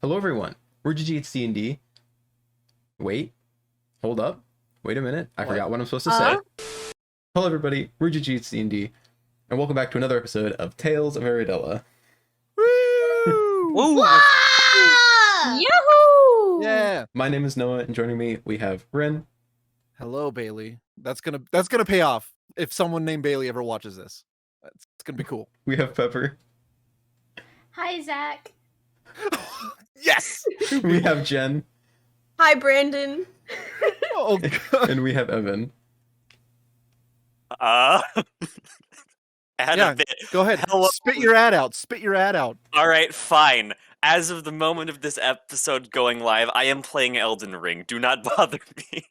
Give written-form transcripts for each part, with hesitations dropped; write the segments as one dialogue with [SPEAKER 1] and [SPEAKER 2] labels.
[SPEAKER 1] Hello everyone, we're GG D&D. Wait, hold up, wait a minute, I forgot what I'm supposed to say. Hello everybody, we're GG D&D, and welcome back to another episode of Tales of Aeradella.
[SPEAKER 2] Woo!
[SPEAKER 3] Yahoo!
[SPEAKER 2] Yeah.
[SPEAKER 1] My name is Noah, and joining me we have Ren.
[SPEAKER 2] Hello, Bailey. That's gonna pay off if someone named Bailey ever watches this. It's gonna be cool.
[SPEAKER 1] We have Pepper.
[SPEAKER 3] Hi, Zach.
[SPEAKER 2] Yes.
[SPEAKER 1] We have Jen.
[SPEAKER 3] Hi, Brandon.
[SPEAKER 2] Oh God.
[SPEAKER 1] And we have Evan.
[SPEAKER 4] Add
[SPEAKER 2] Yeah,
[SPEAKER 4] a bit.
[SPEAKER 2] go ahead.
[SPEAKER 4] Hello.
[SPEAKER 2] Spit your ad out. Spit your ad out.
[SPEAKER 4] All right, fine. As of the moment of this episode going live, I am playing Elden Ring. Do not bother me.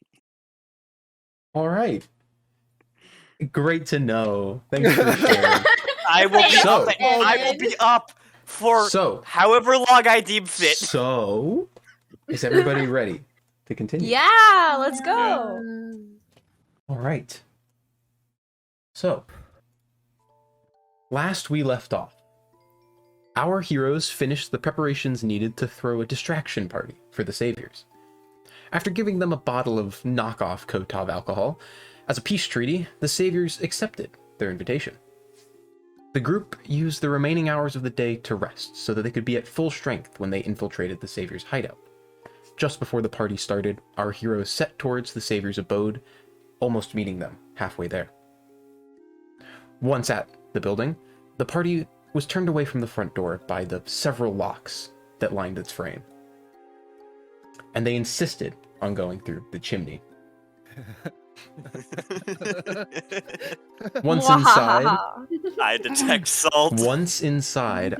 [SPEAKER 1] All right. Great to know. Thanks for sharing.
[SPEAKER 4] I will be
[SPEAKER 1] So-
[SPEAKER 4] up. I will be up for
[SPEAKER 1] So,
[SPEAKER 4] however long I deem fit.
[SPEAKER 1] is everybody ready to continue?
[SPEAKER 3] Yeah, let's go.
[SPEAKER 1] All right. So, last we left off, our heroes finished the preparations needed to throw a distraction party for the saviors. After giving them a bottle of knockoff Kotov alcohol, as a peace treaty, the saviors accepted their invitation. The group used the remaining hours of the day to rest so that they could be at full strength when they infiltrated the saviors' hideout. Just before the party started, our heroes set towards the saviors' abode, almost meeting them halfway there. Once at the building, the party was turned away from the front door by the several locks that lined its frame. And they insisted on going through the chimney. Once inside,
[SPEAKER 4] I detect salt.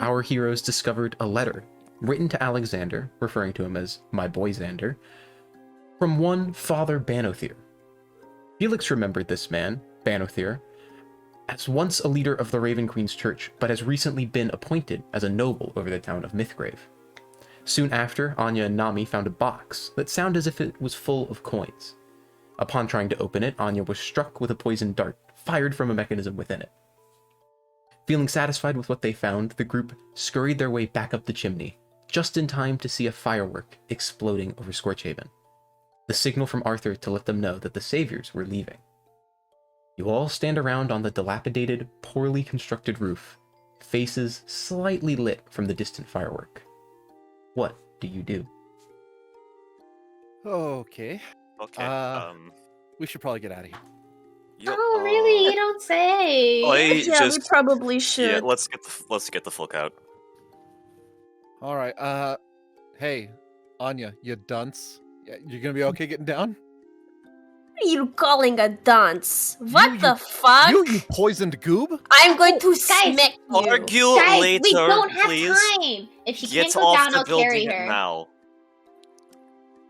[SPEAKER 1] our heroes discovered a letter written to Alexander, referring to him as my boy Xander, from one Father Banothier. Felix remembered this man, Banothier, as once a leader of the Raven Queen's Church, but has recently been appointed as a noble over the town of Mythgrave. Soon after, Anya and Nami found a box that sounded as if it was full of coins. Upon trying to open it, Anya was struck with a poisoned dart, fired from a mechanism within it. Feeling satisfied with what they found, the group scurried their way back up the chimney, just in time to see a firework exploding over Scorchhaven, the signal from Arthur to let them know that the saviors were leaving. You all stand around on the dilapidated, poorly constructed roof, faces slightly lit from the distant firework. What do you do?
[SPEAKER 2] Okay.
[SPEAKER 4] Okay.
[SPEAKER 2] We should probably get out of here.
[SPEAKER 3] Oh, really? You don't say.
[SPEAKER 4] We
[SPEAKER 3] probably should.
[SPEAKER 4] Yeah, let's get the fuck out.
[SPEAKER 2] All right. Hey, Anya, you dunce. Yeah, you're gonna be okay getting down?
[SPEAKER 3] What are you calling a dance? What
[SPEAKER 2] You-
[SPEAKER 3] the fuck?
[SPEAKER 2] You poisoned goob?
[SPEAKER 3] I'm going to smack you.
[SPEAKER 4] Argue
[SPEAKER 5] Guys,
[SPEAKER 4] later,
[SPEAKER 5] we don't have
[SPEAKER 4] please.
[SPEAKER 5] time. If she
[SPEAKER 4] Get
[SPEAKER 5] can't go
[SPEAKER 4] off
[SPEAKER 5] down,
[SPEAKER 4] the
[SPEAKER 5] I'll carry
[SPEAKER 4] building
[SPEAKER 5] her.
[SPEAKER 4] now.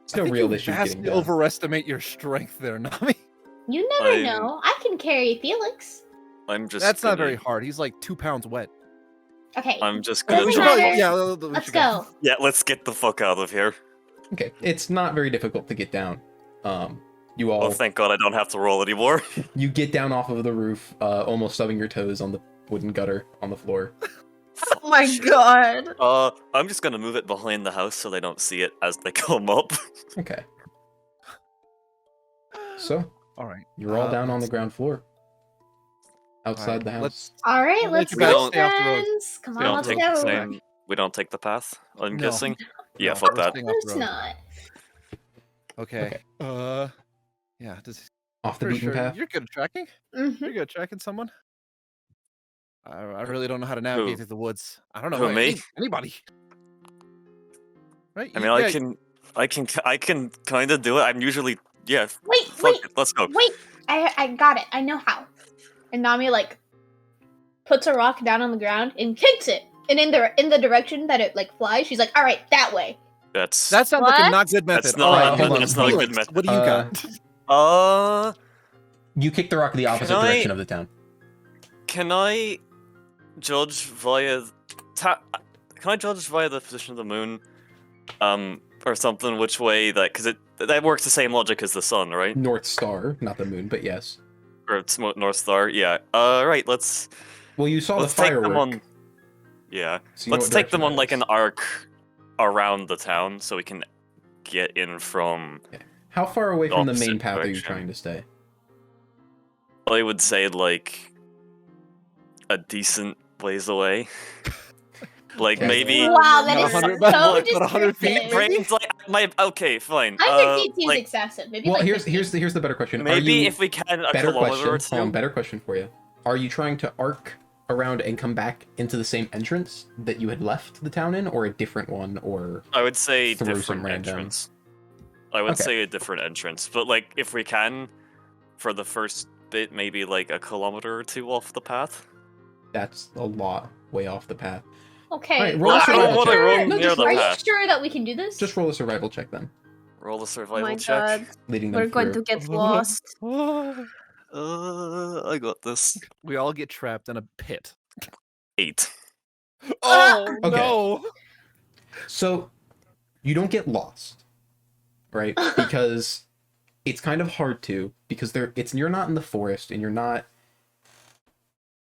[SPEAKER 1] It's no
[SPEAKER 2] I think
[SPEAKER 1] real
[SPEAKER 2] you
[SPEAKER 1] issue getting
[SPEAKER 2] vastly
[SPEAKER 1] down.
[SPEAKER 2] overestimate your strength there, Nami.
[SPEAKER 5] You never
[SPEAKER 4] I'm-
[SPEAKER 5] know. I can carry Felix.
[SPEAKER 4] I'm just.
[SPEAKER 2] That's not
[SPEAKER 4] gonna-
[SPEAKER 2] very hard. He's like 2 pounds wet.
[SPEAKER 5] Okay.
[SPEAKER 4] I'm just
[SPEAKER 5] Doesn't
[SPEAKER 4] gonna.
[SPEAKER 2] we should
[SPEAKER 5] matter.
[SPEAKER 2] probably, yeah, we
[SPEAKER 5] Let's
[SPEAKER 2] should
[SPEAKER 5] go.
[SPEAKER 4] Yeah, let's get the fuck out of here.
[SPEAKER 1] Okay, it's not very difficult to get down. You all
[SPEAKER 4] Oh, thank God I don't have to roll anymore.
[SPEAKER 1] you get down off of the roof, almost stubbing your toes on the wooden gutter on the floor.
[SPEAKER 3] Oh my god.
[SPEAKER 4] I'm just gonna move it behind the house so they don't see it as they come up.
[SPEAKER 1] Okay. So
[SPEAKER 2] All right.
[SPEAKER 1] you're all down on the
[SPEAKER 2] let's-
[SPEAKER 1] ground floor, outside
[SPEAKER 2] Alright,
[SPEAKER 1] the house.
[SPEAKER 2] let's-
[SPEAKER 5] All right,
[SPEAKER 2] I'll let
[SPEAKER 5] let's
[SPEAKER 2] you guys
[SPEAKER 5] go,
[SPEAKER 2] stay off the road.
[SPEAKER 5] friends. Come
[SPEAKER 4] We
[SPEAKER 5] on,
[SPEAKER 4] don't
[SPEAKER 5] let's
[SPEAKER 4] take
[SPEAKER 5] go.
[SPEAKER 4] the same. We don't take the path. I'm
[SPEAKER 2] No.
[SPEAKER 4] guessing. Yeah,
[SPEAKER 2] No,
[SPEAKER 4] fuck
[SPEAKER 2] we're
[SPEAKER 4] that.
[SPEAKER 2] staying off the
[SPEAKER 5] Let's
[SPEAKER 2] road.
[SPEAKER 5] not.
[SPEAKER 2] Okay. Yeah.
[SPEAKER 1] Off the
[SPEAKER 2] For
[SPEAKER 1] beaten
[SPEAKER 2] sure.
[SPEAKER 1] path.
[SPEAKER 2] You're good at tracking.
[SPEAKER 5] Mm-hmm.
[SPEAKER 2] You're good at tracking someone. I really don't know how to navigate
[SPEAKER 4] Who?
[SPEAKER 2] through the woods. I don't know.
[SPEAKER 4] Who, me?
[SPEAKER 2] Anybody. Right.
[SPEAKER 4] I mean, I can kind of do it. I'm usually, yeah.
[SPEAKER 5] Wait,
[SPEAKER 4] Fuck
[SPEAKER 5] wait,
[SPEAKER 4] it, let's go.
[SPEAKER 5] wait. I got it. I know how. And Nami like puts a rock down on the ground and kicks it. And in the direction that it like flies, she's like, "All right, that way."
[SPEAKER 4] That
[SPEAKER 2] sounds like a
[SPEAKER 3] What?
[SPEAKER 2] not good method.
[SPEAKER 4] That's
[SPEAKER 2] All
[SPEAKER 4] not-
[SPEAKER 2] right,
[SPEAKER 1] that's
[SPEAKER 4] not a good
[SPEAKER 2] Felix,
[SPEAKER 4] method.
[SPEAKER 2] What do you got?
[SPEAKER 1] You kick the rock in the opposite
[SPEAKER 4] Can I-
[SPEAKER 1] direction of the town.
[SPEAKER 4] Can I judge via can I judge via the position of the moon, or something? Which way that? Because that works the same logic as the sun, right?
[SPEAKER 1] North Star, not the moon, but yes.
[SPEAKER 4] Or it's North Star. Yeah. Right. Let's
[SPEAKER 1] Well, you saw
[SPEAKER 4] let's
[SPEAKER 1] the
[SPEAKER 4] take
[SPEAKER 1] firework.
[SPEAKER 4] them on. Yeah.
[SPEAKER 1] so you know
[SPEAKER 4] Let's
[SPEAKER 1] what
[SPEAKER 4] take them
[SPEAKER 1] direction
[SPEAKER 4] on
[SPEAKER 1] that
[SPEAKER 4] like
[SPEAKER 1] is.
[SPEAKER 4] an around the town so we can get in from.
[SPEAKER 1] How far away from the main
[SPEAKER 4] Opposite
[SPEAKER 1] path are you
[SPEAKER 4] direction.
[SPEAKER 1] trying to stay?
[SPEAKER 4] I would say like a decent ways away. Like
[SPEAKER 1] Okay.
[SPEAKER 4] maybe.
[SPEAKER 5] Wow, that
[SPEAKER 2] About
[SPEAKER 5] is
[SPEAKER 2] 100
[SPEAKER 5] so
[SPEAKER 2] about 100 feet,
[SPEAKER 5] descriptive.
[SPEAKER 2] maybe?
[SPEAKER 4] Brains like my okay, fine.
[SPEAKER 5] 100 feet seems
[SPEAKER 4] like
[SPEAKER 5] excessive. Maybe
[SPEAKER 1] Well,
[SPEAKER 5] like
[SPEAKER 1] here's
[SPEAKER 5] 50.
[SPEAKER 1] the better question. Are
[SPEAKER 4] maybe
[SPEAKER 1] you
[SPEAKER 4] if we can a
[SPEAKER 1] better
[SPEAKER 4] kilometer
[SPEAKER 1] question?
[SPEAKER 4] or
[SPEAKER 1] Hold on,
[SPEAKER 4] two.
[SPEAKER 1] better question for you. Are you trying to arc around and come back into the same entrance that you had left the town in, or a different one, or
[SPEAKER 4] I would say
[SPEAKER 1] through some
[SPEAKER 4] different
[SPEAKER 1] random-
[SPEAKER 4] entrance. I would
[SPEAKER 1] Okay.
[SPEAKER 4] say a different entrance, but like if we can, for the first bit, maybe like a kilometer or two off the path.
[SPEAKER 1] that's a lot way off the path?
[SPEAKER 5] Okay.
[SPEAKER 1] Alright, roll a
[SPEAKER 5] are
[SPEAKER 1] survival
[SPEAKER 5] you
[SPEAKER 4] what I
[SPEAKER 1] check.
[SPEAKER 4] roll
[SPEAKER 1] No,
[SPEAKER 4] near
[SPEAKER 1] just
[SPEAKER 4] the
[SPEAKER 5] Are you
[SPEAKER 4] path.
[SPEAKER 5] sure that we can do this?
[SPEAKER 1] Just roll a survival check then,
[SPEAKER 4] Roll a
[SPEAKER 3] Oh
[SPEAKER 4] survival
[SPEAKER 3] my
[SPEAKER 4] check.
[SPEAKER 3] god.
[SPEAKER 1] leading them
[SPEAKER 3] We're going
[SPEAKER 1] through.
[SPEAKER 3] to get lost.
[SPEAKER 4] I got this.
[SPEAKER 2] We all get trapped in a pit.
[SPEAKER 4] 8.
[SPEAKER 2] Oh
[SPEAKER 1] Okay.
[SPEAKER 2] no!
[SPEAKER 1] So you don't get lost, right? Because it's kind of hard to, because you're not in the forest and you're not,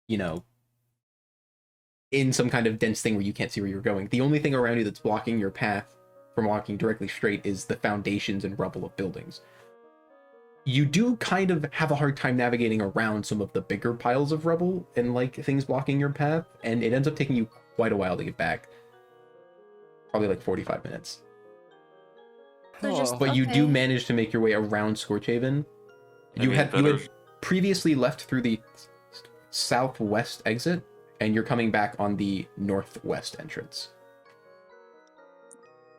[SPEAKER 1] you know, in some kind of dense thing where you can't see where you're going. The only thing around you that's blocking your path from walking directly straight is the foundations and rubble of buildings. You do kind of have a hard time navigating around some of the bigger piles of rubble and like things blocking your path, and it ends up taking you quite a while to get back. Probably like 45 minutes.
[SPEAKER 3] So just-
[SPEAKER 1] But you do
[SPEAKER 3] Okay.
[SPEAKER 1] manage to make your way around Scorchhaven. You
[SPEAKER 4] Maybe
[SPEAKER 1] had
[SPEAKER 4] better-
[SPEAKER 1] previously left through the southwest exit, and you're coming back on the northwest entrance.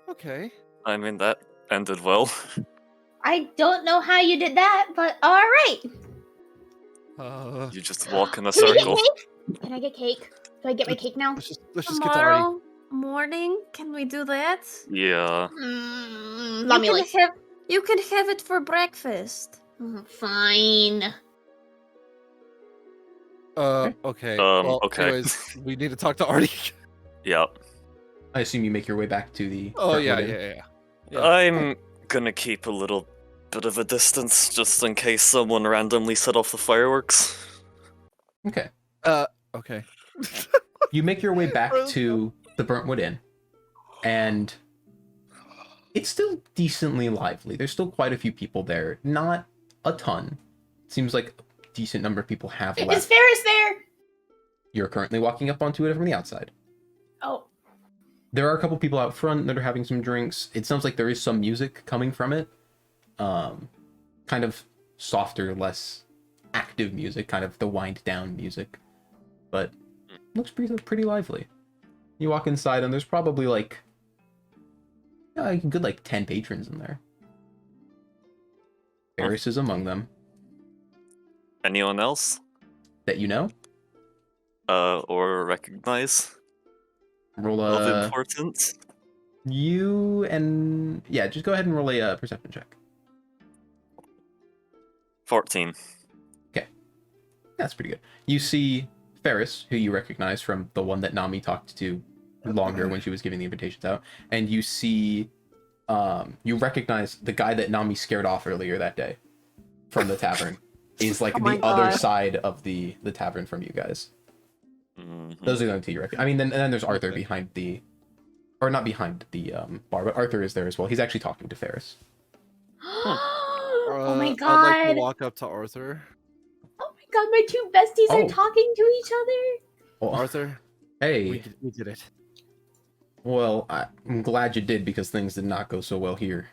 [SPEAKER 2] Okay.
[SPEAKER 4] I mean that ended well.
[SPEAKER 5] I don't know how you did that, but all right.
[SPEAKER 4] You just walk in a
[SPEAKER 5] Can we get
[SPEAKER 4] circle.
[SPEAKER 5] cake? Can I get cake? Do I get my cake now?
[SPEAKER 2] Let's just get to Artie.
[SPEAKER 3] Tomorrow morning, can we do that?
[SPEAKER 4] Yeah.
[SPEAKER 5] Let me like.
[SPEAKER 3] You can have it for breakfast.
[SPEAKER 5] Fine.
[SPEAKER 2] Okay.
[SPEAKER 4] Um,
[SPEAKER 2] Well,
[SPEAKER 4] okay.
[SPEAKER 2] anyways, we need to talk to Artie.
[SPEAKER 4] Yeah.
[SPEAKER 1] I assume you make your way back to the.
[SPEAKER 2] Oh yeah,
[SPEAKER 1] Brentwood Inn.
[SPEAKER 2] yeah.
[SPEAKER 4] I'm gonna keep a little bit of a distance just in case someone randomly set off the fireworks.
[SPEAKER 1] Okay.
[SPEAKER 2] Okay.
[SPEAKER 1] You make your way back to the Brentwood Inn, and it's still decently lively. There's still quite a few people there. Not a ton. Seems like a decent number of people have
[SPEAKER 5] Is
[SPEAKER 1] left.
[SPEAKER 5] Ferris there?
[SPEAKER 1] You're currently walking up onto it from the outside.
[SPEAKER 5] Oh.
[SPEAKER 1] There are a couple people out front that are having some drinks. It sounds like there is some music coming from it. Kind of softer, less active music, kind of the wind down music. But looks pretty lively. You walk inside and there's probably like a good like 10 patrons in there. Ferris is among them.
[SPEAKER 4] Anyone else?
[SPEAKER 1] That you know?
[SPEAKER 4] Or recognize
[SPEAKER 1] Roll
[SPEAKER 4] of
[SPEAKER 1] a
[SPEAKER 4] importance?
[SPEAKER 1] you and yeah, just go ahead and roll a perception check.
[SPEAKER 4] 14.
[SPEAKER 1] That's pretty good. You see Ferris, who you recognize from the one that Nami talked to longer when she was giving the invitations out, and you see, you recognize the guy that Nami scared off earlier that day from the tavern is like
[SPEAKER 3] Oh my
[SPEAKER 1] the other
[SPEAKER 3] God.
[SPEAKER 1] side of the tavern from you guys.
[SPEAKER 4] Mhm.
[SPEAKER 1] Those are the only two you recognize. I mean, then there's Arthur behind the, or not behind the bar, but Arthur is there as well. He's actually talking to Ferris.
[SPEAKER 5] Oh my
[SPEAKER 2] I'd like
[SPEAKER 5] god.
[SPEAKER 2] to walk up to Arthur.
[SPEAKER 5] Oh my god, my two besties
[SPEAKER 1] Oh.
[SPEAKER 5] are talking to each other.
[SPEAKER 1] Oh,
[SPEAKER 2] Arthur,
[SPEAKER 1] hey,
[SPEAKER 2] we did it.
[SPEAKER 1] well, I'm glad you did because things did not go so well here.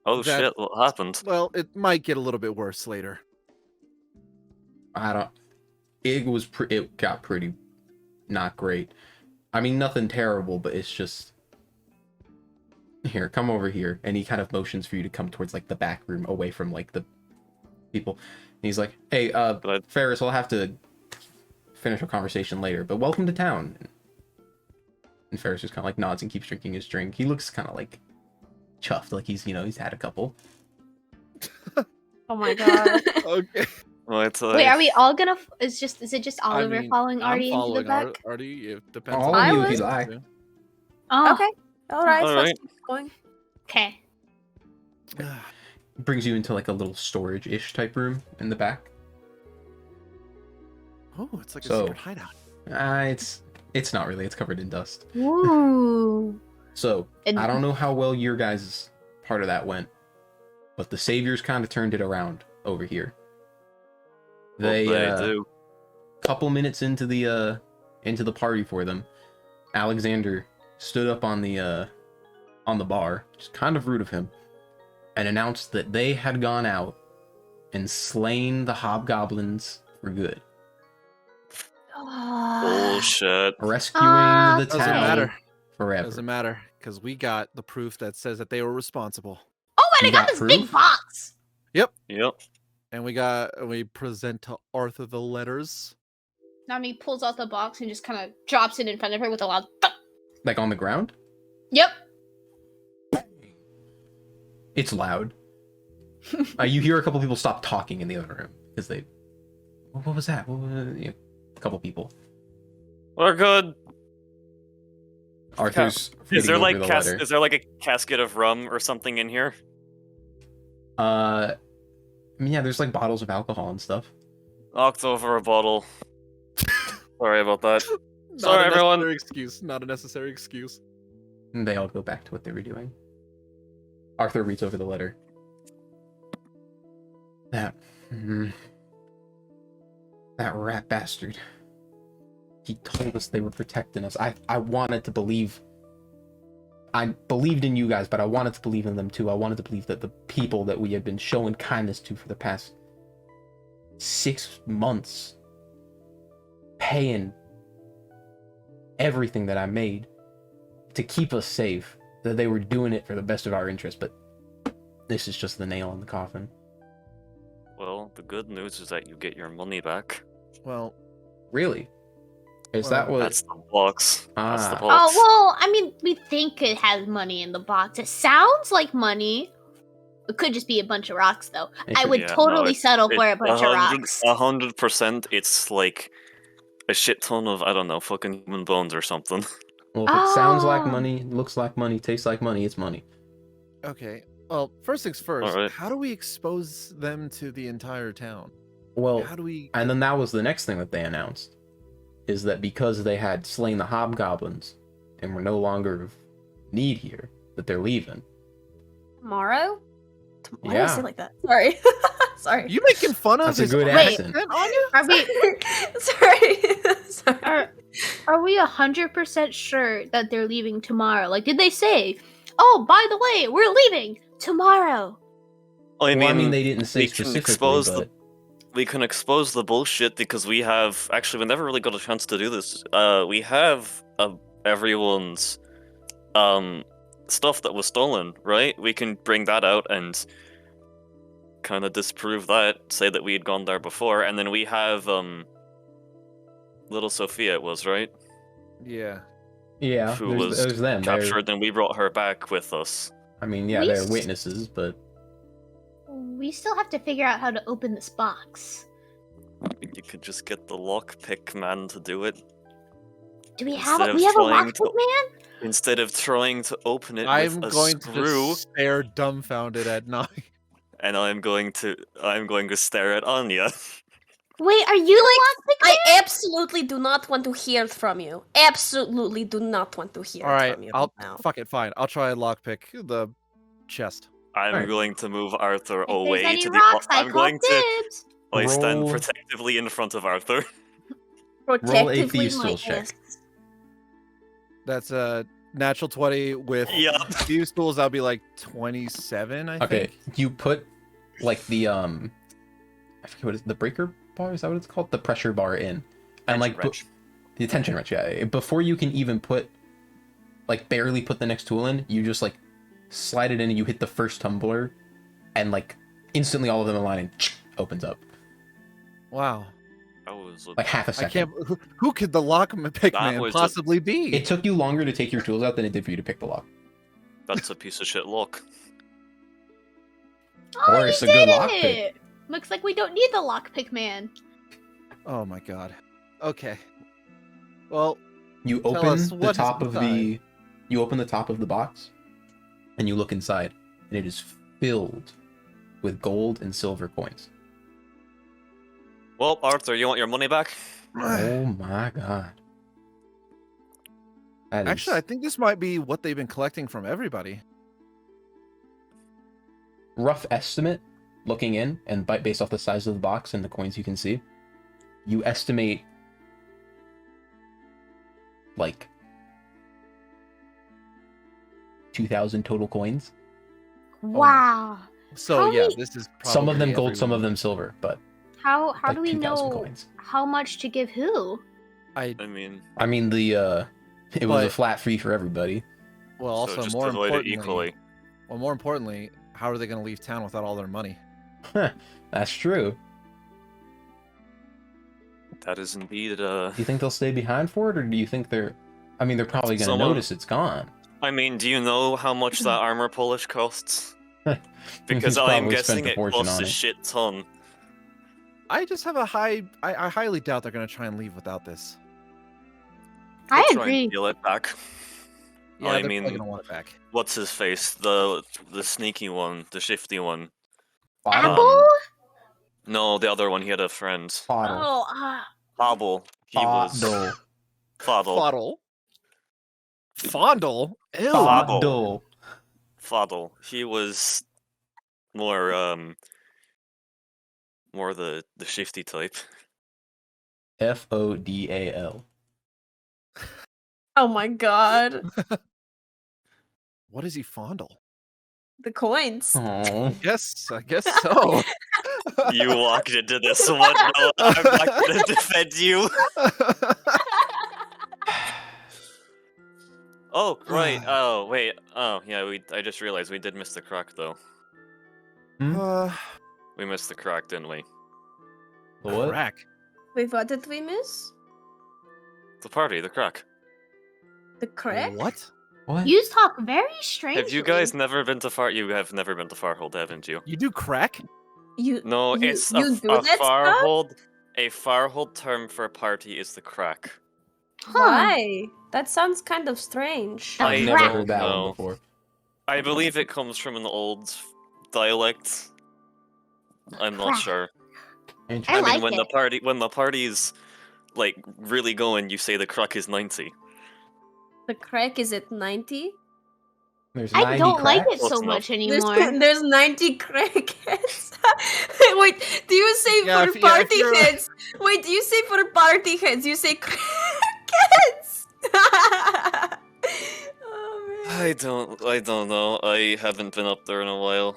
[SPEAKER 4] Oh
[SPEAKER 2] That-
[SPEAKER 4] shit, what happened?
[SPEAKER 2] Well, it might get a little bit worse later.
[SPEAKER 1] It got pretty not great. I mean, nothing terrible, but it's just here, come over here. And he kind of motions for you to come towards like the back room away from like the people. And he's like, hey,
[SPEAKER 4] But
[SPEAKER 1] Ferris, we'll have to finish our conversation later, but welcome to town. And Ferris just kind of like nods and keeps drinking his drink. He looks kind of like chuffed, like he's had a couple.
[SPEAKER 3] Oh my god.
[SPEAKER 2] Okay.
[SPEAKER 5] Wait, are we all gonna? Is it just Oliver
[SPEAKER 2] mean,
[SPEAKER 5] following
[SPEAKER 2] I'm
[SPEAKER 5] Artie into the
[SPEAKER 2] following
[SPEAKER 5] back?
[SPEAKER 2] Artie. It depends.
[SPEAKER 1] All
[SPEAKER 2] on
[SPEAKER 1] of
[SPEAKER 3] I
[SPEAKER 1] you if
[SPEAKER 3] was-
[SPEAKER 1] you like.
[SPEAKER 5] Oh,
[SPEAKER 3] Okay. Alright,
[SPEAKER 4] All
[SPEAKER 3] let's
[SPEAKER 4] right.
[SPEAKER 3] keep going.
[SPEAKER 5] okay.
[SPEAKER 1] Brings you into like a little storage-ish type room in the back.
[SPEAKER 2] Oh, it's like a
[SPEAKER 1] So-
[SPEAKER 2] secret hideout.
[SPEAKER 1] It's not really. It's covered in dust.
[SPEAKER 3] Ooh.
[SPEAKER 1] So,
[SPEAKER 5] And-
[SPEAKER 1] I don't know how well your guys' part of that went, but the Saviors kind of turned it around over here. They
[SPEAKER 4] do.
[SPEAKER 1] couple minutes into the party for them, Alexander stood up on the bar, which is kind of rude of him, and announced that they had gone out and slain the hobgoblins for good,
[SPEAKER 4] Bullshit.
[SPEAKER 1] rescuing the
[SPEAKER 2] Doesn't
[SPEAKER 1] town
[SPEAKER 2] matter.
[SPEAKER 1] forever.
[SPEAKER 2] Doesn't matter, because we got the proof that says that they were responsible.
[SPEAKER 5] Oh, and
[SPEAKER 1] You
[SPEAKER 5] I got
[SPEAKER 1] got
[SPEAKER 5] this
[SPEAKER 1] proof?
[SPEAKER 5] big box.
[SPEAKER 4] Yep.
[SPEAKER 2] And we present to Arthur the letters.
[SPEAKER 5] Nami pulls out the box and just kind of drops it in front of her with a loud thump.
[SPEAKER 1] Like on the ground?
[SPEAKER 5] Yep.
[SPEAKER 1] It's loud. You hear a couple people stop talking in the other room because they. What was that? A couple people.
[SPEAKER 4] We're good.
[SPEAKER 1] Arthur's.
[SPEAKER 4] Is there
[SPEAKER 1] flipping
[SPEAKER 4] like
[SPEAKER 1] over the letter.
[SPEAKER 4] is there like a casket of rum or something in here?
[SPEAKER 1] I mean, yeah, there's like bottles of alcohol and stuff.
[SPEAKER 4] Knocked over a bottle. Sorry about that.
[SPEAKER 2] Not
[SPEAKER 4] Sorry,
[SPEAKER 2] a
[SPEAKER 4] everyone.
[SPEAKER 2] necessary excuse. Not a necessary excuse.
[SPEAKER 1] And they all go back to what they were doing. Arthur reads over the letter. That rat bastard. He told us they were protecting us. I wanted to believe. I believed in you guys, but I wanted to believe in them too. I wanted to believe that the people that we had been showing kindness to for the past 6 months, paying everything that I made to keep us safe, that they were doing it for the best of our interest, but this is just the nail in the coffin.
[SPEAKER 4] Well, the good news is that you get your money back.
[SPEAKER 2] Well,
[SPEAKER 1] Really? Is
[SPEAKER 2] Well,
[SPEAKER 1] that what?
[SPEAKER 4] That's the box. That's the
[SPEAKER 1] Ah.
[SPEAKER 4] box.
[SPEAKER 5] Oh, well, I mean, we think it has money in the box. It sounds like money. It could just be a bunch of rocks, though. I would
[SPEAKER 4] Yeah, no,
[SPEAKER 5] totally settle for a bunch of rocks.
[SPEAKER 4] 100%. It's like a shit ton of, I don't know, fucking human bones or something.
[SPEAKER 1] Well, if it sounds like
[SPEAKER 5] Oh.
[SPEAKER 1] money, looks like money, tastes like money, it's money.
[SPEAKER 2] okay. Well, first things first.
[SPEAKER 4] Alright.
[SPEAKER 2] How do we expose them to the entire town?
[SPEAKER 1] Well,
[SPEAKER 2] How do we?
[SPEAKER 1] and then that was the next thing that they announced, is that because they had slain the hobgoblins and were no longer of need here, that they're leaving.
[SPEAKER 3] Tomorrow? Why did I
[SPEAKER 1] Yeah.
[SPEAKER 3] say it like that? Sorry. Sorry.
[SPEAKER 2] You making fun of
[SPEAKER 1] That's a
[SPEAKER 2] his
[SPEAKER 1] good
[SPEAKER 2] accent,
[SPEAKER 1] accent.
[SPEAKER 2] Anya?
[SPEAKER 5] Are we
[SPEAKER 3] Sorry. Sorry.
[SPEAKER 5] are we 100% sure that they're leaving tomorrow? Like, did they say, "Oh, by the way, we're leaving tomorrow"?
[SPEAKER 4] I
[SPEAKER 1] Well,
[SPEAKER 4] mean,
[SPEAKER 1] they didn't say
[SPEAKER 4] we can
[SPEAKER 1] specifically,
[SPEAKER 4] expose
[SPEAKER 1] but
[SPEAKER 4] we can expose the bullshit because we have actually we never really got a chance to do this. We have everyone's stuff that was stolen, right? We can bring that out and kind of disprove that, say that we had gone there before, and then we have little Sophia, it was, right?
[SPEAKER 2] Yeah.
[SPEAKER 1] yeah,
[SPEAKER 4] Who was
[SPEAKER 1] there's them. They're-
[SPEAKER 4] Captured, and we brought her back with us.
[SPEAKER 1] I mean, yeah,
[SPEAKER 5] We
[SPEAKER 1] they're
[SPEAKER 5] s-
[SPEAKER 1] witnesses, but
[SPEAKER 5] We still have to figure out how to open this box.
[SPEAKER 4] You could just get the lockpick man to do it
[SPEAKER 5] Do we
[SPEAKER 4] Instead
[SPEAKER 5] have
[SPEAKER 4] of
[SPEAKER 5] we have a
[SPEAKER 4] trying
[SPEAKER 5] lockpick
[SPEAKER 4] to-
[SPEAKER 5] man?
[SPEAKER 4] instead of trying to open it
[SPEAKER 2] I'm
[SPEAKER 4] with a
[SPEAKER 2] going
[SPEAKER 4] screw.
[SPEAKER 2] to just stare dumbfounded at Nami.
[SPEAKER 4] And I'm going to stare at Anya.
[SPEAKER 5] Wait, are you the lockpick man?
[SPEAKER 3] I absolutely do not want to hear it from you. Absolutely do not want to hear
[SPEAKER 2] All
[SPEAKER 3] it
[SPEAKER 2] right,
[SPEAKER 3] from you
[SPEAKER 2] I'll
[SPEAKER 3] right now.
[SPEAKER 2] fuck it. Fine, I'll try and lockpick the chest.
[SPEAKER 4] I'm
[SPEAKER 1] Alright.
[SPEAKER 4] going to move Arthur
[SPEAKER 5] If
[SPEAKER 4] away
[SPEAKER 5] there's any
[SPEAKER 4] to the.
[SPEAKER 5] rocks, I
[SPEAKER 4] I'm
[SPEAKER 5] call
[SPEAKER 4] going to.
[SPEAKER 5] dibs.
[SPEAKER 4] I stand
[SPEAKER 1] Roll-
[SPEAKER 4] protectively in front of Arthur.
[SPEAKER 3] Protectively
[SPEAKER 1] Thieves'
[SPEAKER 3] my
[SPEAKER 1] Tools check.
[SPEAKER 3] ass.
[SPEAKER 2] That's a natural 20 with
[SPEAKER 4] Yeah.
[SPEAKER 2] these tools. I'll be like 27, I
[SPEAKER 1] okay,
[SPEAKER 2] think.
[SPEAKER 1] you put like the I forget what is the breaker bar, is that what it's called? The pressure bar in. And like
[SPEAKER 4] Wrench.
[SPEAKER 1] the tension wrench, yeah. Before you can even put like barely put the next tool in, you just like slide it in and you hit the first tumbler and like instantly all of them align and opens up.
[SPEAKER 2] Wow.
[SPEAKER 4] That was a-
[SPEAKER 1] Like half a
[SPEAKER 2] I
[SPEAKER 1] second.
[SPEAKER 2] can't. Who could the lockpick
[SPEAKER 4] That
[SPEAKER 2] man
[SPEAKER 4] was a-
[SPEAKER 2] possibly be?
[SPEAKER 1] It took you longer to take your tools out than it did for you to pick the lock.
[SPEAKER 4] That's a piece of shit lock.
[SPEAKER 5] Oh,
[SPEAKER 1] Or
[SPEAKER 5] you
[SPEAKER 1] it's a
[SPEAKER 5] did
[SPEAKER 1] good lockpick.
[SPEAKER 5] it! Looks like we don't need the lockpick man.
[SPEAKER 2] Oh my god. Okay. Well,
[SPEAKER 1] You
[SPEAKER 2] Tell
[SPEAKER 1] open
[SPEAKER 2] us
[SPEAKER 1] the
[SPEAKER 2] what is
[SPEAKER 1] top of the
[SPEAKER 2] inside.
[SPEAKER 1] you open the top of the box and you look inside and it is filled with gold and silver coins.
[SPEAKER 4] Well, Arthur, you want your money back?
[SPEAKER 1] Oh my god. That is
[SPEAKER 2] Actually, I think this might be what they've been collecting from everybody.
[SPEAKER 1] rough estimate. Looking in and based off the size of the box and the coins you can see, you estimate like 2,000 total coins.
[SPEAKER 5] Wow.
[SPEAKER 2] So
[SPEAKER 5] How
[SPEAKER 2] yeah,
[SPEAKER 5] many-
[SPEAKER 2] this is probably
[SPEAKER 1] Some of them gold, some of
[SPEAKER 2] everyone.
[SPEAKER 1] them silver, but
[SPEAKER 5] How
[SPEAKER 1] like
[SPEAKER 5] do we
[SPEAKER 1] 2,000
[SPEAKER 5] know
[SPEAKER 1] coins.
[SPEAKER 5] how much to give who?
[SPEAKER 2] I
[SPEAKER 4] I mean,
[SPEAKER 1] I mean, it was a
[SPEAKER 2] But-
[SPEAKER 1] flat fee for everybody.
[SPEAKER 2] well,
[SPEAKER 4] so
[SPEAKER 2] also
[SPEAKER 4] just
[SPEAKER 2] more
[SPEAKER 4] divide it
[SPEAKER 2] importantly,
[SPEAKER 4] equally.
[SPEAKER 2] well, more importantly, how are they going to leave town without all their money?
[SPEAKER 1] That's true.
[SPEAKER 4] That is indeed
[SPEAKER 1] Do you think they'll stay behind for it, or do you think they're? I mean, they're probably going to
[SPEAKER 4] Someone-
[SPEAKER 1] notice it's gone.
[SPEAKER 4] I mean, do you know how much that armor polish costs? Because
[SPEAKER 1] He's
[SPEAKER 4] I'm
[SPEAKER 1] probably
[SPEAKER 4] guessing
[SPEAKER 1] spent a
[SPEAKER 4] it
[SPEAKER 1] fortune
[SPEAKER 4] costs
[SPEAKER 1] on
[SPEAKER 4] a
[SPEAKER 1] it.
[SPEAKER 4] shit ton.
[SPEAKER 2] I just have a high. I highly doubt they're going to try and leave without this.
[SPEAKER 5] I
[SPEAKER 4] Try
[SPEAKER 5] agree.
[SPEAKER 4] and steal it back.
[SPEAKER 2] Yeah,
[SPEAKER 4] I
[SPEAKER 2] they're
[SPEAKER 4] mean-
[SPEAKER 2] probably going to want it back.
[SPEAKER 4] What's his face? The sneaky one, the shifty one.
[SPEAKER 5] Apple?
[SPEAKER 4] No, the other one. He had a friend.
[SPEAKER 1] Fodle.
[SPEAKER 3] Oh,
[SPEAKER 4] Hobble. He was
[SPEAKER 1] Fodle.
[SPEAKER 4] Fodle.
[SPEAKER 2] Fondle. Fondle. Ew.
[SPEAKER 1] Fodle.
[SPEAKER 4] Fodle. He was more more the shifty type.
[SPEAKER 1] Fodal.
[SPEAKER 3] oh my god.
[SPEAKER 2] What is he fondle?
[SPEAKER 3] The coins.
[SPEAKER 1] Oh.
[SPEAKER 2] Yes, I guess so.
[SPEAKER 4] You walked into this one. No, I'm not gonna defend you. Oh right. Oh wait. Oh yeah. I just realized we did miss the crack though. We missed the crack, didn't we?
[SPEAKER 1] The what?
[SPEAKER 2] Crack.
[SPEAKER 3] Wait, what did we miss?
[SPEAKER 4] The party, the crack.
[SPEAKER 3] The crack?
[SPEAKER 2] What?
[SPEAKER 1] What?
[SPEAKER 5] You talk very strangely.
[SPEAKER 4] Have you guys never been to Far? You have never been to Farhold, haven't you?
[SPEAKER 2] You do crack?
[SPEAKER 3] You
[SPEAKER 4] No,
[SPEAKER 3] you,
[SPEAKER 4] it's
[SPEAKER 3] you
[SPEAKER 4] a
[SPEAKER 3] do that stuff?
[SPEAKER 4] Farhold. A Farhold term for a party is the crack.
[SPEAKER 5] Huh.
[SPEAKER 3] Why? That sounds kind of strange.
[SPEAKER 5] A
[SPEAKER 1] I've
[SPEAKER 4] I
[SPEAKER 1] never
[SPEAKER 5] crack.
[SPEAKER 1] heard that
[SPEAKER 4] know.
[SPEAKER 1] one before.
[SPEAKER 4] I believe it comes from an old dialect. I'm not
[SPEAKER 5] Crack.
[SPEAKER 4] sure.
[SPEAKER 5] I
[SPEAKER 1] Interesting.
[SPEAKER 5] like
[SPEAKER 4] when
[SPEAKER 5] it.
[SPEAKER 4] the party's like really going, you say the crack is 90.
[SPEAKER 3] The crack is at 90?
[SPEAKER 1] There's
[SPEAKER 5] I
[SPEAKER 1] 90
[SPEAKER 5] don't like
[SPEAKER 1] cracks?
[SPEAKER 5] it so
[SPEAKER 4] Close enough.
[SPEAKER 5] much
[SPEAKER 3] There's,
[SPEAKER 5] anymore.
[SPEAKER 3] there's 90 crackheads. Wait, do you say
[SPEAKER 2] Yeah,
[SPEAKER 3] for
[SPEAKER 2] if
[SPEAKER 3] party
[SPEAKER 2] you're-
[SPEAKER 3] heads? Wait, do you say for party heads? You say crackheads? oh man.
[SPEAKER 4] I don't know. I haven't been up there in a while,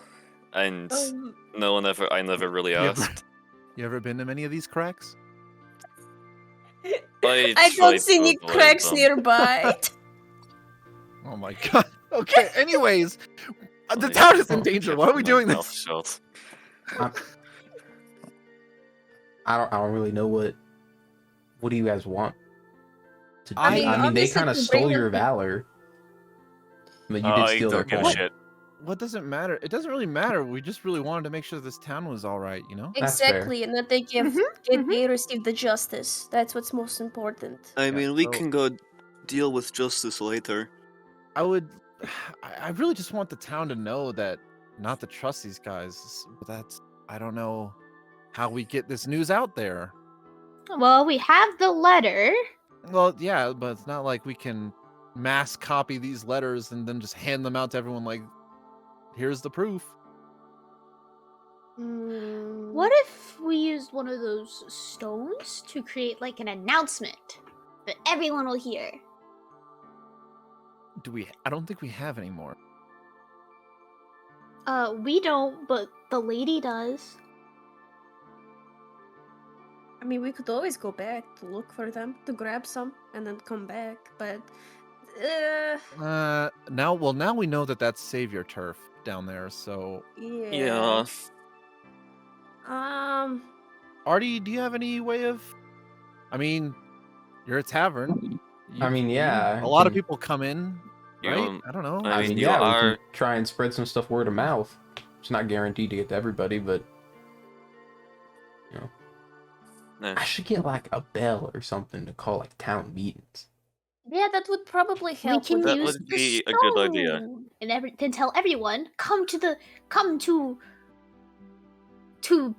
[SPEAKER 4] and I never really
[SPEAKER 2] You ever-
[SPEAKER 4] asked.
[SPEAKER 2] You ever been to many of these cracks?
[SPEAKER 3] I
[SPEAKER 4] tried
[SPEAKER 3] don't see
[SPEAKER 4] to
[SPEAKER 3] any
[SPEAKER 4] avoid
[SPEAKER 3] cracks
[SPEAKER 4] them.
[SPEAKER 3] nearby.
[SPEAKER 2] Oh my god. Okay, anyways, the town is in danger. Why are we doing
[SPEAKER 4] Mouth
[SPEAKER 2] this?
[SPEAKER 4] shut.
[SPEAKER 1] I don't really know what do you guys want to do?
[SPEAKER 2] I mean,
[SPEAKER 1] I mean they
[SPEAKER 3] obviously
[SPEAKER 1] kind of
[SPEAKER 3] to
[SPEAKER 1] stole
[SPEAKER 3] bring
[SPEAKER 1] your
[SPEAKER 3] them-
[SPEAKER 1] valor. But you did
[SPEAKER 4] I
[SPEAKER 1] steal their
[SPEAKER 4] don't give a
[SPEAKER 1] coin.
[SPEAKER 4] shit.
[SPEAKER 2] What does it matter? It doesn't really matter. We just really wanted to make sure this town was all right, you know?
[SPEAKER 1] That's fair.
[SPEAKER 3] Exactly, and that they they receive the justice. That's what's most important.
[SPEAKER 2] Yeah, mean, we so- can
[SPEAKER 4] go deal with justice later.
[SPEAKER 2] I would. I really just want the town to know that not to trust these guys. But that's. I don't know how we get this news out there.
[SPEAKER 5] Well, we have the letter.
[SPEAKER 2] Well, yeah, but it's not like we can mass copy these letters and then just hand them out to everyone like, here's the proof.
[SPEAKER 5] What if we used one of those stones to create like an announcement that everyone will hear?
[SPEAKER 2] Do we? I don't think we have any more.
[SPEAKER 5] We don't, but the lady does.
[SPEAKER 3] I mean, we could always go back to look for them, to grab some, and then come back. But
[SPEAKER 2] Now we know that that's Savior Turf down there. So,
[SPEAKER 3] yeah.
[SPEAKER 2] Artie, do you have any way of? I mean, you're a tavern.
[SPEAKER 1] I mean, yeah.
[SPEAKER 2] A lot of people come in,
[SPEAKER 4] You,
[SPEAKER 2] right? I don't know.
[SPEAKER 4] I
[SPEAKER 1] I
[SPEAKER 4] mean,
[SPEAKER 1] mean,
[SPEAKER 4] you
[SPEAKER 1] yeah, we
[SPEAKER 4] are-
[SPEAKER 1] can try and spread some stuff word of mouth. It's not guaranteed to get to everybody, but you know,
[SPEAKER 4] Eh.
[SPEAKER 1] I should get like a bell or something to call like town meetings.
[SPEAKER 3] Yeah, that would probably help.
[SPEAKER 5] We can
[SPEAKER 3] with
[SPEAKER 4] That
[SPEAKER 5] use
[SPEAKER 4] would
[SPEAKER 5] the
[SPEAKER 4] be a good idea.
[SPEAKER 5] stone, and then tell everyone come to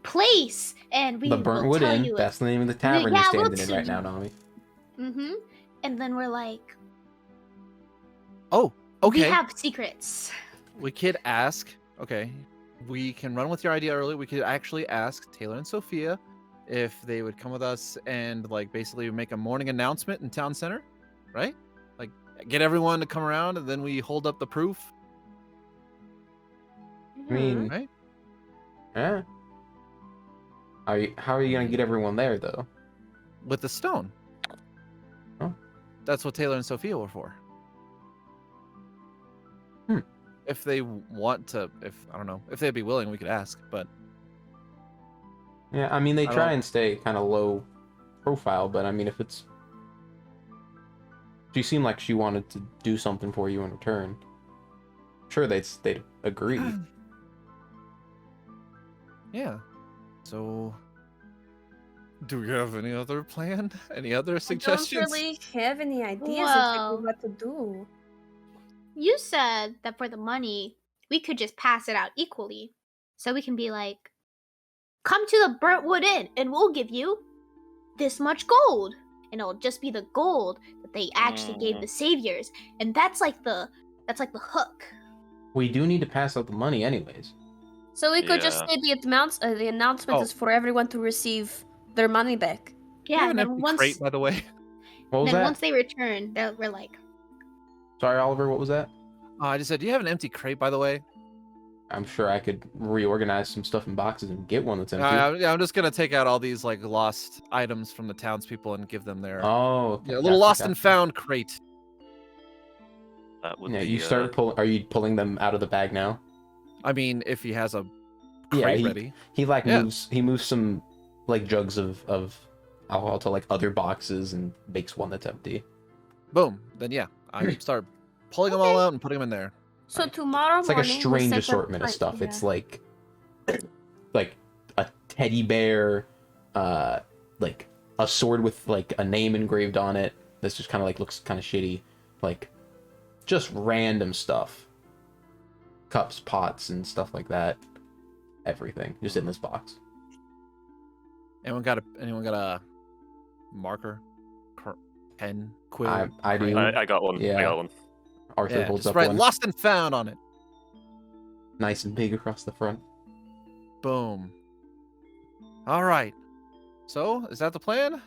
[SPEAKER 5] place, and we
[SPEAKER 1] The
[SPEAKER 5] will
[SPEAKER 1] Burntwood
[SPEAKER 5] tell
[SPEAKER 1] Inn.
[SPEAKER 5] you
[SPEAKER 1] That's the name of the tavern
[SPEAKER 5] Yeah,
[SPEAKER 1] you're
[SPEAKER 5] we'll
[SPEAKER 1] standing in right now, Nami.
[SPEAKER 5] And then we're like,
[SPEAKER 2] Oh, okay.
[SPEAKER 5] We have secrets.
[SPEAKER 2] We could ask. Okay, we can run with your idea early. We could actually ask Taylor and Sophia if they would come with us and like basically make a morning announcement in town center, right? Like get everyone to come around, and then we hold up the proof.
[SPEAKER 1] I mean,
[SPEAKER 2] Right?
[SPEAKER 1] yeah. How are you gonna get everyone there though?
[SPEAKER 2] With the stone.
[SPEAKER 1] Oh.
[SPEAKER 2] That's what Taylor and Sophia were for.
[SPEAKER 1] Hmm.
[SPEAKER 2] If they want to, I don't know, if they'd be willing, we could ask. But
[SPEAKER 1] Yeah, I mean they
[SPEAKER 2] I
[SPEAKER 1] try
[SPEAKER 2] don't-
[SPEAKER 1] and stay kind of low profile, but I mean if it's, she seemed like she wanted to do something for you in return. Sure, they'd agree.
[SPEAKER 2] yeah. So, do we have any other plan? Any other
[SPEAKER 3] I
[SPEAKER 2] suggestions?
[SPEAKER 3] don't really have any ideas
[SPEAKER 5] Well-
[SPEAKER 3] exactly what to do.
[SPEAKER 5] You said that for the money, we could just pass it out equally. So we can be like, come to the Burntwood Inn and we'll give you this much gold. And it'll just be the gold that they actually gave the saviors. And that's like the hook.
[SPEAKER 1] We do need to pass out the money anyways.
[SPEAKER 3] So we could just
[SPEAKER 4] Yeah.
[SPEAKER 3] say the announcement
[SPEAKER 2] Oh.
[SPEAKER 3] is for everyone to receive their money back.
[SPEAKER 5] Yeah,
[SPEAKER 2] an
[SPEAKER 5] and then
[SPEAKER 2] empty
[SPEAKER 5] once
[SPEAKER 2] crate, by the way.
[SPEAKER 1] What was
[SPEAKER 5] then
[SPEAKER 1] that?
[SPEAKER 5] once they return, we're like,
[SPEAKER 1] Sorry, Oliver, what was that?
[SPEAKER 2] I just said, do you have an empty crate, by the way?
[SPEAKER 1] I'm sure I could reorganize some stuff in boxes and get one that's empty.
[SPEAKER 2] Yeah, I'm just gonna take out all these like lost items from the townspeople and give them their
[SPEAKER 1] Oh, okay,
[SPEAKER 2] a little
[SPEAKER 1] gotcha,
[SPEAKER 2] lost and
[SPEAKER 1] gotcha.
[SPEAKER 2] found crate.
[SPEAKER 4] That would
[SPEAKER 1] Yeah,
[SPEAKER 4] be,
[SPEAKER 1] you started pulling. Are you pulling them out of the bag now?
[SPEAKER 2] I mean, if he has a
[SPEAKER 1] Yeah,
[SPEAKER 2] crate
[SPEAKER 1] he-
[SPEAKER 2] ready.
[SPEAKER 1] He like
[SPEAKER 2] Yeah.
[SPEAKER 1] moves some like jugs of alcohol to like other boxes and makes one that's empty.
[SPEAKER 2] Boom. Then yeah, I start pulling them all out and putting them in there.
[SPEAKER 3] So tomorrow
[SPEAKER 1] It's like a
[SPEAKER 3] morning, we
[SPEAKER 1] strange
[SPEAKER 3] set up
[SPEAKER 1] assortment of
[SPEAKER 3] like-
[SPEAKER 1] stuff.
[SPEAKER 3] yeah.
[SPEAKER 1] It's like a teddy bear, like a sword with like a name engraved on it. That's just kind of like looks kind of shitty. Like just random stuff. Cups, pots, and stuff like that. Everything just in this box.
[SPEAKER 2] Anyone got a marker, pen, quill?
[SPEAKER 1] I do.
[SPEAKER 4] I got one.
[SPEAKER 1] Yeah.
[SPEAKER 4] I got one.
[SPEAKER 1] Arthur
[SPEAKER 2] Yeah,
[SPEAKER 1] holds
[SPEAKER 2] just
[SPEAKER 1] up
[SPEAKER 2] write
[SPEAKER 1] one,
[SPEAKER 2] lost and found on it.
[SPEAKER 1] nice and big across the front.
[SPEAKER 2] Boom. All right. So is that the plan?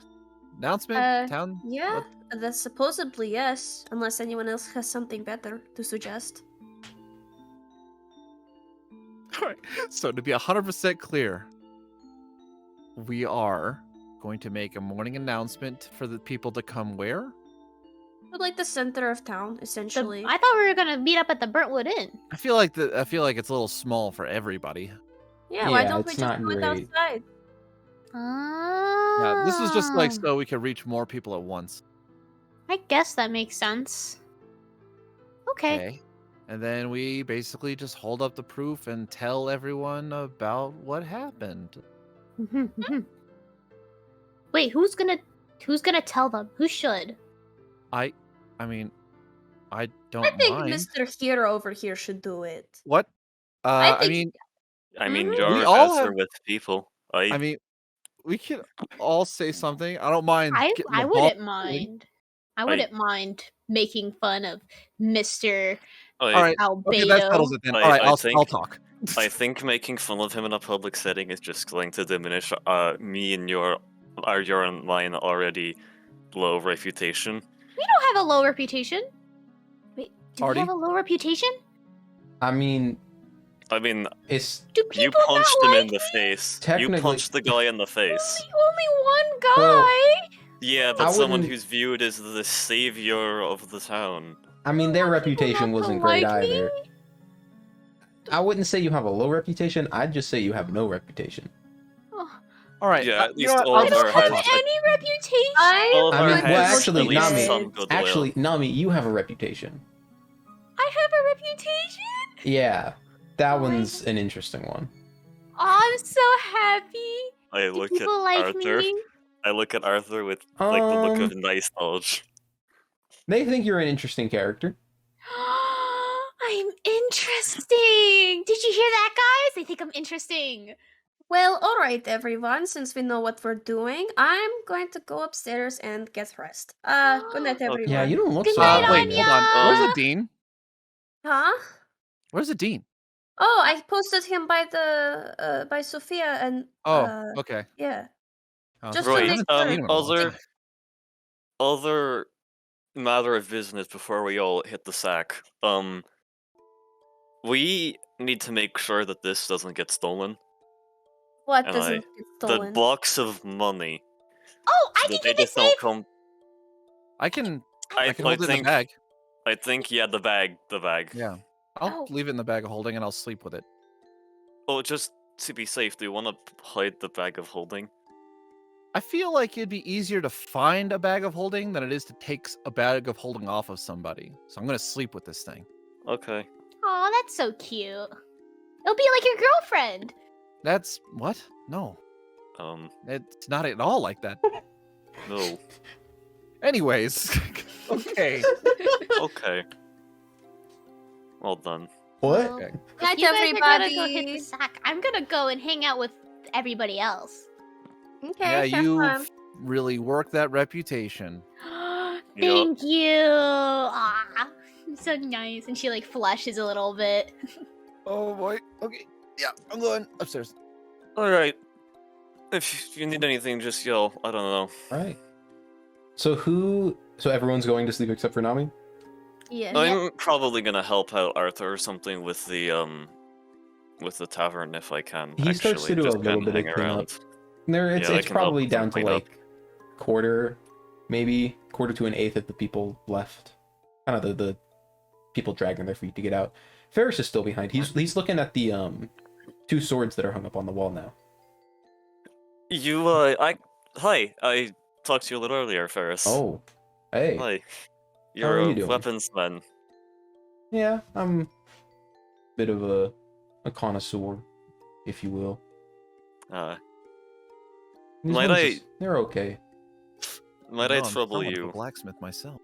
[SPEAKER 2] Announcement? Town?
[SPEAKER 3] Yeah, that's supposedly yes, unless anyone else has something better to suggest.
[SPEAKER 2] All right. So to be 100% clear, we are going to make a morning announcement for the people to come where?
[SPEAKER 3] But like the center of town, essentially.
[SPEAKER 5] I thought we were gonna meet up at the Burntwood Inn.
[SPEAKER 2] I feel like it's a little small for everybody.
[SPEAKER 3] Yeah, why
[SPEAKER 1] Yeah,
[SPEAKER 3] don't we
[SPEAKER 1] it's
[SPEAKER 3] just
[SPEAKER 1] not
[SPEAKER 3] do it
[SPEAKER 1] great.
[SPEAKER 3] outside?
[SPEAKER 2] Yeah, this is just like
[SPEAKER 5] Ah,
[SPEAKER 2] so we can reach more people at once.
[SPEAKER 5] I guess that makes sense. Okay.
[SPEAKER 2] Okay. And then we basically just hold up the proof and tell everyone about what happened.
[SPEAKER 5] Wait, who's gonna tell them? Who should?
[SPEAKER 2] I mean, I don't
[SPEAKER 3] I think
[SPEAKER 2] mind.
[SPEAKER 3] Mr. Hero over here should do it.
[SPEAKER 2] What?
[SPEAKER 3] I
[SPEAKER 2] I
[SPEAKER 3] think-
[SPEAKER 2] mean,
[SPEAKER 4] I mean,
[SPEAKER 3] Mhm.
[SPEAKER 4] you're
[SPEAKER 2] We all
[SPEAKER 4] better
[SPEAKER 2] have-
[SPEAKER 4] with people.
[SPEAKER 2] I mean, we can all say something. I don't mind.
[SPEAKER 5] I
[SPEAKER 2] getting the ball
[SPEAKER 5] wouldn't
[SPEAKER 2] rolling.
[SPEAKER 5] mind. I wouldn't mind making fun of Mr.
[SPEAKER 2] All right.
[SPEAKER 5] Albedo.
[SPEAKER 2] Okay, that settles it then.
[SPEAKER 4] I-
[SPEAKER 2] All right,
[SPEAKER 4] I
[SPEAKER 2] I'll
[SPEAKER 4] think-
[SPEAKER 2] talk.
[SPEAKER 4] I think making fun of him in a public setting is just going to diminish me and your and mine already low reputation.
[SPEAKER 5] We don't have a low reputation. Wait, do
[SPEAKER 2] Artie?
[SPEAKER 5] we have a low reputation?
[SPEAKER 1] I mean,
[SPEAKER 4] I mean,
[SPEAKER 1] it's
[SPEAKER 5] Do people
[SPEAKER 4] you
[SPEAKER 5] not
[SPEAKER 4] punched him
[SPEAKER 5] like
[SPEAKER 4] in the
[SPEAKER 5] me?
[SPEAKER 4] face. You
[SPEAKER 1] Technically-
[SPEAKER 4] punched the guy in the face.
[SPEAKER 5] Only one guy.
[SPEAKER 1] Well-
[SPEAKER 4] Yeah,
[SPEAKER 1] I
[SPEAKER 4] but someone
[SPEAKER 1] wouldn't-
[SPEAKER 4] who's viewed as the savior of the town.
[SPEAKER 1] I mean, their
[SPEAKER 5] want people
[SPEAKER 1] reputation
[SPEAKER 5] not to
[SPEAKER 1] wasn't great
[SPEAKER 5] like me?
[SPEAKER 1] either. I wouldn't say you have a low reputation. I'd just say you have no reputation.
[SPEAKER 5] Oh,
[SPEAKER 2] All right.
[SPEAKER 4] Yeah, at
[SPEAKER 2] you
[SPEAKER 4] least
[SPEAKER 2] know what,
[SPEAKER 4] all
[SPEAKER 5] I
[SPEAKER 4] of
[SPEAKER 5] don't
[SPEAKER 4] our
[SPEAKER 5] have
[SPEAKER 4] heads-
[SPEAKER 5] any reputation.
[SPEAKER 4] All of
[SPEAKER 1] I
[SPEAKER 4] our
[SPEAKER 1] mean,
[SPEAKER 4] heads
[SPEAKER 1] well,
[SPEAKER 4] at
[SPEAKER 1] actually,
[SPEAKER 4] least
[SPEAKER 1] Nami,
[SPEAKER 4] some goodwill.
[SPEAKER 1] Actually, Nami, you have a reputation.
[SPEAKER 5] I have a reputation.
[SPEAKER 1] Yeah, that
[SPEAKER 5] Oh my
[SPEAKER 1] one's an interesting one.
[SPEAKER 5] Oh, I'm so happy.
[SPEAKER 4] I
[SPEAKER 5] Do
[SPEAKER 4] look at
[SPEAKER 5] people like
[SPEAKER 4] Arthur.
[SPEAKER 5] me?
[SPEAKER 4] I look at Arthur with like the look of
[SPEAKER 1] Um,
[SPEAKER 4] nice knowledge.
[SPEAKER 1] They think you're an interesting character.
[SPEAKER 5] I'm interesting. Did you hear that, guys? They think I'm interesting.
[SPEAKER 3] Well, alright everyone, since we know what we're doing, I'm going to go upstairs and get rest. Good night everyone.
[SPEAKER 1] Yeah, you don't look
[SPEAKER 5] Good
[SPEAKER 1] so
[SPEAKER 5] night,
[SPEAKER 1] hot right
[SPEAKER 2] Wait,
[SPEAKER 1] now.
[SPEAKER 2] hold on. Where's
[SPEAKER 5] Anya.
[SPEAKER 2] the dean?
[SPEAKER 3] Huh?
[SPEAKER 2] Where's the dean?
[SPEAKER 3] Oh, I posted him by the by Sophia and
[SPEAKER 2] Okay.
[SPEAKER 3] yeah.
[SPEAKER 2] Oh,
[SPEAKER 3] Just
[SPEAKER 2] sorry,
[SPEAKER 3] to
[SPEAKER 2] I
[SPEAKER 3] make
[SPEAKER 2] haven't
[SPEAKER 3] sure.
[SPEAKER 2] seen him in a long
[SPEAKER 4] Other
[SPEAKER 2] time.
[SPEAKER 4] other matter of business before we all hit the sack. We need to make sure that this doesn't get stolen.
[SPEAKER 3] What
[SPEAKER 4] And
[SPEAKER 3] doesn't get
[SPEAKER 4] the
[SPEAKER 3] stolen?
[SPEAKER 4] box of money.
[SPEAKER 5] Oh, I
[SPEAKER 4] So
[SPEAKER 5] can
[SPEAKER 4] that they
[SPEAKER 5] keep it
[SPEAKER 4] just don't
[SPEAKER 5] safe.
[SPEAKER 4] come.
[SPEAKER 2] I can
[SPEAKER 4] I
[SPEAKER 2] hold it in the
[SPEAKER 4] think
[SPEAKER 2] bag.
[SPEAKER 4] yeah, the bag.
[SPEAKER 2] Yeah. I'll
[SPEAKER 5] Oh.
[SPEAKER 2] leave it in the bag of holding and I'll sleep with it.
[SPEAKER 4] Oh, just to be safe, do you want to hide the bag of holding?
[SPEAKER 2] I feel like it'd be easier to find a bag of holding than it is to take a bag of holding off of somebody. So I'm gonna sleep with this thing.
[SPEAKER 4] Okay.
[SPEAKER 5] Oh, that's so cute. It'll be like your girlfriend.
[SPEAKER 2] That's what? No, it's not at all like that.
[SPEAKER 4] No.
[SPEAKER 2] Anyways, okay.
[SPEAKER 4] Okay. Well done.
[SPEAKER 1] What?
[SPEAKER 5] Well,
[SPEAKER 3] Night,
[SPEAKER 5] you guys are gonna go hit
[SPEAKER 3] everybody.
[SPEAKER 5] the sack. I'm gonna go and hang out with everybody else.
[SPEAKER 3] Okay,
[SPEAKER 2] Yeah,
[SPEAKER 3] have
[SPEAKER 2] you
[SPEAKER 3] fun.
[SPEAKER 2] really worked that reputation.
[SPEAKER 5] Thank you. Ah, so nice. And she like flushes a little bit.
[SPEAKER 2] Oh boy. Okay. Yeah, I'm going upstairs.
[SPEAKER 4] All right. If you need anything, just yell. I don't know.
[SPEAKER 1] All right. So everyone's going to sleep except for Nami?
[SPEAKER 3] Yeah.
[SPEAKER 4] I'm probably gonna help out Arthur or something with the tavern if I can.
[SPEAKER 1] He starts to do a
[SPEAKER 4] just
[SPEAKER 1] little
[SPEAKER 4] kinda
[SPEAKER 1] bit of
[SPEAKER 4] hang
[SPEAKER 1] cleanup.
[SPEAKER 4] around.
[SPEAKER 1] It's
[SPEAKER 4] Yeah, I can help
[SPEAKER 1] probably
[SPEAKER 4] with some
[SPEAKER 1] down to
[SPEAKER 4] cleanup.
[SPEAKER 1] like quarter to an eighth of the people left. Kind of the people dragging their feet to get out. Ferris is still behind. He's looking at the 2 swords that are hung up on the wall now.
[SPEAKER 4] Hi. I talked to you a little earlier, Ferris.
[SPEAKER 1] Oh, hey.
[SPEAKER 4] Hi.
[SPEAKER 1] How are
[SPEAKER 4] You're
[SPEAKER 1] you
[SPEAKER 4] a
[SPEAKER 1] doing?
[SPEAKER 4] weaponsman.
[SPEAKER 1] Yeah, I'm a bit of a connoisseur, if you will. These
[SPEAKER 4] Might
[SPEAKER 1] ones they're okay.
[SPEAKER 4] Might
[SPEAKER 2] No,
[SPEAKER 4] I
[SPEAKER 2] I'm
[SPEAKER 4] trouble
[SPEAKER 2] somewhat of a
[SPEAKER 4] you,
[SPEAKER 2] blacksmith myself.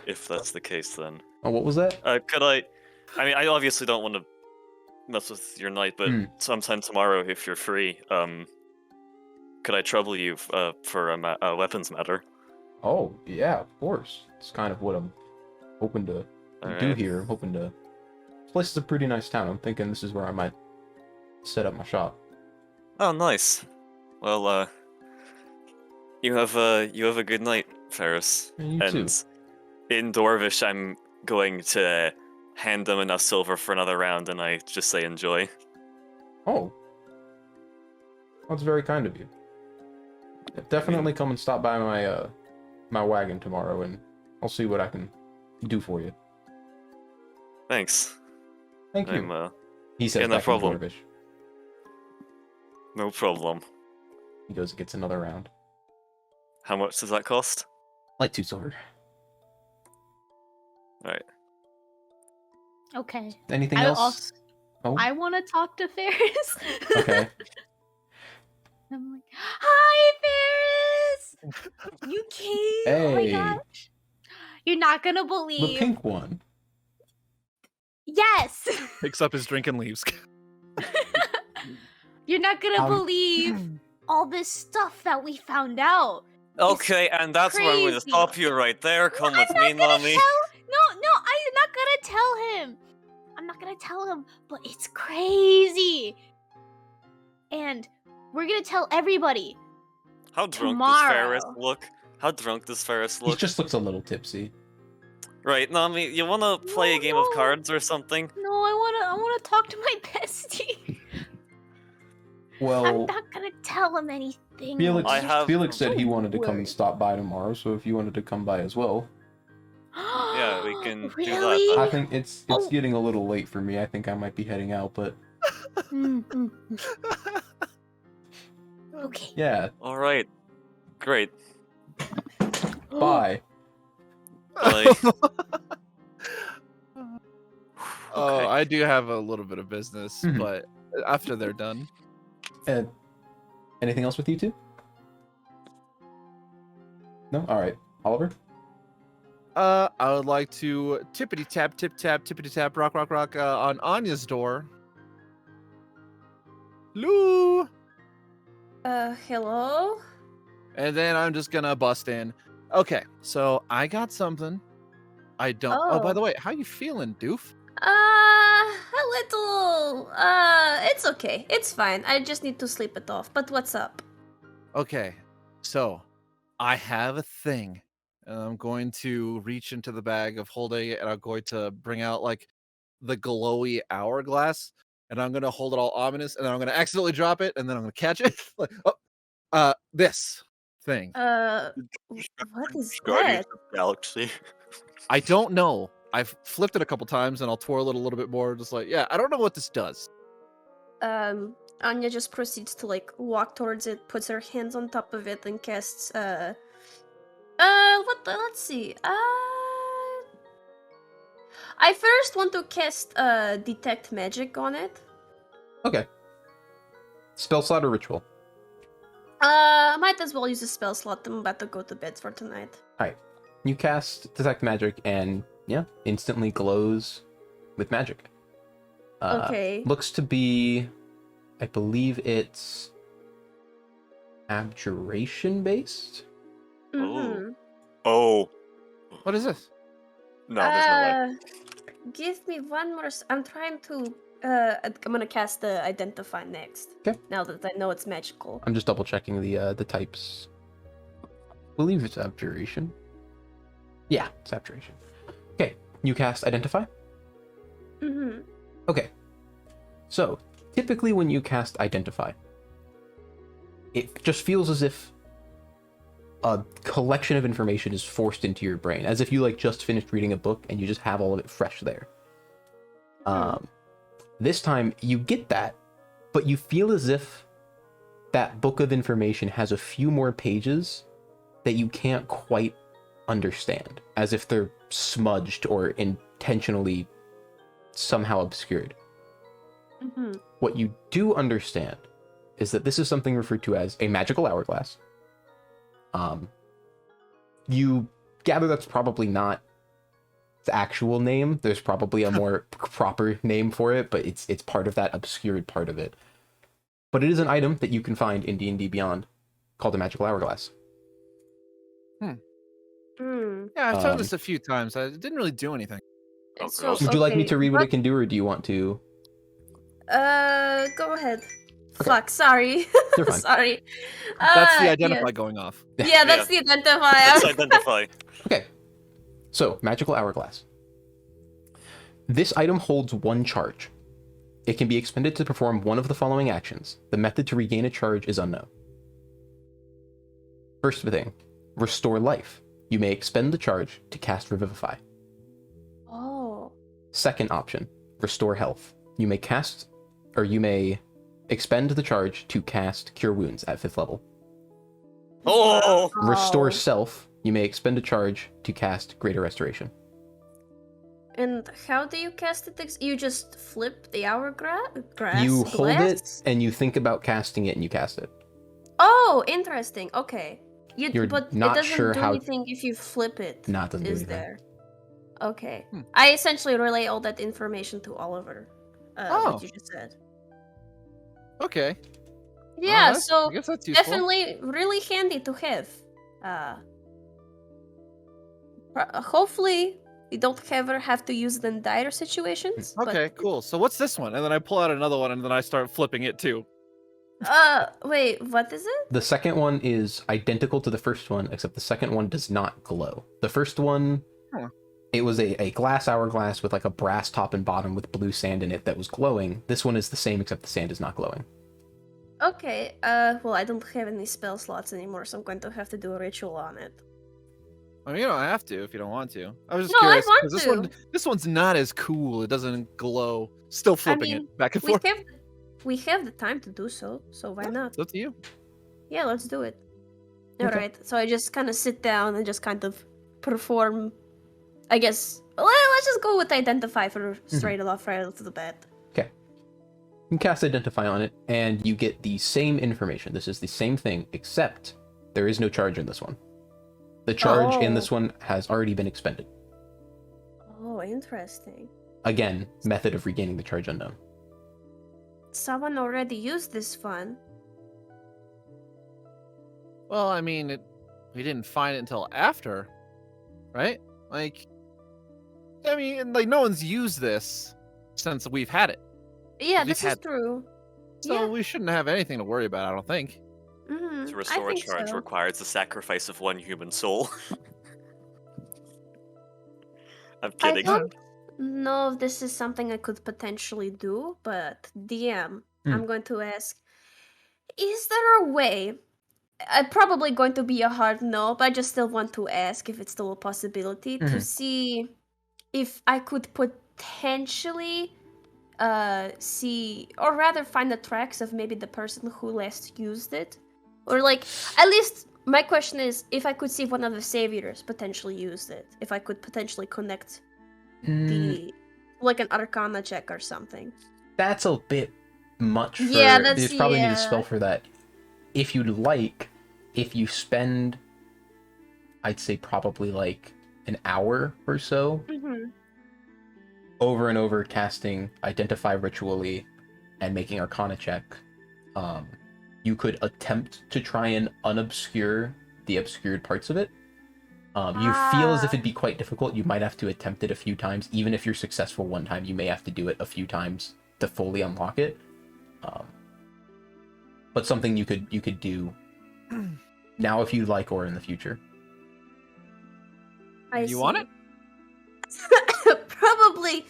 [SPEAKER 4] if that's the case then?
[SPEAKER 1] Oh, what was that?
[SPEAKER 4] Could I mean, I obviously don't want to mess with your night, but sometime tomorrow, if you're free, could I trouble you for a weapons matter?
[SPEAKER 1] Oh, yeah, of course. It's kind of what I'm hoping to do
[SPEAKER 4] Alright.
[SPEAKER 1] here. I'm hoping to... This place is a pretty nice town. I'm thinking this is where I might set up my shop.
[SPEAKER 4] Oh, nice. Well, you have a good night, Ferris.
[SPEAKER 1] And you too.
[SPEAKER 4] In Dwarvish, I'm going to hand them enough silver for another round, and I just say enjoy.
[SPEAKER 1] Oh. That's very kind of you. Definitely come and stop by my my wagon tomorrow, and I'll see what I can do for you.
[SPEAKER 4] Thanks.
[SPEAKER 1] Thank you.
[SPEAKER 4] I'm
[SPEAKER 1] He says
[SPEAKER 4] yeah, no
[SPEAKER 1] back in
[SPEAKER 4] problem.
[SPEAKER 1] Dwarvish.
[SPEAKER 4] No problem.
[SPEAKER 1] He goes and gets another round.
[SPEAKER 4] How much does that cost?
[SPEAKER 1] Like 2 silver.
[SPEAKER 4] Alright.
[SPEAKER 5] Okay.
[SPEAKER 1] Anything
[SPEAKER 5] I
[SPEAKER 1] else?
[SPEAKER 5] also-
[SPEAKER 1] Oh,
[SPEAKER 5] I want to talk to Ferris.
[SPEAKER 1] okay.
[SPEAKER 5] I'm like, hi, Ferris. You came. Oh my
[SPEAKER 1] Hey.
[SPEAKER 5] gosh. You're not gonna
[SPEAKER 1] The
[SPEAKER 5] believe.
[SPEAKER 1] pink one.
[SPEAKER 5] Yes.
[SPEAKER 2] Picks up his drink and leaves.
[SPEAKER 5] You're not gonna
[SPEAKER 1] Um,
[SPEAKER 5] believe all this stuff that we found out.
[SPEAKER 4] Okay, and that's where I'm going to
[SPEAKER 5] crazy.
[SPEAKER 4] stop you right there. Come
[SPEAKER 5] No,
[SPEAKER 4] with
[SPEAKER 5] I'm
[SPEAKER 4] me,
[SPEAKER 5] not gonna
[SPEAKER 4] Nami.
[SPEAKER 5] No, I'm not gonna tell him. I'm not gonna tell him, but it's crazy. And we're gonna tell everybody.
[SPEAKER 4] How drunk does Ferris
[SPEAKER 5] tomorrow.
[SPEAKER 4] look? How drunk does Ferris
[SPEAKER 1] He
[SPEAKER 4] look?
[SPEAKER 1] just looks a little tipsy.
[SPEAKER 4] Right, Nami, you wanna play a game of
[SPEAKER 5] No.
[SPEAKER 4] cards or something?
[SPEAKER 5] No, I wanna talk to my bestie. I'm
[SPEAKER 1] Well,
[SPEAKER 5] not gonna tell him anything.
[SPEAKER 1] Felix,
[SPEAKER 4] I have-
[SPEAKER 1] Felix said he
[SPEAKER 5] Don't
[SPEAKER 1] wanted to come and
[SPEAKER 5] worry.
[SPEAKER 1] stop by tomorrow, so if you wanted to come by as well.
[SPEAKER 4] Yeah, we can do that
[SPEAKER 5] Really?
[SPEAKER 4] then.
[SPEAKER 1] I think it's
[SPEAKER 5] Oh.
[SPEAKER 1] getting a little late for me. I think I might be heading out, but
[SPEAKER 5] Okay.
[SPEAKER 1] yeah,
[SPEAKER 4] Alright. Great.
[SPEAKER 1] bye.
[SPEAKER 4] Like,
[SPEAKER 2] Oh,
[SPEAKER 4] okay.
[SPEAKER 2] I do have a little bit of business,
[SPEAKER 1] Mhm.
[SPEAKER 2] but after they're done.
[SPEAKER 1] And anything else with you two? No? Alright. Oliver?
[SPEAKER 2] I would like to tippity tap, tip tap, tippity tap, rock, rock, rock on Anya's door. Lou!
[SPEAKER 3] Hello?
[SPEAKER 2] And then I'm just gonna bust in. Okay, so I got something I don't. Oh, by
[SPEAKER 3] Oh.
[SPEAKER 2] the way, how you feeling, Doof?
[SPEAKER 3] A little. It's okay. It's fine. I just need to sleep it off. But what's up?
[SPEAKER 2] Okay, so I have a thing. And I'm going to reach into the bag of holding it, and I'm going to bring out like the glowy hourglass, and I'm gonna hold it all ominous, and then I'm gonna accidentally drop it, and then I'm gonna catch it. Like, this thing.
[SPEAKER 3] What is
[SPEAKER 4] Guardians
[SPEAKER 3] that?
[SPEAKER 4] of the Galaxy.
[SPEAKER 2] I don't know. I've flipped it a couple times, and I'll twirl it a little bit more. Just like, yeah, I don't know what this does.
[SPEAKER 3] Anya just proceeds to like walk towards it, puts her hands on top of it, and casts let's see. I first want to cast detect magic on it.
[SPEAKER 1] Okay. Spell slot or ritual?
[SPEAKER 3] Might as well use a spell slot. I'm about to go to bed for tonight.
[SPEAKER 1] Alright. You cast detect magic and yeah, instantly glows with magic.
[SPEAKER 3] Okay.
[SPEAKER 1] Looks to be, I believe it's abjuration based.
[SPEAKER 3] Mm-hmm.
[SPEAKER 4] Oh.
[SPEAKER 2] What is this?
[SPEAKER 4] No, there's no way.
[SPEAKER 3] Give me one more. I'm trying to. I'm gonna cast the identify next.
[SPEAKER 1] Okay.
[SPEAKER 3] Now that I know it's magical.
[SPEAKER 1] I'm just double checking the types. I believe it's abjuration. Yeah, it's abjuration. Okay, you cast identify.
[SPEAKER 3] Mm-hmm.
[SPEAKER 1] Okay. So, typically when you cast identify, it just feels as if a collection of information is forced into your brain, as if you like just finished reading a book and you just have all of it fresh there. This time you get that, but you feel as if that book of information has a few more pages that you can't quite understand, as if they're smudged or intentionally somehow obscured.
[SPEAKER 3] Mm-hmm.
[SPEAKER 1] What you do understand is that this is something referred to as a magical hourglass. You gather that's probably not the actual name. There's probably a more proper name for it, but it's part of that obscured part of it. But it is an item that you can find in D&D Beyond called a magical hourglass.
[SPEAKER 2] Yeah, I've tried this a few times. It didn't really do anything.
[SPEAKER 4] Oh,
[SPEAKER 3] So,
[SPEAKER 4] gross.
[SPEAKER 1] Would you like me
[SPEAKER 3] okay,
[SPEAKER 1] to read what it can do, or do you want to?
[SPEAKER 3] Go ahead.
[SPEAKER 1] Okay.
[SPEAKER 3] Fuck, sorry.
[SPEAKER 1] You're fine.
[SPEAKER 3] Sorry.
[SPEAKER 2] That's the
[SPEAKER 3] Yeah.
[SPEAKER 2] identify going off.
[SPEAKER 3] Yeah, that's the identify.
[SPEAKER 4] Let's identify.
[SPEAKER 1] Okay. So, magical hourglass. This item holds one charge. It can be expended to perform one of the following actions. The method to regain a charge is unknown. First thing, restore life. You may expend the charge to cast Revivify.
[SPEAKER 3] Oh.
[SPEAKER 1] Second option, restore health. You may expend the charge to cast Cure Wounds at 5th level.
[SPEAKER 4] Oh!
[SPEAKER 1] Restore
[SPEAKER 3] Oh.
[SPEAKER 1] self. You may expend a charge to cast Greater Restoration.
[SPEAKER 3] And how do you cast it? You just flip the hourglass?
[SPEAKER 1] You hold it
[SPEAKER 3] glass?
[SPEAKER 1] and you think about casting it and you cast it.
[SPEAKER 3] Oh, interesting. Okay.
[SPEAKER 1] You're
[SPEAKER 3] but
[SPEAKER 1] not
[SPEAKER 3] it doesn't
[SPEAKER 1] sure
[SPEAKER 3] do
[SPEAKER 1] how-
[SPEAKER 3] anything if you flip it.
[SPEAKER 1] Nah, it doesn't do
[SPEAKER 3] Is
[SPEAKER 1] anything.
[SPEAKER 3] there? Okay.
[SPEAKER 2] Hmm.
[SPEAKER 3] I essentially relay all that information to Oliver.
[SPEAKER 2] Oh.
[SPEAKER 3] What you just said.
[SPEAKER 2] Okay.
[SPEAKER 3] Yeah,
[SPEAKER 2] I
[SPEAKER 3] so
[SPEAKER 2] guess that's useful.
[SPEAKER 3] definitely really handy to have. Hopefully we don't ever have to use it in dire situations. but-
[SPEAKER 2] Okay, cool. So what's this one? And then I pull out another one, and then I start flipping it too.
[SPEAKER 3] Wait, what is it?
[SPEAKER 1] The second one is identical to the first one, except the second one does not glow. The first one,
[SPEAKER 2] Huh.
[SPEAKER 1] it was a glass hourglass with like a brass top and bottom with blue sand in it that was glowing. This one is the same, except the sand is not glowing.
[SPEAKER 3] Okay, well, I don't have any spell slots anymore, so I'm going to have to do a ritual on it.
[SPEAKER 2] I mean, you don't have to if you don't want to. I was just
[SPEAKER 3] No, I
[SPEAKER 2] curious
[SPEAKER 3] want to.
[SPEAKER 2] this one's not as cool. It doesn't glow. Still flipping
[SPEAKER 3] mean,
[SPEAKER 2] it back and
[SPEAKER 3] We
[SPEAKER 2] forth.
[SPEAKER 3] have the time to do so why not?
[SPEAKER 2] It's up to you.
[SPEAKER 3] Yeah, let's do it.
[SPEAKER 1] Okay.
[SPEAKER 3] Alright, so I just kind of sit down and just kind of perform, I guess, let's just go with identify for straight off right off the bat.
[SPEAKER 1] Okay. You can cast Identify on it, and you get the same information. This is the same thing, except there is no charge in this one. The charge in this one has already been expended.
[SPEAKER 3] Oh, interesting.
[SPEAKER 1] Again, method of regaining the charge unknown.
[SPEAKER 3] Someone already used this one.
[SPEAKER 2] Well, I mean, we didn't find it until after, right? Like, I mean, like no one's used this since we've had it,
[SPEAKER 3] Yeah,
[SPEAKER 2] We've
[SPEAKER 3] this is
[SPEAKER 2] had-
[SPEAKER 3] true.
[SPEAKER 2] so
[SPEAKER 3] Yeah.
[SPEAKER 2] we shouldn't have anything to worry about. I don't think.
[SPEAKER 3] Mm-hmm.
[SPEAKER 4] To
[SPEAKER 3] I
[SPEAKER 4] restore a
[SPEAKER 3] think
[SPEAKER 4] charge
[SPEAKER 3] so.
[SPEAKER 4] requires the sacrifice of one human soul. I'm
[SPEAKER 3] I
[SPEAKER 4] kidding.
[SPEAKER 3] don't know if this is something I could potentially do, but DM, I'm going to ask: is there a way? Probably going to be a hard no, but I just still want to ask if it's still a possibility to see if I could potentially see, or rather find the tracks of maybe the person who last used it, or like at least my question is if I could see if one of the saviors potentially used it, if I could potentially connect the like an Arcana check or something.
[SPEAKER 1] That's a bit much for...
[SPEAKER 3] Yeah, that's-
[SPEAKER 1] There's probably need a
[SPEAKER 3] yeah.
[SPEAKER 1] spell for that. If you'd like, if you spend, I'd say probably like an hour or so
[SPEAKER 3] Mm-hmm.
[SPEAKER 1] over and over casting Identify Ritually and making Arcana check, you could attempt to try and unobscure the obscured parts of it. You feel as if it'd be quite difficult. You might have to attempt it a few times. Even if you're successful one time, you may have to do it a few times to fully unlock it. But something you could do now if you'd like, or in the future.
[SPEAKER 2] You want it?
[SPEAKER 3] Probably.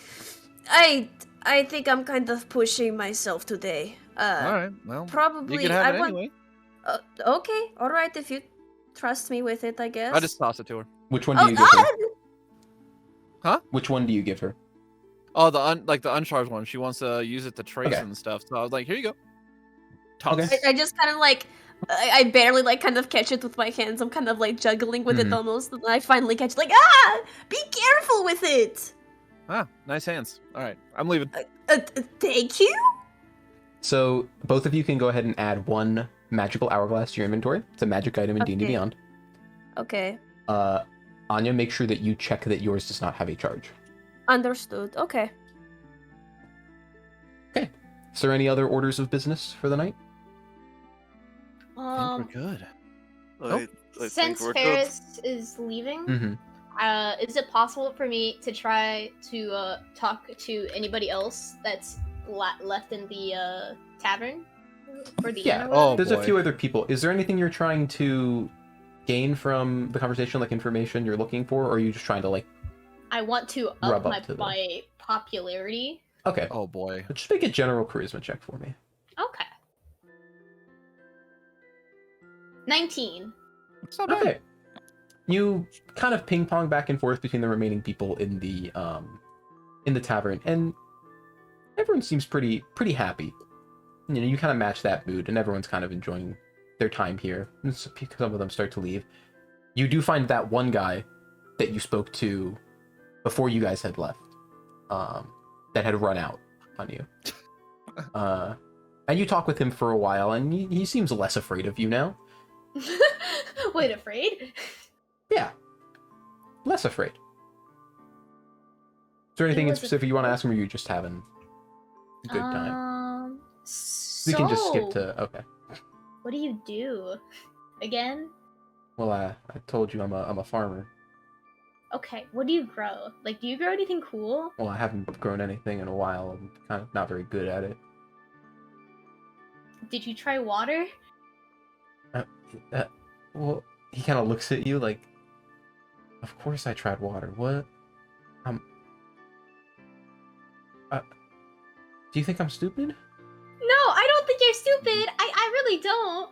[SPEAKER 3] I think I'm kind of pushing myself today.
[SPEAKER 2] All right. Well,
[SPEAKER 3] Probably.
[SPEAKER 2] you can have
[SPEAKER 3] I
[SPEAKER 2] it
[SPEAKER 3] want.
[SPEAKER 2] anyway.
[SPEAKER 3] Okay. All right. If you trust me with it, I guess.
[SPEAKER 2] I just toss it to her.
[SPEAKER 1] Which one do
[SPEAKER 3] Oh,
[SPEAKER 1] you give her?
[SPEAKER 2] Huh?
[SPEAKER 1] Which one do you give her?
[SPEAKER 2] Oh, the uncharged one. She wants to use it to trace
[SPEAKER 1] Okay.
[SPEAKER 2] and stuff. So I was like, here you go. Toss.
[SPEAKER 1] Okay.
[SPEAKER 3] I just kind of like. I barely like kind of catch it with my hands. I'm kind of like juggling with it almost, and I finally catch it. Like, be careful with it.
[SPEAKER 2] Ah, nice hands. All right, I'm leaving.
[SPEAKER 3] Thank you.
[SPEAKER 1] So both of you can go ahead and add one magical hourglass to your inventory. It's a magic item in D&D
[SPEAKER 3] Okay.
[SPEAKER 1] Beyond.
[SPEAKER 3] Okay.
[SPEAKER 1] Anya, make sure that you check that yours does not have a charge.
[SPEAKER 3] Understood. Okay.
[SPEAKER 1] Is there any other orders of business for the night?
[SPEAKER 2] I think we're good.
[SPEAKER 4] I think
[SPEAKER 5] Since
[SPEAKER 4] we're good.
[SPEAKER 5] Ferris is leaving,
[SPEAKER 1] Mm-hmm.
[SPEAKER 5] is it possible for me to try to talk to anybody else that's left in the tavern for the
[SPEAKER 1] Yeah.
[SPEAKER 5] inn or whatever?
[SPEAKER 2] Oh,
[SPEAKER 1] There's a
[SPEAKER 2] boy.
[SPEAKER 1] few other people. Is there anything you're trying to gain from the conversation, like information you're looking for, or are you just trying to like...
[SPEAKER 5] I want to
[SPEAKER 1] Rub
[SPEAKER 5] up
[SPEAKER 1] up to them.
[SPEAKER 5] my popularity.
[SPEAKER 1] Okay.
[SPEAKER 2] Oh boy.
[SPEAKER 1] Just make a general charisma check for me.
[SPEAKER 5] Okay. 19.
[SPEAKER 2] It's not bad.
[SPEAKER 1] Okay. You kind of ping pong back and forth between the remaining people in the tavern, and everyone seems pretty happy. You know, you kind of match that mood, and everyone's kind of enjoying their time here. And some of them start to leave. You do find that one guy that you spoke to before you guys had left, that had run out on you. And you talk with him for a while, and he seems less afraid of you now.
[SPEAKER 5] Wait, afraid?
[SPEAKER 1] Yeah. Less afraid. Is there anything in
[SPEAKER 5] was
[SPEAKER 1] specific you want to ask him, or are you just having a good time?
[SPEAKER 5] So,
[SPEAKER 1] We can just skip to... Okay.
[SPEAKER 5] What do you do? Again?
[SPEAKER 1] Well, I told you I'm a farmer.
[SPEAKER 5] Okay, what do you grow? Like, do you grow anything cool?
[SPEAKER 1] Well, I haven't grown anything in a while. I'm kind of not very good at it.
[SPEAKER 5] Did you try water?
[SPEAKER 1] Well, he kind of looks at you like, of course I tried water. What? Do you think I'm stupid?
[SPEAKER 5] No, I don't think you're stupid. I really don't.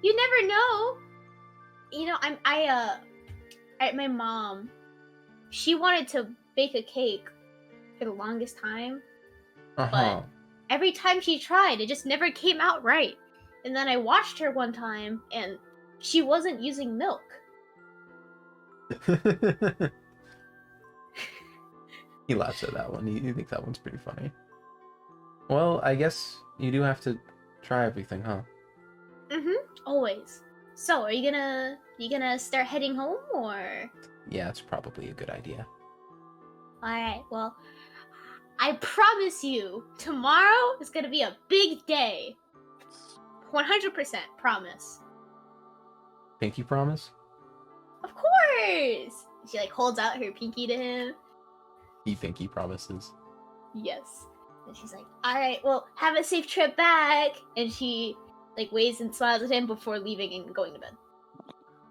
[SPEAKER 5] You never know. You know, my mom, she wanted to bake a cake for the longest time.
[SPEAKER 1] Uh-huh.
[SPEAKER 5] Every time she tried, it just never came out right. And then I watched her one time, and she wasn't using milk.
[SPEAKER 1] He laughs at that one. You think that one's pretty funny. Well, I guess you do have to try everything, huh?
[SPEAKER 5] Always. So, are you gonna start heading home, or?
[SPEAKER 1] Yeah, it's probably a good idea.
[SPEAKER 5] Alright, well, I promise you, tomorrow is gonna be a big day. 100% promise.
[SPEAKER 1] Pinky promise?
[SPEAKER 5] Of course! She like holds out her pinky to him.
[SPEAKER 1] He think he promises.
[SPEAKER 5] Yes. And she's like, all right, well, have a safe trip back. And she like waves and smiles at him before leaving and going to bed.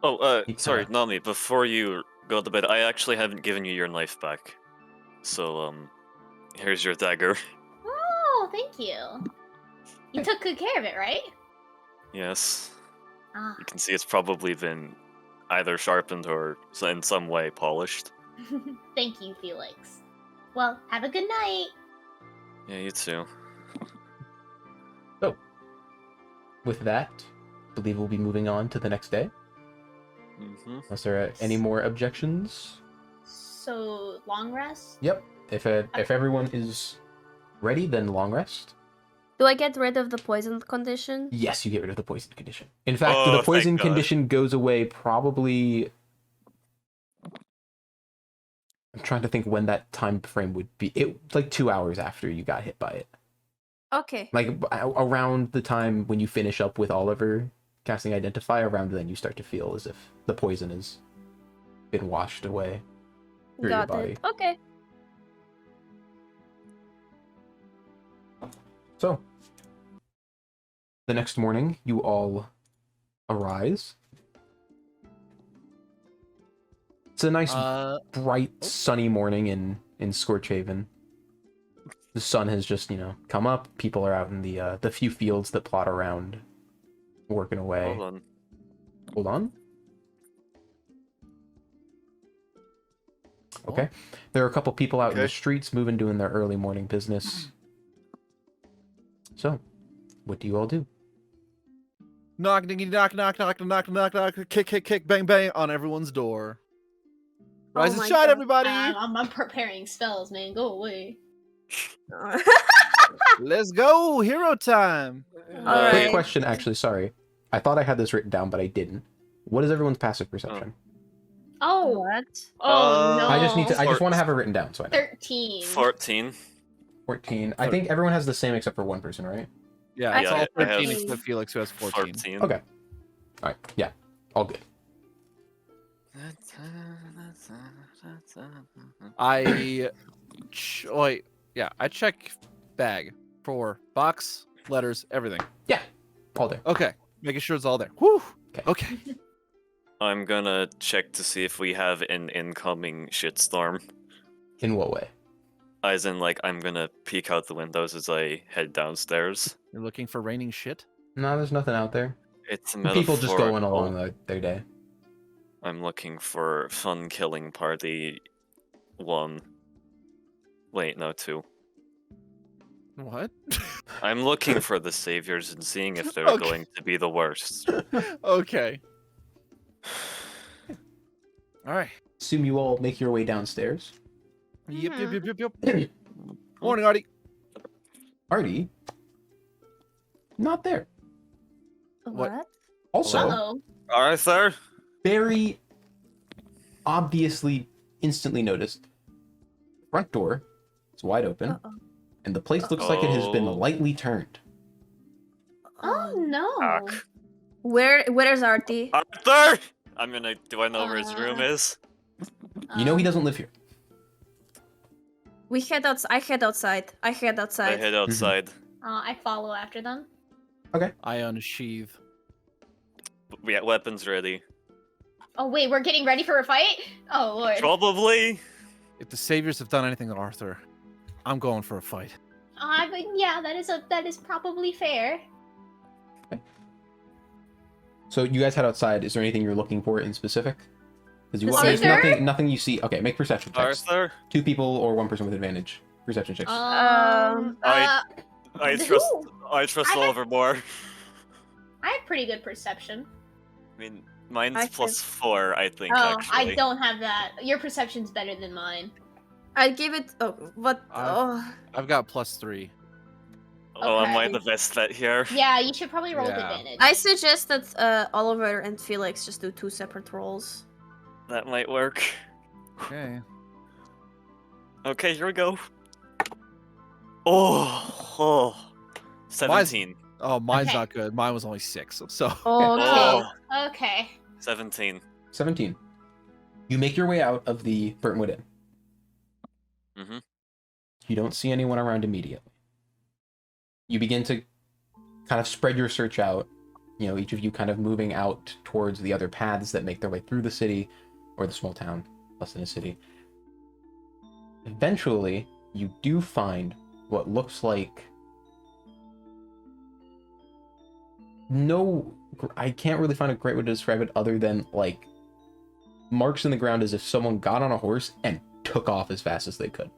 [SPEAKER 4] Oh,
[SPEAKER 1] He
[SPEAKER 4] sorry,
[SPEAKER 1] kinda-
[SPEAKER 4] Nami. Before you go to bed, I actually haven't given you your knife back. So, here's your dagger.
[SPEAKER 5] Oh, thank you. You took good care of it, right?
[SPEAKER 4] Yes.
[SPEAKER 5] Ah.
[SPEAKER 4] You can see it's probably been either sharpened or in some way polished.
[SPEAKER 5] Thank you, Felix. Well, have a good night.
[SPEAKER 4] Yeah, you too.
[SPEAKER 1] So, with that, I believe we'll be moving on to the next day.
[SPEAKER 4] Mm-hmm.
[SPEAKER 1] Unless there are any more objections.
[SPEAKER 5] So, long rest?
[SPEAKER 1] Yep. If everyone is ready, then long rest.
[SPEAKER 3] Do I get rid of the poison condition?
[SPEAKER 1] Yes, you get rid of the poison condition. In fact,
[SPEAKER 4] Oh,
[SPEAKER 1] the
[SPEAKER 4] thank
[SPEAKER 1] poison
[SPEAKER 4] God.
[SPEAKER 1] condition goes away probably. I'm trying to think when that time frame would be. It like 2 hours after you got hit by it.
[SPEAKER 3] Okay.
[SPEAKER 1] Like around the time when you finish up with Oliver casting Identify, around then you start to feel as if the poison has been washed away through your
[SPEAKER 3] Got
[SPEAKER 1] body.
[SPEAKER 3] it. Okay.
[SPEAKER 1] So, the next morning, you all arise. It's a nice, bright, sunny morning in Scorchhaven. The sun has just, come up. People are out in the few fields that plot around, working away.
[SPEAKER 4] Hold on.
[SPEAKER 1] Hold on. Okay. There are a couple people out in the
[SPEAKER 4] Okay.
[SPEAKER 1] streets moving, doing their early morning business. So, what do you all do?
[SPEAKER 2] Knock, diggity, knock, knock, knock, knock, knock, knock, kick, kick, kick, bang, bang on everyone's door. Rise and
[SPEAKER 3] my
[SPEAKER 2] shine,
[SPEAKER 3] God.
[SPEAKER 2] everybody!
[SPEAKER 5] I'm preparing spells, man. Go away.
[SPEAKER 2] Let's go, hero time.
[SPEAKER 1] Quick
[SPEAKER 3] Alright.
[SPEAKER 1] question, actually, sorry. I thought I had this written down, but I didn't. What is everyone's passive perception?
[SPEAKER 5] Oh,
[SPEAKER 3] What?
[SPEAKER 5] oh no.
[SPEAKER 1] I just want to have it written down, so I know.
[SPEAKER 5] 13.
[SPEAKER 4] 14.
[SPEAKER 1] 14. I think everyone has the same except for one person, right?
[SPEAKER 2] Yeah,
[SPEAKER 3] I
[SPEAKER 2] it's
[SPEAKER 4] have
[SPEAKER 2] all 13
[SPEAKER 3] 14.
[SPEAKER 2] except Felix, who has 14.
[SPEAKER 4] 14.
[SPEAKER 1] Okay. Alright, yeah. All good.
[SPEAKER 2] I check bag for box, letters, everything.
[SPEAKER 1] Yeah. All there.
[SPEAKER 2] Okay, making sure it's all there. Whew.
[SPEAKER 1] Okay.
[SPEAKER 2] Okay.
[SPEAKER 4] I'm gonna check to see if we have an incoming shitstorm.
[SPEAKER 1] In what way?
[SPEAKER 4] As in, like, I'm gonna peek out the windows as I head downstairs.
[SPEAKER 2] You're looking for raining shit?
[SPEAKER 1] No, there's nothing out there.
[SPEAKER 4] It's a
[SPEAKER 1] People just going
[SPEAKER 4] metaphorical.
[SPEAKER 1] along their day.
[SPEAKER 4] I'm looking for fun killing party 1. Wait, no, 2.
[SPEAKER 2] What?
[SPEAKER 4] I'm looking for the saviors and seeing if they're
[SPEAKER 2] Okay.
[SPEAKER 4] going to be the worst.
[SPEAKER 2] Okay. All right.
[SPEAKER 1] Assume you all make your way downstairs.
[SPEAKER 2] Yep. Morning, Artie.
[SPEAKER 1] Artie, not there.
[SPEAKER 2] What?
[SPEAKER 3] What?
[SPEAKER 1] Also,
[SPEAKER 5] Uh-oh.
[SPEAKER 4] Arthur?
[SPEAKER 1] very obviously, instantly noticed. Front door is wide open,
[SPEAKER 3] Uh-oh.
[SPEAKER 1] and the place looks like it has been
[SPEAKER 4] Oh.
[SPEAKER 1] lightly turned.
[SPEAKER 5] Oh no.
[SPEAKER 4] Fuck.
[SPEAKER 3] Where's Artie?
[SPEAKER 4] Arthur! Do I know where his room is?
[SPEAKER 1] You know he doesn't live here.
[SPEAKER 3] I head outside.
[SPEAKER 4] I head outside.
[SPEAKER 5] I follow after them.
[SPEAKER 2] I unsheathe.
[SPEAKER 4] We got weapons ready.
[SPEAKER 5] Oh wait, we're getting ready for a fight? Oh lord.
[SPEAKER 4] Probably.
[SPEAKER 2] If the saviors have done anything to Arthur, I'm going for a fight.
[SPEAKER 5] But yeah, that is probably fair.
[SPEAKER 1] So you guys head outside. Is there anything you're looking for in specific? Because
[SPEAKER 3] Arthur?
[SPEAKER 1] there's nothing you see. Okay, make perception checks.
[SPEAKER 4] Arthur?
[SPEAKER 1] 2 people or 1 person with advantage. Perception checks.
[SPEAKER 4] I trust
[SPEAKER 5] who?
[SPEAKER 4] I trust
[SPEAKER 5] I have-
[SPEAKER 4] Oliver more.
[SPEAKER 5] I have pretty good perception.
[SPEAKER 4] I mean, mine's
[SPEAKER 3] I
[SPEAKER 4] plus 4, I think,
[SPEAKER 5] Oh,
[SPEAKER 4] actually.
[SPEAKER 5] I don't have that. Your perception's better than mine.
[SPEAKER 3] I give it. Oh, what?
[SPEAKER 2] I- I've got +3.
[SPEAKER 4] Oh, am I
[SPEAKER 5] Okay.
[SPEAKER 4] the best bet here?
[SPEAKER 5] Yeah, you should probably roll with
[SPEAKER 2] Yeah.
[SPEAKER 5] advantage.
[SPEAKER 3] I suggest that Oliver and Felix just do 2 separate rolls.
[SPEAKER 4] That might work.
[SPEAKER 2] Okay.
[SPEAKER 4] Okay, here we go. Oh. 17.
[SPEAKER 2] Oh, mine's
[SPEAKER 5] Okay.
[SPEAKER 2] not good. Mine was only 6. So
[SPEAKER 3] Okay.
[SPEAKER 4] Oh,
[SPEAKER 5] Okay.
[SPEAKER 4] 17.
[SPEAKER 1] 17. You make your way out of the Burntwood Inn.
[SPEAKER 4] Mm-hmm.
[SPEAKER 1] You don't see anyone around immediately. You begin to kind of spread your search out. You know, each of you kind of moving out towards the other paths that make their way through the city or the small town, less than a city. Eventually, you do find what looks like I can't really find a great way to describe it other than like marks in the ground as if someone got on a horse and took off as fast as they could.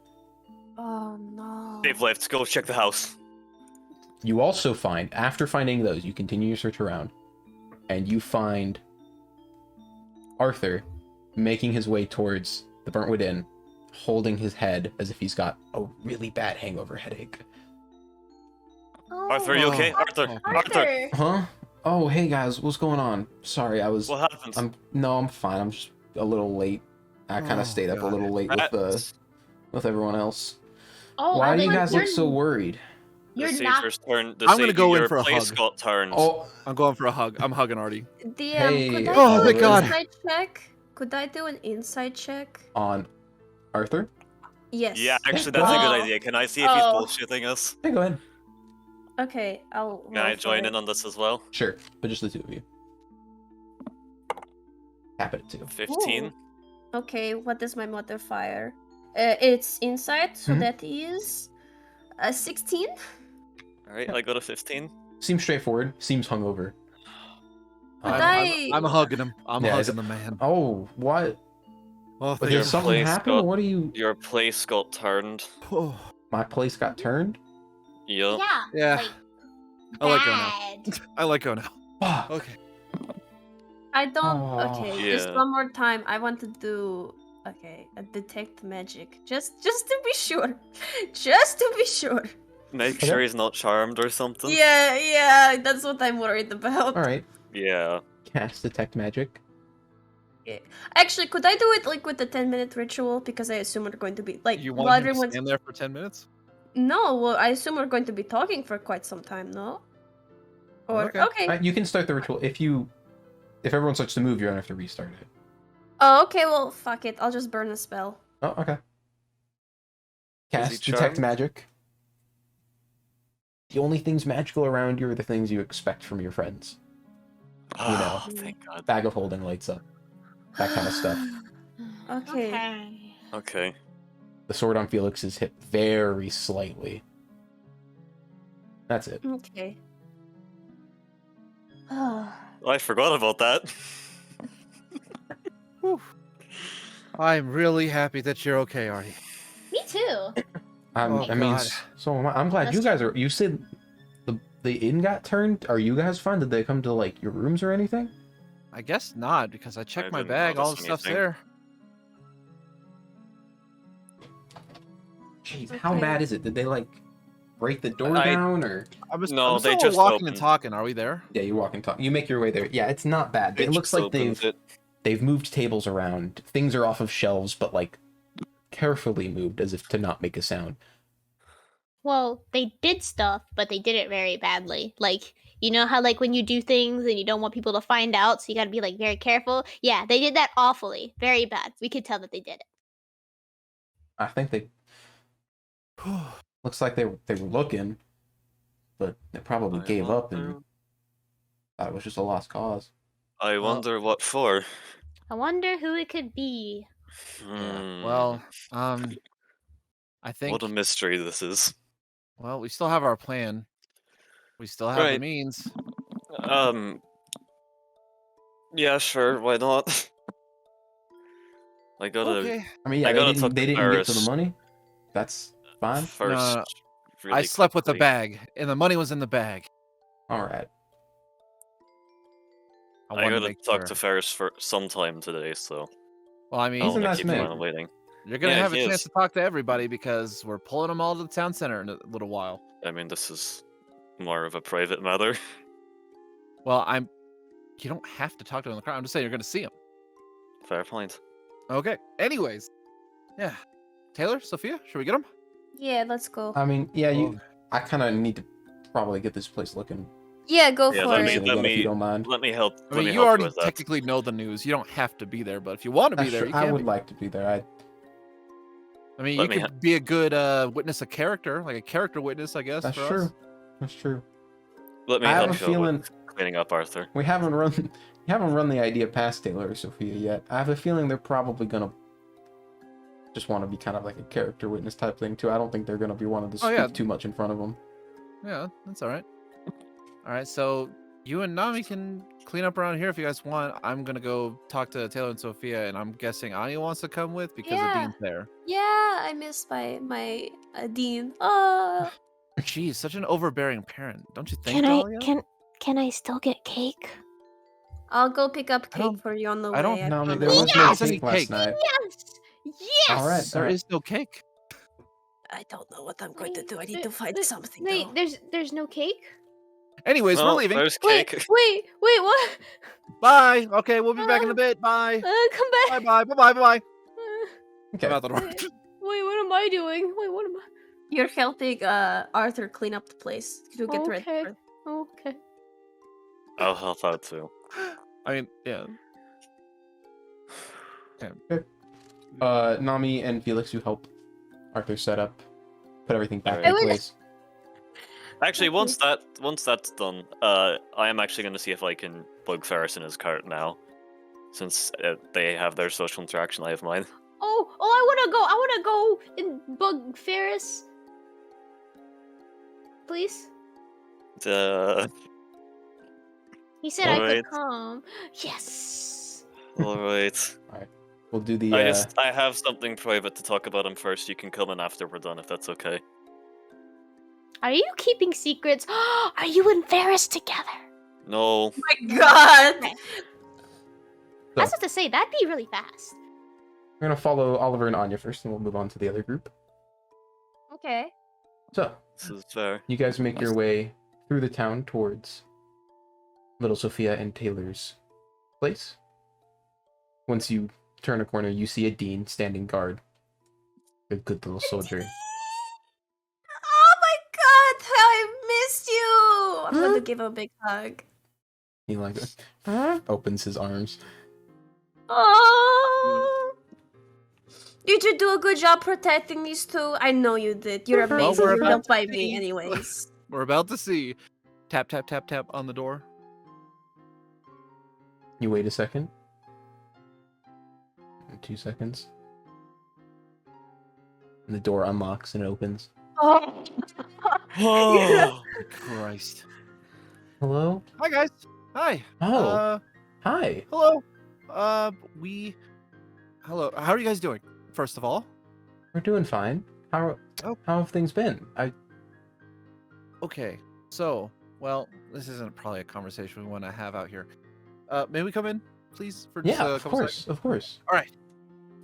[SPEAKER 3] Oh no.
[SPEAKER 4] They've left. Go check the house.
[SPEAKER 1] You also find, after finding those, you continue your search around, and you find Arthur making his way towards the Burntwood Inn, holding his head as if he's got a really bad hangover headache.
[SPEAKER 5] Oh,
[SPEAKER 4] Arthur, you okay?
[SPEAKER 2] Oh.
[SPEAKER 4] Arthur,
[SPEAKER 2] Oh.
[SPEAKER 4] Arthur.
[SPEAKER 1] Huh? Oh, hey guys, what's going on? Sorry,
[SPEAKER 4] What happened?
[SPEAKER 1] I'm fine. I'm just a little late. I kind
[SPEAKER 2] Oh,
[SPEAKER 1] of stayed up a
[SPEAKER 2] God.
[SPEAKER 1] little late with everyone else.
[SPEAKER 5] Oh,
[SPEAKER 1] Why do you
[SPEAKER 5] Arthur,
[SPEAKER 1] guys look so worried?
[SPEAKER 4] The
[SPEAKER 5] You're
[SPEAKER 4] Caesar's turn.
[SPEAKER 2] I'm gonna go in
[SPEAKER 4] your
[SPEAKER 2] for a
[SPEAKER 4] place
[SPEAKER 2] hug.
[SPEAKER 4] got turned.
[SPEAKER 1] Oh,
[SPEAKER 2] I'm going for a hug. I'm hugging Artie.
[SPEAKER 3] DM,
[SPEAKER 1] Hey,
[SPEAKER 3] could I
[SPEAKER 2] oh
[SPEAKER 3] do
[SPEAKER 2] my
[SPEAKER 3] an
[SPEAKER 2] God.
[SPEAKER 3] insight check? Could I do an insight check?
[SPEAKER 1] on Arthur?
[SPEAKER 3] Yes.
[SPEAKER 4] Yeah, actually, that's a
[SPEAKER 3] Oh.
[SPEAKER 4] good idea. Can I see if he's
[SPEAKER 3] Oh.
[SPEAKER 4] bullshitting us?
[SPEAKER 1] Hey, go ahead.
[SPEAKER 3] Okay, I'll.
[SPEAKER 4] Can I join in on this as well?
[SPEAKER 1] Sure, but just the two of you. Tap it too.
[SPEAKER 4] 15.
[SPEAKER 3] Ooh. Okay, what is my modifier? It's insight, so
[SPEAKER 1] Mhm.
[SPEAKER 3] that is 16.
[SPEAKER 4] All right, I got a 15.
[SPEAKER 1] Seems straightforward. Seems hungover.
[SPEAKER 3] Could
[SPEAKER 2] I'm
[SPEAKER 3] I-
[SPEAKER 2] hugging him. I'm
[SPEAKER 1] Yeah,
[SPEAKER 2] hugging the man.
[SPEAKER 1] Oh, what?
[SPEAKER 2] Oh,
[SPEAKER 1] But
[SPEAKER 2] thank
[SPEAKER 1] did
[SPEAKER 4] Your
[SPEAKER 1] something
[SPEAKER 4] place
[SPEAKER 1] happen?
[SPEAKER 4] got-
[SPEAKER 1] What are you?
[SPEAKER 4] Your place got turned.
[SPEAKER 2] you.
[SPEAKER 1] My place got turned?
[SPEAKER 4] Yup.
[SPEAKER 5] Yeah.
[SPEAKER 2] Yeah.
[SPEAKER 5] Like,
[SPEAKER 2] I like go now.
[SPEAKER 5] bad.
[SPEAKER 2] I let go now.
[SPEAKER 1] Fuck.
[SPEAKER 2] Okay.
[SPEAKER 3] I don't.
[SPEAKER 1] Oh.
[SPEAKER 3] Okay, just
[SPEAKER 4] Yeah.
[SPEAKER 3] one more time. I want to do. Okay, a detect magic. Just to be sure. Just to be sure.
[SPEAKER 4] Make
[SPEAKER 1] Okay.
[SPEAKER 4] sure he's not charmed or something.
[SPEAKER 3] Yeah, that's what I'm worried about.
[SPEAKER 1] All right.
[SPEAKER 4] Yeah.
[SPEAKER 1] Cast detect magic.
[SPEAKER 3] Actually, could I do it like with the 10-minute ritual? Because I assume we're going to be like
[SPEAKER 2] You
[SPEAKER 3] while
[SPEAKER 2] want him to
[SPEAKER 3] everyone's.
[SPEAKER 2] stand there for 10 minutes?
[SPEAKER 3] No, well, I assume we're going to be talking for quite some time, no? Or
[SPEAKER 2] Okay.
[SPEAKER 3] okay.
[SPEAKER 1] You can start the ritual if everyone starts to move. You're gonna have to restart it.
[SPEAKER 3] Oh, okay. Well, fuck it. I'll just burn a spell.
[SPEAKER 1] Oh, okay.
[SPEAKER 4] Is he
[SPEAKER 1] Cast detect
[SPEAKER 4] charmed?
[SPEAKER 1] magic. The only things magical around you are the things you expect from your friends.
[SPEAKER 4] Oh, thank God.
[SPEAKER 1] Bag of holding lights up. That kind of stuff.
[SPEAKER 3] Okay.
[SPEAKER 4] Okay.
[SPEAKER 1] The sword on Felix is hit very slightly. That's it.
[SPEAKER 3] Okay.
[SPEAKER 4] I forgot about that.
[SPEAKER 2] Whew. I'm really happy that you're okay, Artie.
[SPEAKER 5] Me too.
[SPEAKER 1] I mean,
[SPEAKER 2] God.
[SPEAKER 1] so am I. I'm glad you guys are. You said the inn got turned. Are you guys fine? Did they come to like your rooms or anything?
[SPEAKER 2] I guess not, because I checked my
[SPEAKER 4] didn't
[SPEAKER 2] bag. All the
[SPEAKER 4] notice
[SPEAKER 2] stuff's
[SPEAKER 4] anything.
[SPEAKER 2] there.
[SPEAKER 1] Jeez, how
[SPEAKER 3] Okay.
[SPEAKER 1] bad is it? Did they like break the door
[SPEAKER 4] I-
[SPEAKER 1] down or?
[SPEAKER 2] I'm
[SPEAKER 4] No,
[SPEAKER 2] I'm
[SPEAKER 4] they
[SPEAKER 2] still
[SPEAKER 4] just
[SPEAKER 2] walking and
[SPEAKER 4] opened.
[SPEAKER 2] talking. Are we there?
[SPEAKER 1] Yeah, you walk and talk. You make your way there. Yeah, it's not bad. It looks
[SPEAKER 4] just
[SPEAKER 1] like
[SPEAKER 4] opened
[SPEAKER 1] they've moved tables around. Things are off of shelves, but like carefully moved as if to not make a sound.
[SPEAKER 5] Well, they did stuff, but they did it very badly. Like, you know how like when you do things and you don't want people to find out, so you gotta be like very careful? Yeah, they did that awfully. Very bad. We could tell that they did it.
[SPEAKER 1] I think they looks like they were looking, but they probably
[SPEAKER 4] I
[SPEAKER 1] gave up and
[SPEAKER 4] wonder-
[SPEAKER 1] thought it was just a lost cause.
[SPEAKER 4] I wonder what for.
[SPEAKER 5] I wonder who it could be.
[SPEAKER 4] Hmm.
[SPEAKER 2] Well, I think.
[SPEAKER 4] What a mystery this is.
[SPEAKER 2] Well, we still have our plan. We still have the
[SPEAKER 4] Right.
[SPEAKER 2] means.
[SPEAKER 4] Yeah, sure. Why not? I gotta
[SPEAKER 2] Okay.
[SPEAKER 1] I mean, yeah,
[SPEAKER 4] I
[SPEAKER 1] they
[SPEAKER 4] gotta
[SPEAKER 1] didn't
[SPEAKER 4] talk to
[SPEAKER 1] get to the
[SPEAKER 4] Ferris.
[SPEAKER 1] money. That's fine.
[SPEAKER 4] first.
[SPEAKER 2] No,
[SPEAKER 4] really
[SPEAKER 2] I slept with the
[SPEAKER 4] quickly.
[SPEAKER 2] bag, and the money was in the bag.
[SPEAKER 1] All right.
[SPEAKER 2] I
[SPEAKER 4] I
[SPEAKER 2] wanted to
[SPEAKER 4] gotta
[SPEAKER 2] make
[SPEAKER 4] talk
[SPEAKER 2] sure.
[SPEAKER 4] to Ferris for some time today, so
[SPEAKER 2] Well, I
[SPEAKER 4] I
[SPEAKER 2] mean,
[SPEAKER 4] don't
[SPEAKER 1] He's a
[SPEAKER 4] want
[SPEAKER 1] nice
[SPEAKER 4] to keep him
[SPEAKER 1] man.
[SPEAKER 4] on waiting.
[SPEAKER 2] you're gonna
[SPEAKER 4] Yeah,
[SPEAKER 2] have a
[SPEAKER 4] he
[SPEAKER 2] chance
[SPEAKER 4] is.
[SPEAKER 2] to talk to everybody because we're pulling them all to the town center in a little while.
[SPEAKER 4] I mean, this is more of a private matter.
[SPEAKER 2] Well, you don't have to talk to them in the crowd. I'm just saying you're gonna see them.
[SPEAKER 4] Fair point.
[SPEAKER 2] Okay. Anyways, yeah. Taylor, Sophia, should we get them?
[SPEAKER 3] Yeah, let's go.
[SPEAKER 1] I mean, yeah,
[SPEAKER 2] Oh.
[SPEAKER 1] I kind of need to probably get this place looking
[SPEAKER 3] Yeah, go
[SPEAKER 4] Yeah,
[SPEAKER 3] for
[SPEAKER 4] let
[SPEAKER 3] it.
[SPEAKER 4] me-
[SPEAKER 1] decent again, if you don't mind.
[SPEAKER 4] Let me help.
[SPEAKER 2] I
[SPEAKER 4] let
[SPEAKER 2] mean,
[SPEAKER 4] me
[SPEAKER 2] you
[SPEAKER 4] help
[SPEAKER 2] already
[SPEAKER 4] with that.
[SPEAKER 2] technically know the news. You don't have to be there, but if you want to be
[SPEAKER 1] That's
[SPEAKER 2] there,
[SPEAKER 1] true.
[SPEAKER 2] you
[SPEAKER 1] I
[SPEAKER 2] can
[SPEAKER 1] would
[SPEAKER 2] be.
[SPEAKER 1] like to be there.
[SPEAKER 2] I mean,
[SPEAKER 4] Let
[SPEAKER 2] you
[SPEAKER 4] me
[SPEAKER 2] could be a good witness, a character, like a character witness, I guess.
[SPEAKER 1] That's
[SPEAKER 2] for
[SPEAKER 1] true.
[SPEAKER 2] Us.
[SPEAKER 1] That's true.
[SPEAKER 4] let me
[SPEAKER 1] I have
[SPEAKER 4] help
[SPEAKER 1] a
[SPEAKER 4] you out
[SPEAKER 1] feeling
[SPEAKER 4] with cleaning up Arthur.
[SPEAKER 1] we haven't run the idea past Taylor or Sophia yet. I have a feeling they're probably gonna just want to be kind of like a character witness type thing too. I don't think they're gonna be wanting to speak
[SPEAKER 2] yeah.
[SPEAKER 1] too much in front of them.
[SPEAKER 2] Yeah, that's all right. All right, so you and Nami can clean up around here if you guys want. I'm gonna go talk to Taylor and Sophia, and I'm guessing Anya wants to come with because the
[SPEAKER 3] Yeah.
[SPEAKER 2] dean's there.
[SPEAKER 3] Yeah, I miss my dean.
[SPEAKER 2] Geez, such an overbearing parent, don't you think,
[SPEAKER 5] Can I
[SPEAKER 2] Dahlia?
[SPEAKER 5] can I still get cake?
[SPEAKER 3] I'll go pick up
[SPEAKER 2] I don't-
[SPEAKER 3] cake for you on the
[SPEAKER 2] I don't
[SPEAKER 3] way.
[SPEAKER 1] No,
[SPEAKER 3] promise.
[SPEAKER 1] there was no
[SPEAKER 2] Yes!
[SPEAKER 1] cake last night.
[SPEAKER 5] Yes! Yes!
[SPEAKER 1] All right.
[SPEAKER 2] There is no cake.
[SPEAKER 3] I don't know what I'm going to
[SPEAKER 5] Wait,
[SPEAKER 3] do. I need
[SPEAKER 5] wait,
[SPEAKER 3] to find
[SPEAKER 5] wait,
[SPEAKER 3] something.
[SPEAKER 5] Wait,
[SPEAKER 3] though.
[SPEAKER 5] there's no cake?
[SPEAKER 2] Anyways,
[SPEAKER 4] Well,
[SPEAKER 2] we're leaving.
[SPEAKER 4] There's
[SPEAKER 5] Wait,
[SPEAKER 4] cake.
[SPEAKER 5] wait, what?
[SPEAKER 2] Bye. Okay, we'll be back in a bit. Bye.
[SPEAKER 5] Come back.
[SPEAKER 2] Bye. Bye. Bye. Bye.
[SPEAKER 1] Okay.
[SPEAKER 2] I'm out the door.
[SPEAKER 5] Wait, what am I doing? Wait, what am I?
[SPEAKER 3] You're helping Arthur clean up the place to get ready.
[SPEAKER 5] Okay.
[SPEAKER 3] for it.
[SPEAKER 5] Okay.
[SPEAKER 4] I'll help out too.
[SPEAKER 2] I mean, yeah.
[SPEAKER 1] Nami and Felix, you help Arthur set up, put everything back
[SPEAKER 4] Alright.
[SPEAKER 1] in place.
[SPEAKER 4] Actually, once that's done, I am actually going to see if I can bug Ferris in his cart now, since they have their social interaction. I have mine.
[SPEAKER 5] Oh, I wanna go and bug Ferris. Please? He said I
[SPEAKER 4] Alright.
[SPEAKER 5] could come. Yes.
[SPEAKER 4] All right.
[SPEAKER 1] We'll do the.
[SPEAKER 4] I have something private to talk about him first. You can come in after we're done, if that's okay.
[SPEAKER 5] Are you keeping secrets? Are you and Ferris together?
[SPEAKER 4] No.
[SPEAKER 3] Oh my god!
[SPEAKER 5] Okay. I was about to say, that'd be really fast.
[SPEAKER 1] We're gonna follow Oliver and Anya first, and we'll move on to the other group.
[SPEAKER 3] Okay.
[SPEAKER 1] So,
[SPEAKER 4] This is fair.
[SPEAKER 1] you guys make your way through the town towards Little Sophia and Taylor's place. Once you turn a corner, you see a dean standing guard. A good little soldier.
[SPEAKER 3] Oh my god! I missed you! I'm going to give him a big hug.
[SPEAKER 1] He like opens his arms.
[SPEAKER 3] Oh! Did you do a good job protecting these two? I know you did. You're
[SPEAKER 2] Well,
[SPEAKER 3] amazing.
[SPEAKER 2] we're
[SPEAKER 3] You're
[SPEAKER 2] about
[SPEAKER 3] helped
[SPEAKER 2] to
[SPEAKER 3] by
[SPEAKER 2] see.
[SPEAKER 3] me anyways.
[SPEAKER 2] We're about to see. Tap, tap, tap, tap on the door.
[SPEAKER 1] You wait a second. 2 seconds. And the door unlocks and opens.
[SPEAKER 3] Oh!
[SPEAKER 4] Oh,
[SPEAKER 2] Christ.
[SPEAKER 1] Hello?
[SPEAKER 2] Hi, guys. Hi.
[SPEAKER 1] Oh, hi.
[SPEAKER 2] Hello. Hello. How are you guys doing? First of all.
[SPEAKER 1] We're doing fine. How have things been?
[SPEAKER 2] Okay. So, well, this isn't probably a conversation we want to have out here. May we come in, please? For just
[SPEAKER 1] Yeah,
[SPEAKER 2] a
[SPEAKER 1] of
[SPEAKER 2] couple
[SPEAKER 1] course,
[SPEAKER 2] seconds?
[SPEAKER 1] of course.
[SPEAKER 2] All right.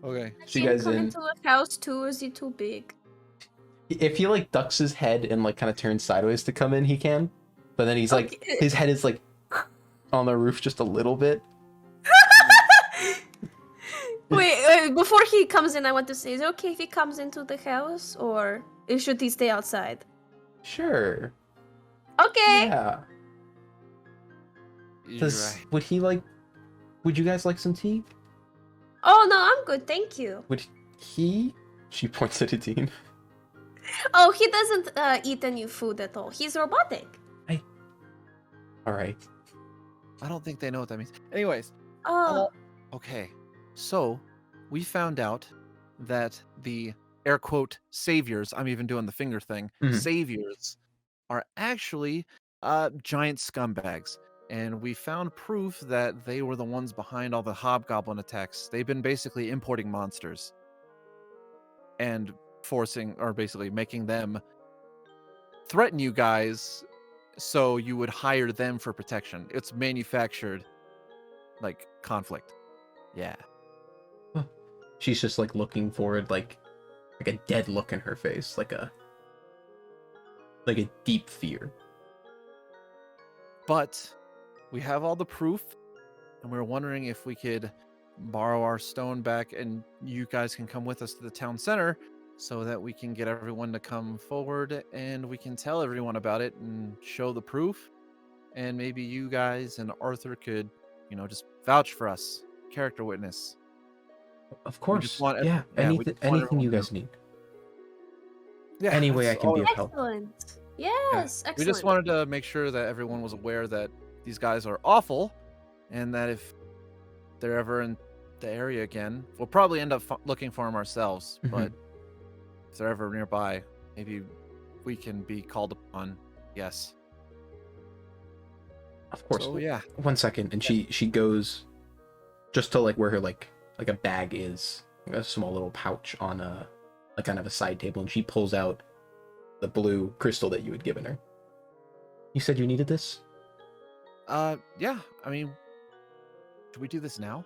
[SPEAKER 2] Okay.
[SPEAKER 1] So you
[SPEAKER 3] Can
[SPEAKER 1] guys
[SPEAKER 3] come
[SPEAKER 1] in?
[SPEAKER 3] into a house too? Is he too big?
[SPEAKER 1] If he like ducks his head and like kind of turns sideways to come in, he can. But then he's like,
[SPEAKER 3] Okay.
[SPEAKER 1] his head is like on the roof just a little bit.
[SPEAKER 3] Wait, before he comes in, I want to say, is it okay if he comes into the house, or should he stay outside?
[SPEAKER 1] Sure.
[SPEAKER 3] Okay.
[SPEAKER 1] Yeah.
[SPEAKER 2] You're right.
[SPEAKER 1] Would you guys like some tea?
[SPEAKER 3] Oh no, I'm good, thank you.
[SPEAKER 1] Would he? She points at Dean.
[SPEAKER 3] Oh, he doesn't eat any food at all. He's robotic.
[SPEAKER 1] All right.
[SPEAKER 2] I don't think they know what that means. Anyways.
[SPEAKER 3] Oh,
[SPEAKER 2] Okay. So, we found out that the air quote saviors, I'm even doing the finger thing,
[SPEAKER 1] Mhm.
[SPEAKER 2] saviors are actually giant scumbags. And we found proof that they were the ones behind all the hobgoblin attacks. They've been basically importing monsters and forcing, or basically making them threaten you guys so you would hire them for protection. It's manufactured, like, conflict. Yeah.
[SPEAKER 1] She's just like looking forward, like a dead look in her face, like a deep fear.
[SPEAKER 2] But we have all the proof, and we're wondering if we could borrow our stone back and you guys can come with us to the town center so that we can get everyone to come forward and we can tell everyone about it and show the proof. And maybe you guys and Arthur could, just vouch for us, character witness.
[SPEAKER 1] Of course.
[SPEAKER 2] just want
[SPEAKER 1] yeah.
[SPEAKER 2] we just want
[SPEAKER 1] Anything
[SPEAKER 2] everyone
[SPEAKER 1] you
[SPEAKER 2] to
[SPEAKER 1] guys need.
[SPEAKER 2] Yeah,
[SPEAKER 1] Any way I
[SPEAKER 2] that's
[SPEAKER 1] can be
[SPEAKER 2] all-
[SPEAKER 1] of help.
[SPEAKER 3] Excellent. Yes, excellent.
[SPEAKER 2] We just wanted to make sure that everyone was aware that these guys are awful, and that if they're ever in the area again, we'll probably end up looking for them ourselves.
[SPEAKER 1] Mhm.
[SPEAKER 2] But if they're ever nearby, maybe we can be called upon. Yes.
[SPEAKER 1] Of course.
[SPEAKER 2] So yeah.
[SPEAKER 1] 1 second, and she goes just to like where her like a bag is, like a small little pouch on a like kind of a side table, and she pulls out the blue crystal that you had given her. You said you needed this?
[SPEAKER 2] Yeah. I mean, should we do this now?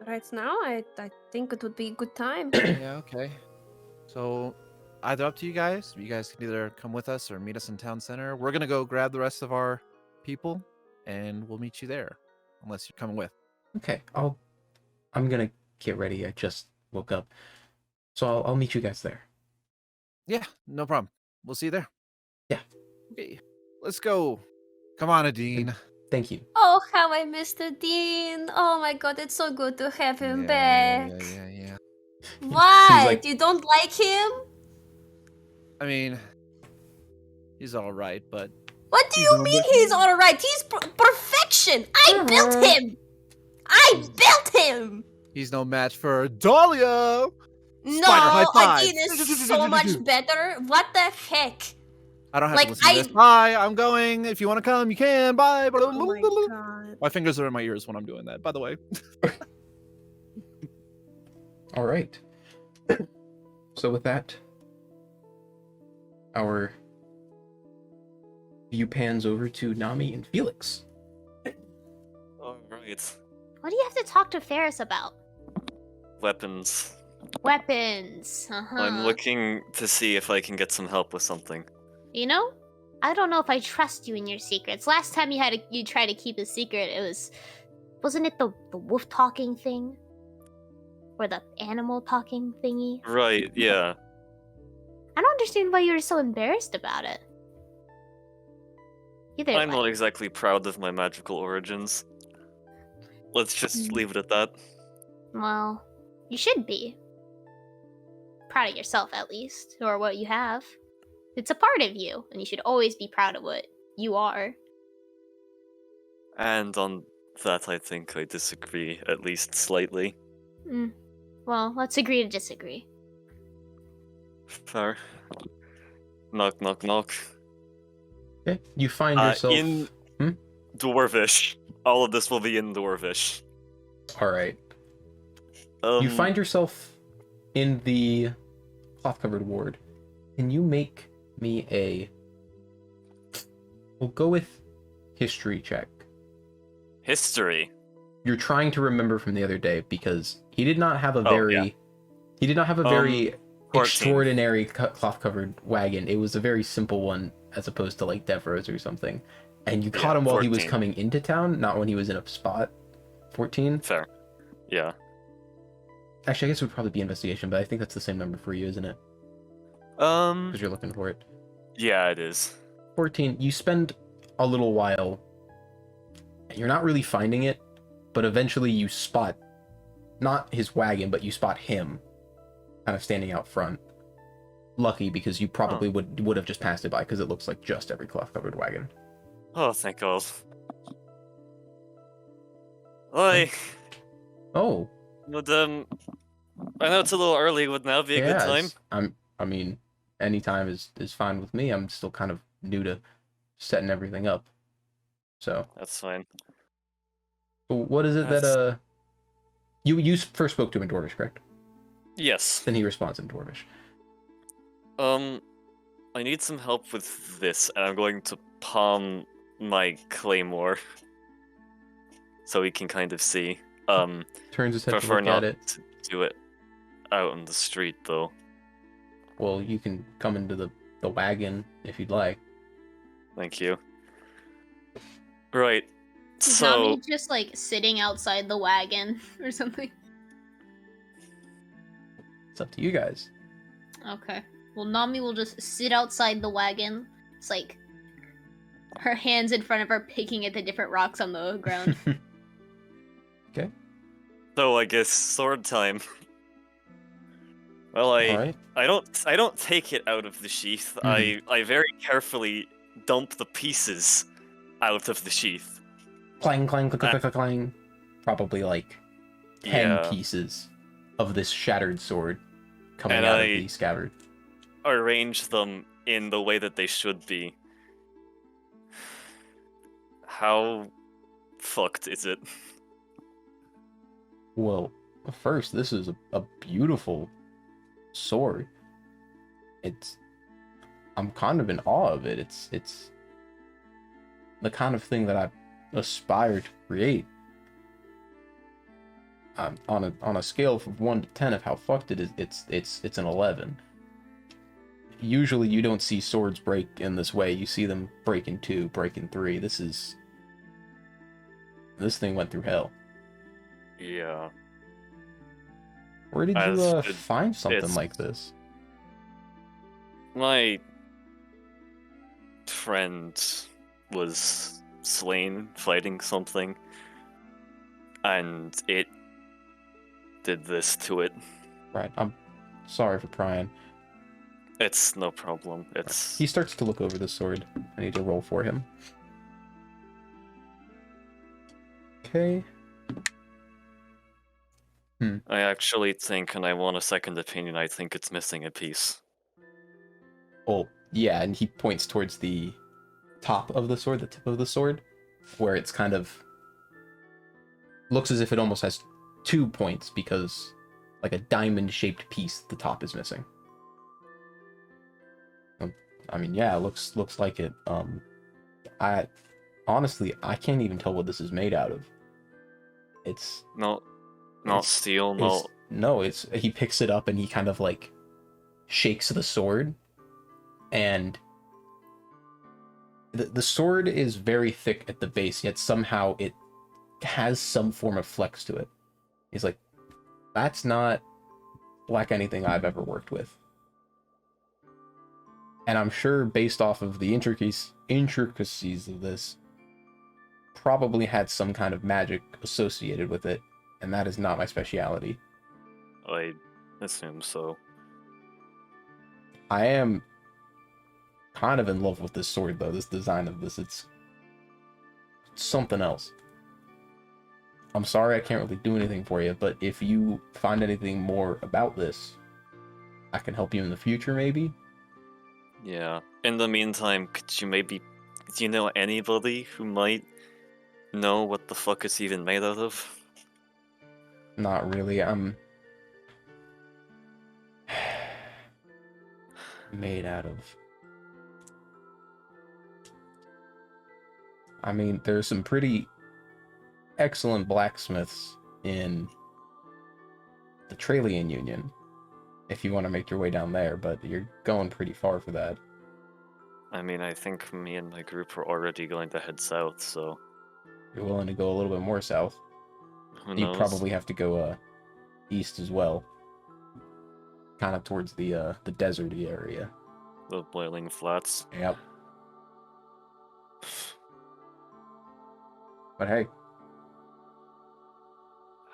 [SPEAKER 3] Right now, I think it would be a good time.
[SPEAKER 2] Yeah. Okay. So, either up to you guys. You guys can either come with us or meet us in town center. We're gonna go grab the rest of our people, and we'll meet you there, unless you're coming with.
[SPEAKER 1] Okay, I'm gonna get ready. I just woke up, so I'll meet you guys there.
[SPEAKER 2] Yeah, no problem. We'll see you there.
[SPEAKER 1] Yeah.
[SPEAKER 2] Okay, let's go. Come on, Adine.
[SPEAKER 1] Thank you.
[SPEAKER 3] Oh, how I missed the Dean. Oh my god, it's so good to have him back.
[SPEAKER 2] Yeah.
[SPEAKER 3] Why?
[SPEAKER 1] like-
[SPEAKER 3] You don't like him?
[SPEAKER 2] I mean, he's all right, but
[SPEAKER 3] What do
[SPEAKER 2] He's
[SPEAKER 3] you
[SPEAKER 2] no
[SPEAKER 3] mean
[SPEAKER 2] good.
[SPEAKER 3] he's alright? He's perfection! I built him! I built him!
[SPEAKER 2] he's no match for Dahlia.
[SPEAKER 3] No,
[SPEAKER 2] high five.
[SPEAKER 3] Adine is so much better. What the heck?
[SPEAKER 2] I don't have
[SPEAKER 3] Like,
[SPEAKER 2] to listen to this. Bye. I'm going. If you want to come, you can. Bye.
[SPEAKER 3] Oh my god.
[SPEAKER 2] My fingers are in my ears when I'm doing that, by the way.
[SPEAKER 1] All right. So with that, our view pans over to Nami and Felix.
[SPEAKER 4] All right.
[SPEAKER 5] What do you have to talk to Ferris about?
[SPEAKER 4] Weapons.
[SPEAKER 5] Weapons. Uh-huh.
[SPEAKER 4] I'm looking to see if I can get some help with something.
[SPEAKER 5] You know, I don't know if I trust you in your secrets. Last time you tried to keep a secret, wasn't it the wolf talking thing? Or the animal talking thingy?
[SPEAKER 4] Right, yeah.
[SPEAKER 5] I don't understand why you were so embarrassed about it. Either
[SPEAKER 4] I'm
[SPEAKER 5] way.
[SPEAKER 4] not exactly proud of my magical origins. Let's just leave it at that.
[SPEAKER 5] Well, you should be. Proud of yourself, at least. Or what you have. It's a part of you, and you should always be proud of what you are.
[SPEAKER 4] And on that, I think I disagree, at least slightly.
[SPEAKER 5] Well, let's agree to disagree.
[SPEAKER 4] Fair. Knock, knock, knock.
[SPEAKER 1] Okay. You find yourself
[SPEAKER 4] In Dwarvish. All of this will be in Dwarvish.
[SPEAKER 1] All right.
[SPEAKER 4] Um,
[SPEAKER 1] You find yourself in the cloth-covered ward. Can you make me we'll go with history check.
[SPEAKER 4] history.
[SPEAKER 1] You're trying to remember from the other day because he did not have a
[SPEAKER 4] Oh, yeah.
[SPEAKER 1] he did not have a very
[SPEAKER 4] 14.
[SPEAKER 1] extraordinary cloth-covered wagon. It was a very simple one as opposed to like Devro's or something. And you caught him while he was
[SPEAKER 4] 14.
[SPEAKER 1] coming into town, not when he was in a spot. 14?
[SPEAKER 4] Fair. Yeah.
[SPEAKER 1] Actually, I guess it would probably be investigation, but I think that's the same number for you, isn't it? Because you're looking for it.
[SPEAKER 4] Yeah, it is.
[SPEAKER 1] 14. You spend a little while. You're not really finding it, but eventually you spot not his wagon, but you spot him kind of standing out front. Lucky, because you probably would have just passed it by, because it looks like just every cloth-covered wagon.
[SPEAKER 4] Oh, thank God. Oi.
[SPEAKER 1] Oh,
[SPEAKER 4] But, I know it's a little early. Would now be a good time?
[SPEAKER 1] I mean, any time is fine with me. I'm still kind of new to setting everything up. So,
[SPEAKER 4] That's fine.
[SPEAKER 1] what is it that you first spoke to him in Dwarvish, correct?
[SPEAKER 4] Yes.
[SPEAKER 1] Then he responds in Dwarvish.
[SPEAKER 4] I need some help with this, and I'm going to palm my claymore so we can kind of see.
[SPEAKER 1] Turns his head to
[SPEAKER 4] Prefer
[SPEAKER 1] look
[SPEAKER 4] not
[SPEAKER 1] at it.
[SPEAKER 4] to do it out on the street, though.
[SPEAKER 1] Well, you can come into the wagon if you'd like.
[SPEAKER 4] Thank you. Right.
[SPEAKER 5] Is
[SPEAKER 4] So,
[SPEAKER 5] Nami just like sitting outside the wagon or something?
[SPEAKER 1] It's up to you guys.
[SPEAKER 5] Okay. Well, Nami will just sit outside the wagon. It's like her hands in front of her picking at the different rocks on the ground.
[SPEAKER 1] Okay.
[SPEAKER 4] so I guess sword time. Well,
[SPEAKER 1] All right.
[SPEAKER 4] I don't take it out of the sheath. I very carefully dump the pieces out of the sheath.
[SPEAKER 1] Clang, clang, clang, clang, clang, clang. Probably like 10
[SPEAKER 4] Yeah.
[SPEAKER 1] pieces of this shattered sword coming
[SPEAKER 4] And
[SPEAKER 1] out of
[SPEAKER 4] I-
[SPEAKER 1] the scabbard.
[SPEAKER 4] Arrange them in the way that they should be. How fucked is it?
[SPEAKER 1] Well, first, this is a beautiful sword. I'm kind of in awe of it. It's the kind of thing that I aspire to create. On a scale of 1 to 10 of how fucked it is, it's an 11. Usually you don't see swords break in this way. You see them break in 2, break in 3. This thing went through hell.
[SPEAKER 4] Yeah.
[SPEAKER 1] Where did
[SPEAKER 4] As
[SPEAKER 1] you
[SPEAKER 4] it-
[SPEAKER 1] find something
[SPEAKER 4] it's-
[SPEAKER 1] like this?
[SPEAKER 4] My friend was slain fighting something, and it did this to it.
[SPEAKER 1] Right, I'm sorry for prying.
[SPEAKER 4] It's no problem. It's
[SPEAKER 1] He starts to look over the sword. I need to roll for him. Okay.
[SPEAKER 4] I actually think, and I want a second opinion, I think it's missing a piece.
[SPEAKER 1] Oh, yeah, and he points towards the top of the sword, the tip of the sword, where it's kind of looks as if it almost has 2 points because like a diamond-shaped piece at the top is missing. I mean, yeah, it looks like it. I honestly, I can't even tell what this is made out of. It's
[SPEAKER 4] Not
[SPEAKER 1] It's-
[SPEAKER 4] steel, no.
[SPEAKER 1] he picks it up and he kind of like shakes the sword, and the sword is very thick at the base, yet somehow it has some form of flex to it. He's like, that's not like anything I've ever worked with. And I'm sure based off of the intricacies of this, probably had some kind of magic associated with it, and that is not my speciality.
[SPEAKER 4] I assume so.
[SPEAKER 1] I am kind of in love with this sword, though. This design of this, it's something else. I'm sorry I can't really do anything for you, but if you find anything more about this, I can help you in the future, maybe?
[SPEAKER 4] Yeah. In the meantime, do you know anybody who might know what the fuck it's even made out of?
[SPEAKER 1] Not really. I'm made out of... I mean, there's some pretty excellent blacksmiths in the Tralian Union, if you want to make your way down there, but you're going pretty far for that.
[SPEAKER 4] I mean, I think me and my group are already going to head south, so
[SPEAKER 1] You're willing to go a little bit more south.
[SPEAKER 4] who
[SPEAKER 1] You
[SPEAKER 4] knows?
[SPEAKER 1] probably have to go east as well, kind of towards the deserty area.
[SPEAKER 4] The Boiling Flats.
[SPEAKER 1] Yep. But hey,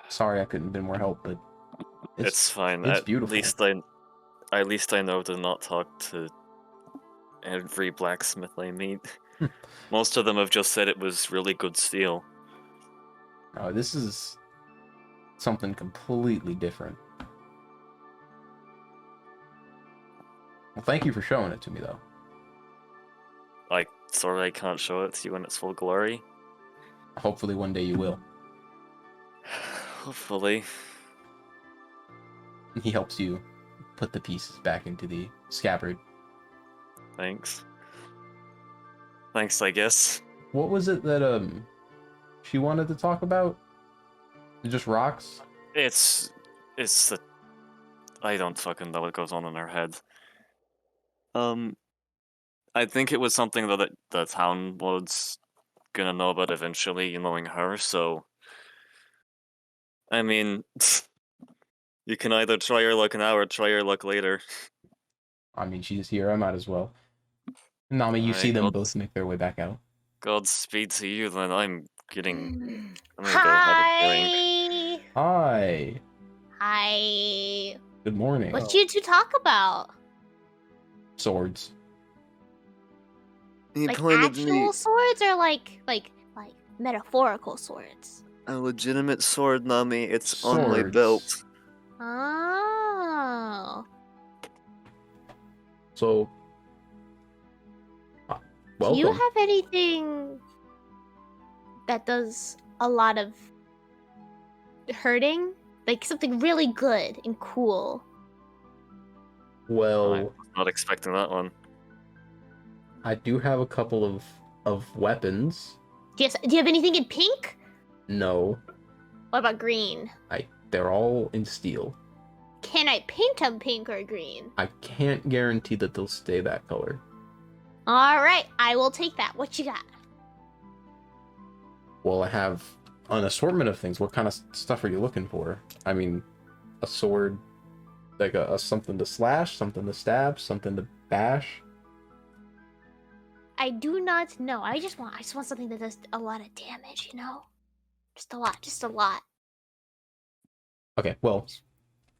[SPEAKER 1] sorry I couldn't have been more help, but
[SPEAKER 4] It's fine.
[SPEAKER 1] it's beautiful.
[SPEAKER 4] At least I know to not talk to every blacksmith I meet. Most of them have just said it was really good steel.
[SPEAKER 1] This is something completely different. Well, thank you for showing it to me, though.
[SPEAKER 4] Sorry I can't show it to you in its full glory.
[SPEAKER 1] Hopefully one day you will.
[SPEAKER 4] Hopefully.
[SPEAKER 1] He helps you put the pieces back into the scabbard.
[SPEAKER 4] Thanks. Thanks, I guess.
[SPEAKER 1] What was it that she wanted to talk about? Just rocks?
[SPEAKER 4] It's the... I don't fucking know what goes on in her head. I think it was something that the town was gonna know about eventually, knowing her, so... I mean... You can either try your luck now or try your luck later.
[SPEAKER 1] I mean, she's here. I might as well. Nami, you
[SPEAKER 4] Alright,
[SPEAKER 1] see them
[SPEAKER 4] well-
[SPEAKER 1] both make their way back out.
[SPEAKER 4] Godspeed to you, then I'm gonna go have a drink.
[SPEAKER 5] Hi.
[SPEAKER 1] Hi.
[SPEAKER 5] Hi.
[SPEAKER 1] Good morning.
[SPEAKER 5] What you two talk about?
[SPEAKER 1] Swords.
[SPEAKER 4] He
[SPEAKER 5] Like
[SPEAKER 4] pointed me
[SPEAKER 5] actual swords or like metaphorical swords?
[SPEAKER 4] a legitimate sword, Nami. It's on my belt.
[SPEAKER 1] Swords.
[SPEAKER 5] Oh.
[SPEAKER 1] So,
[SPEAKER 5] Do
[SPEAKER 1] welcome.
[SPEAKER 5] you have anything that does a lot of hurting? Like something really good and cool.
[SPEAKER 4] I
[SPEAKER 1] Well,
[SPEAKER 4] was not expecting that one.
[SPEAKER 1] I do have a couple of weapons.
[SPEAKER 5] Do you have anything in pink?
[SPEAKER 1] No,
[SPEAKER 5] What about green?
[SPEAKER 1] they're all in steel.
[SPEAKER 5] Can I paint them pink or green?
[SPEAKER 1] I can't guarantee that they'll stay that color.
[SPEAKER 5] All right, I will take that. What you got?
[SPEAKER 1] Well, I have an assortment of things. What kind of stuff are you looking for? I mean, a sword, like a something to slash, something to stab, something to bash.
[SPEAKER 5] I do not know. I just want something that does a lot of damage, you know? Just a lot.
[SPEAKER 1] Okay, well,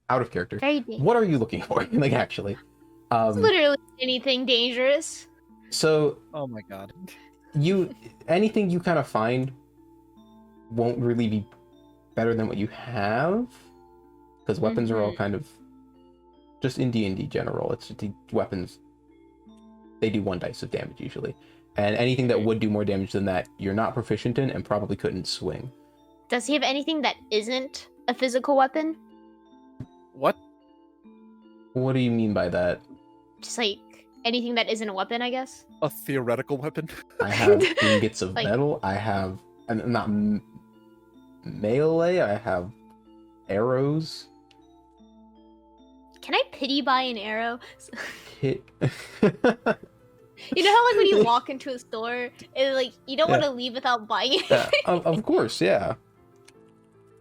[SPEAKER 1] out of character.
[SPEAKER 5] Very big.
[SPEAKER 1] What are you looking for? Like, actually.
[SPEAKER 5] It's literally anything dangerous.
[SPEAKER 1] So
[SPEAKER 2] Oh my god.
[SPEAKER 1] anything you kind of find won't really be better than what you have, because weapons are all kind of just in D&D general. It's the weapons, they do 1 dice of damage usually, and anything that would do more damage than that you're not proficient in and probably couldn't swing.
[SPEAKER 5] Does he have anything that isn't a physical weapon?
[SPEAKER 2] What?
[SPEAKER 1] What do you mean by that?
[SPEAKER 5] Just like anything that isn't a weapon, I guess.
[SPEAKER 2] A theoretical weapon?
[SPEAKER 1] I have ingots of
[SPEAKER 5] Like-
[SPEAKER 1] metal. I have not melee. I have arrows.
[SPEAKER 5] Can I pity buy an arrow?
[SPEAKER 1] Hit.
[SPEAKER 5] You know how like when you walk into a store and like you don't want
[SPEAKER 1] Yeah.
[SPEAKER 5] to leave without buying it?
[SPEAKER 1] Yeah, of course, yeah.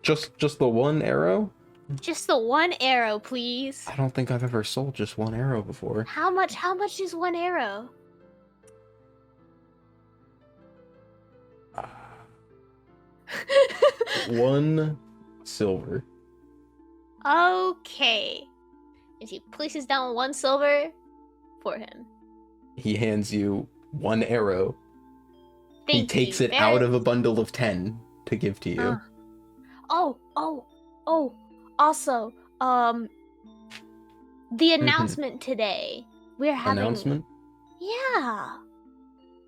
[SPEAKER 1] Just the one arrow?
[SPEAKER 5] Just the one arrow, please.
[SPEAKER 1] I don't think I've ever sold just one arrow before.
[SPEAKER 5] How much is one arrow?
[SPEAKER 1] One silver.
[SPEAKER 5] Okay. And he places down 1 silver for him.
[SPEAKER 1] He hands you one arrow.
[SPEAKER 5] Thank
[SPEAKER 1] He takes
[SPEAKER 5] you
[SPEAKER 1] it out
[SPEAKER 5] very-
[SPEAKER 1] of a bundle of 10 to give to you.
[SPEAKER 5] Oh. Also, the announcement today. We're having
[SPEAKER 1] Announcement?
[SPEAKER 5] Yeah.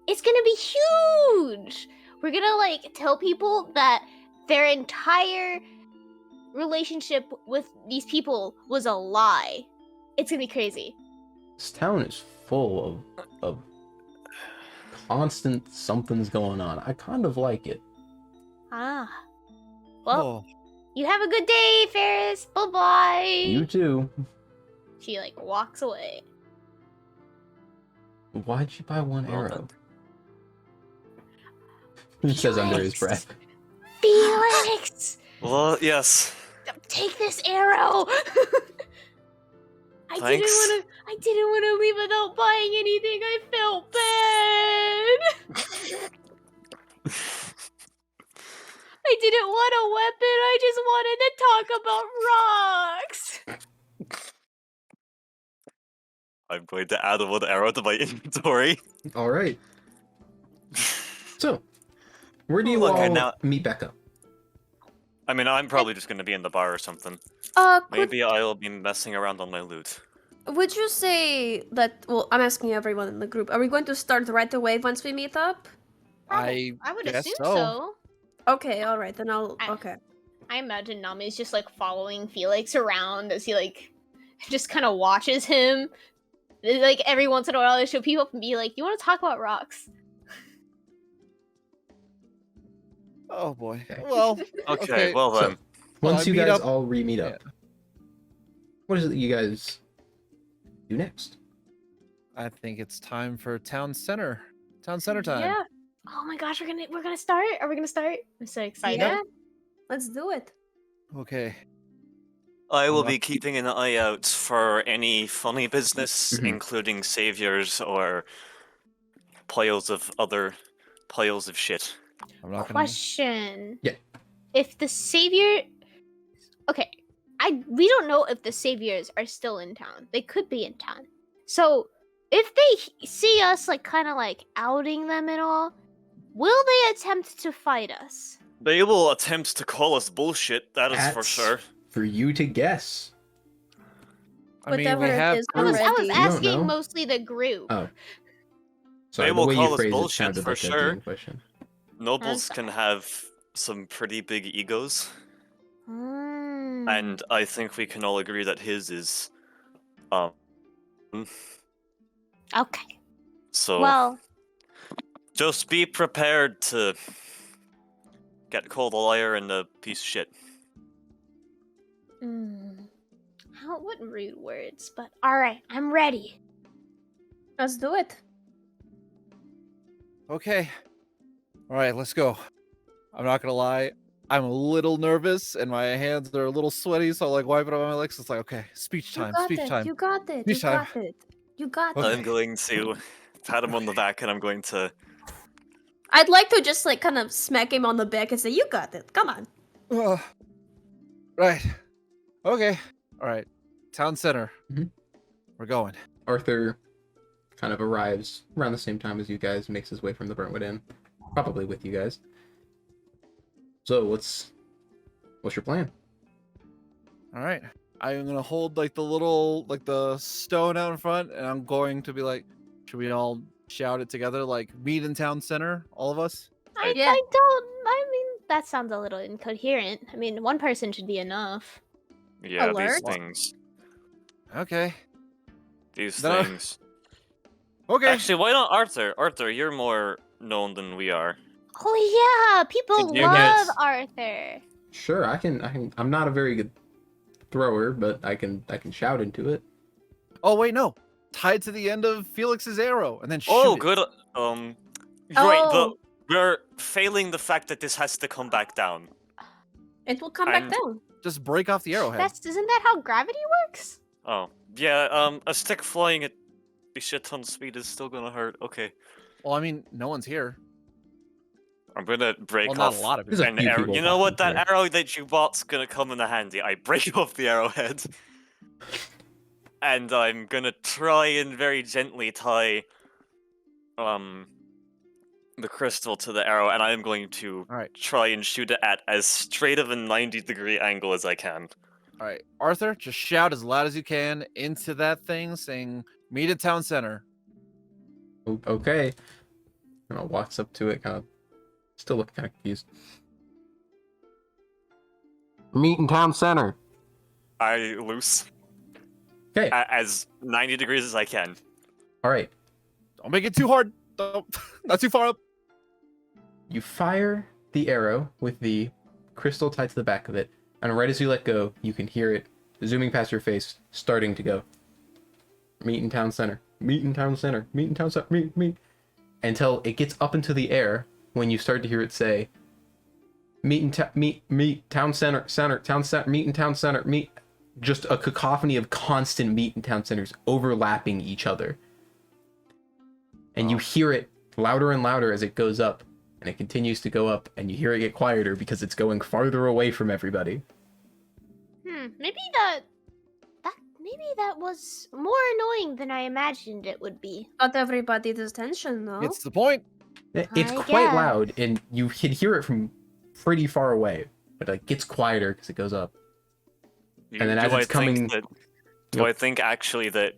[SPEAKER 5] It's gonna be huge. We're gonna like tell people that their entire relationship with these people was a lie. It's gonna be crazy.
[SPEAKER 1] This town is full of constant something's going on. I kind of like it.
[SPEAKER 5] Ah. Well,
[SPEAKER 2] Oh,
[SPEAKER 5] you have a good day, Ferris. Bye-bye.
[SPEAKER 1] You too.
[SPEAKER 5] She like walks away.
[SPEAKER 1] Why'd you buy one
[SPEAKER 4] Well
[SPEAKER 1] arrow? He says under his breath.
[SPEAKER 5] Felix!
[SPEAKER 4] Well, yes.
[SPEAKER 5] Take this arrow! I
[SPEAKER 4] Thanks.
[SPEAKER 5] didn't wanna leave without buying anything. I felt bad. I didn't want a weapon. I just wanted to talk about rocks.
[SPEAKER 4] I'm going to add one arrow to my inventory.
[SPEAKER 1] All right. So, where do you
[SPEAKER 4] Look, I
[SPEAKER 1] all
[SPEAKER 4] now-
[SPEAKER 1] meet Becca?
[SPEAKER 4] I mean, I'm probably just going to be in the bar or something. Maybe I'll be messing around on my loot.
[SPEAKER 3] Would you say that? Well, I'm asking everyone in the group. Are we going to start right away once we meet up?
[SPEAKER 2] I
[SPEAKER 5] would
[SPEAKER 2] guess
[SPEAKER 5] assume
[SPEAKER 2] so.
[SPEAKER 5] so.
[SPEAKER 3] Okay, all right, then I'll.
[SPEAKER 5] I-
[SPEAKER 3] Okay.
[SPEAKER 5] I imagine Nami's just like following Felix around as he like just kind of watches him. Like every once in a while, they show people up and be like, "You want to talk about rocks?"
[SPEAKER 2] Oh boy.
[SPEAKER 1] Okay.
[SPEAKER 2] Well,
[SPEAKER 4] Okay, well
[SPEAKER 1] So,
[SPEAKER 4] then.
[SPEAKER 1] once you
[SPEAKER 2] meet
[SPEAKER 1] guys
[SPEAKER 2] up-
[SPEAKER 1] all re-meet up,
[SPEAKER 2] yeah.
[SPEAKER 1] what is it that you guys do next?
[SPEAKER 2] I think it's time for town center. Town center time.
[SPEAKER 5] Yeah. Oh my gosh, we're gonna start. Are we gonna start? I'm so excited.
[SPEAKER 3] Yeah. Let's do it.
[SPEAKER 2] Okay.
[SPEAKER 4] I will
[SPEAKER 2] Well-
[SPEAKER 4] be keeping an eye out for any funny business,
[SPEAKER 1] Mhm.
[SPEAKER 4] including saviors or piles of shit.
[SPEAKER 2] I'm not gonna.
[SPEAKER 5] Question.
[SPEAKER 1] Yeah.
[SPEAKER 5] If the savior, okay, we don't know if the saviors are still in town. They could be in town. So if they see us like kind of like outing them and all, will they attempt to fight us?
[SPEAKER 4] They will attempt to call us bullshit, that is for
[SPEAKER 1] That's
[SPEAKER 4] sure.
[SPEAKER 1] for you to guess.
[SPEAKER 2] I mean,
[SPEAKER 3] Whatever
[SPEAKER 2] we
[SPEAKER 3] it
[SPEAKER 2] have
[SPEAKER 3] is,
[SPEAKER 5] I was
[SPEAKER 3] Already. You don't
[SPEAKER 5] asking
[SPEAKER 1] know.
[SPEAKER 5] mostly the group.
[SPEAKER 1] Oh. Sorry,
[SPEAKER 4] They
[SPEAKER 1] the
[SPEAKER 4] will
[SPEAKER 1] way
[SPEAKER 4] call
[SPEAKER 1] you
[SPEAKER 4] us
[SPEAKER 1] phrased it
[SPEAKER 4] bullshit
[SPEAKER 1] sounded
[SPEAKER 4] for
[SPEAKER 1] like
[SPEAKER 4] sure.
[SPEAKER 1] a DM question.
[SPEAKER 4] Nobles
[SPEAKER 5] I'm
[SPEAKER 4] can have some pretty big egos,
[SPEAKER 5] Hmm.
[SPEAKER 4] and I think we can all agree that his is,
[SPEAKER 5] Okay.
[SPEAKER 4] so
[SPEAKER 5] Well,
[SPEAKER 4] just be prepared to get called a liar and a piece of shit.
[SPEAKER 5] what rude words, but all right, I'm ready.
[SPEAKER 3] Let's do it.
[SPEAKER 2] Okay. All right, let's go. I'm not gonna lie. I'm a little nervous and my hands are a little sweaty, so I like wipe it on my legs. It's like, okay, speech
[SPEAKER 3] You
[SPEAKER 2] time,
[SPEAKER 3] got
[SPEAKER 2] speech
[SPEAKER 3] it.
[SPEAKER 2] time.
[SPEAKER 3] You got it.
[SPEAKER 2] Speech
[SPEAKER 3] You
[SPEAKER 2] time.
[SPEAKER 3] got it. You got
[SPEAKER 2] Okay.
[SPEAKER 3] it.
[SPEAKER 4] I'm going to pat him on the back, and I'm going to.
[SPEAKER 3] I'd like to just like kind of smack him on the back and say, "You got it. Come on."
[SPEAKER 2] Right. Okay. All right. Town center.
[SPEAKER 1] Mhm.
[SPEAKER 2] We're going.
[SPEAKER 1] Arthur kind of arrives around the same time as you guys, makes his way from the Brentwood Inn, probably with you guys. So what's your plan?
[SPEAKER 2] All right. I'm gonna hold like the stone out in front, and I'm going to be like, should we all shout it together, like meet in town center, all of us?
[SPEAKER 3] Yeah.
[SPEAKER 5] I mean, that sounds a little incoherent. I mean, one person should be enough.
[SPEAKER 4] Yeah,
[SPEAKER 3] Alert.
[SPEAKER 4] these things.
[SPEAKER 2] Okay.
[SPEAKER 4] These
[SPEAKER 2] Then I-
[SPEAKER 4] things.
[SPEAKER 2] Okay.
[SPEAKER 4] Actually, why not Arthur? Arthur, you're more known than we are.
[SPEAKER 5] Oh yeah, people
[SPEAKER 4] Did you
[SPEAKER 5] love
[SPEAKER 4] guys-
[SPEAKER 5] Arthur.
[SPEAKER 1] Sure, I can. I'm not a very good thrower, but I can shout into it.
[SPEAKER 2] Oh wait, no. Tied to the end of Felix's arrow, and then shoot
[SPEAKER 4] Oh,
[SPEAKER 2] it.
[SPEAKER 4] good. Right,
[SPEAKER 3] Oh.
[SPEAKER 4] but we're failing the fact that this has to come back down.
[SPEAKER 3] It will come back
[SPEAKER 4] And-
[SPEAKER 3] down.
[SPEAKER 2] Just break off the arrowhead.
[SPEAKER 5] Isn't that how gravity works?
[SPEAKER 4] Oh, yeah. A stick flying at a shit ton speed is still gonna hurt. Okay,
[SPEAKER 2] Well, I mean, no one's here.
[SPEAKER 4] I'm gonna break
[SPEAKER 2] Well, not
[SPEAKER 4] off
[SPEAKER 2] a lot of
[SPEAKER 1] There's
[SPEAKER 2] people.
[SPEAKER 1] a
[SPEAKER 4] an
[SPEAKER 1] few
[SPEAKER 4] arrow.
[SPEAKER 1] people
[SPEAKER 4] You know what?
[SPEAKER 1] walking
[SPEAKER 4] That
[SPEAKER 1] here.
[SPEAKER 4] arrow that you bought's gonna come in handy. I break off the arrowhead, and I'm gonna try and very gently tie, the crystal to the arrow, and I am going to
[SPEAKER 2] All right.
[SPEAKER 4] try and shoot it at as straight of a 90-degree angle as I can.
[SPEAKER 2] All right, Arthur, just shout as loud as you can into that thing, saying, "Meet at town center."
[SPEAKER 1] Okay. And I walks up to it, kind of still looking kind of confused. Meet in town center.
[SPEAKER 4] I loose
[SPEAKER 1] Okay.
[SPEAKER 4] as 90 degrees as I can.
[SPEAKER 1] All right.
[SPEAKER 2] Don't make it too hard. Don't, not too far up.
[SPEAKER 1] You fire the arrow with the crystal tied to the back of it, and right as you let go, you can hear it zooming past your face, starting to go. Meet in town center. Meet in town center. Meet in town center. Meet. Until it gets up into the air when you start to hear it say, meet in town center, town center, meet in town center, meet. Just a cacophony of constant meet in town centers overlapping each other. And you hear it louder and louder as it goes up, and it continues to go up, and you hear it get quieter because it's going farther away from everybody.
[SPEAKER 5] Maybe that was more annoying than I imagined it would be.
[SPEAKER 3] Got everybody's attention, no?
[SPEAKER 2] It's the point.
[SPEAKER 1] It's
[SPEAKER 5] I
[SPEAKER 1] quite
[SPEAKER 5] guess.
[SPEAKER 1] loud, and you can hear it from pretty far away, but it gets quieter because it goes up. And then as it's coming-
[SPEAKER 4] Do I think actually that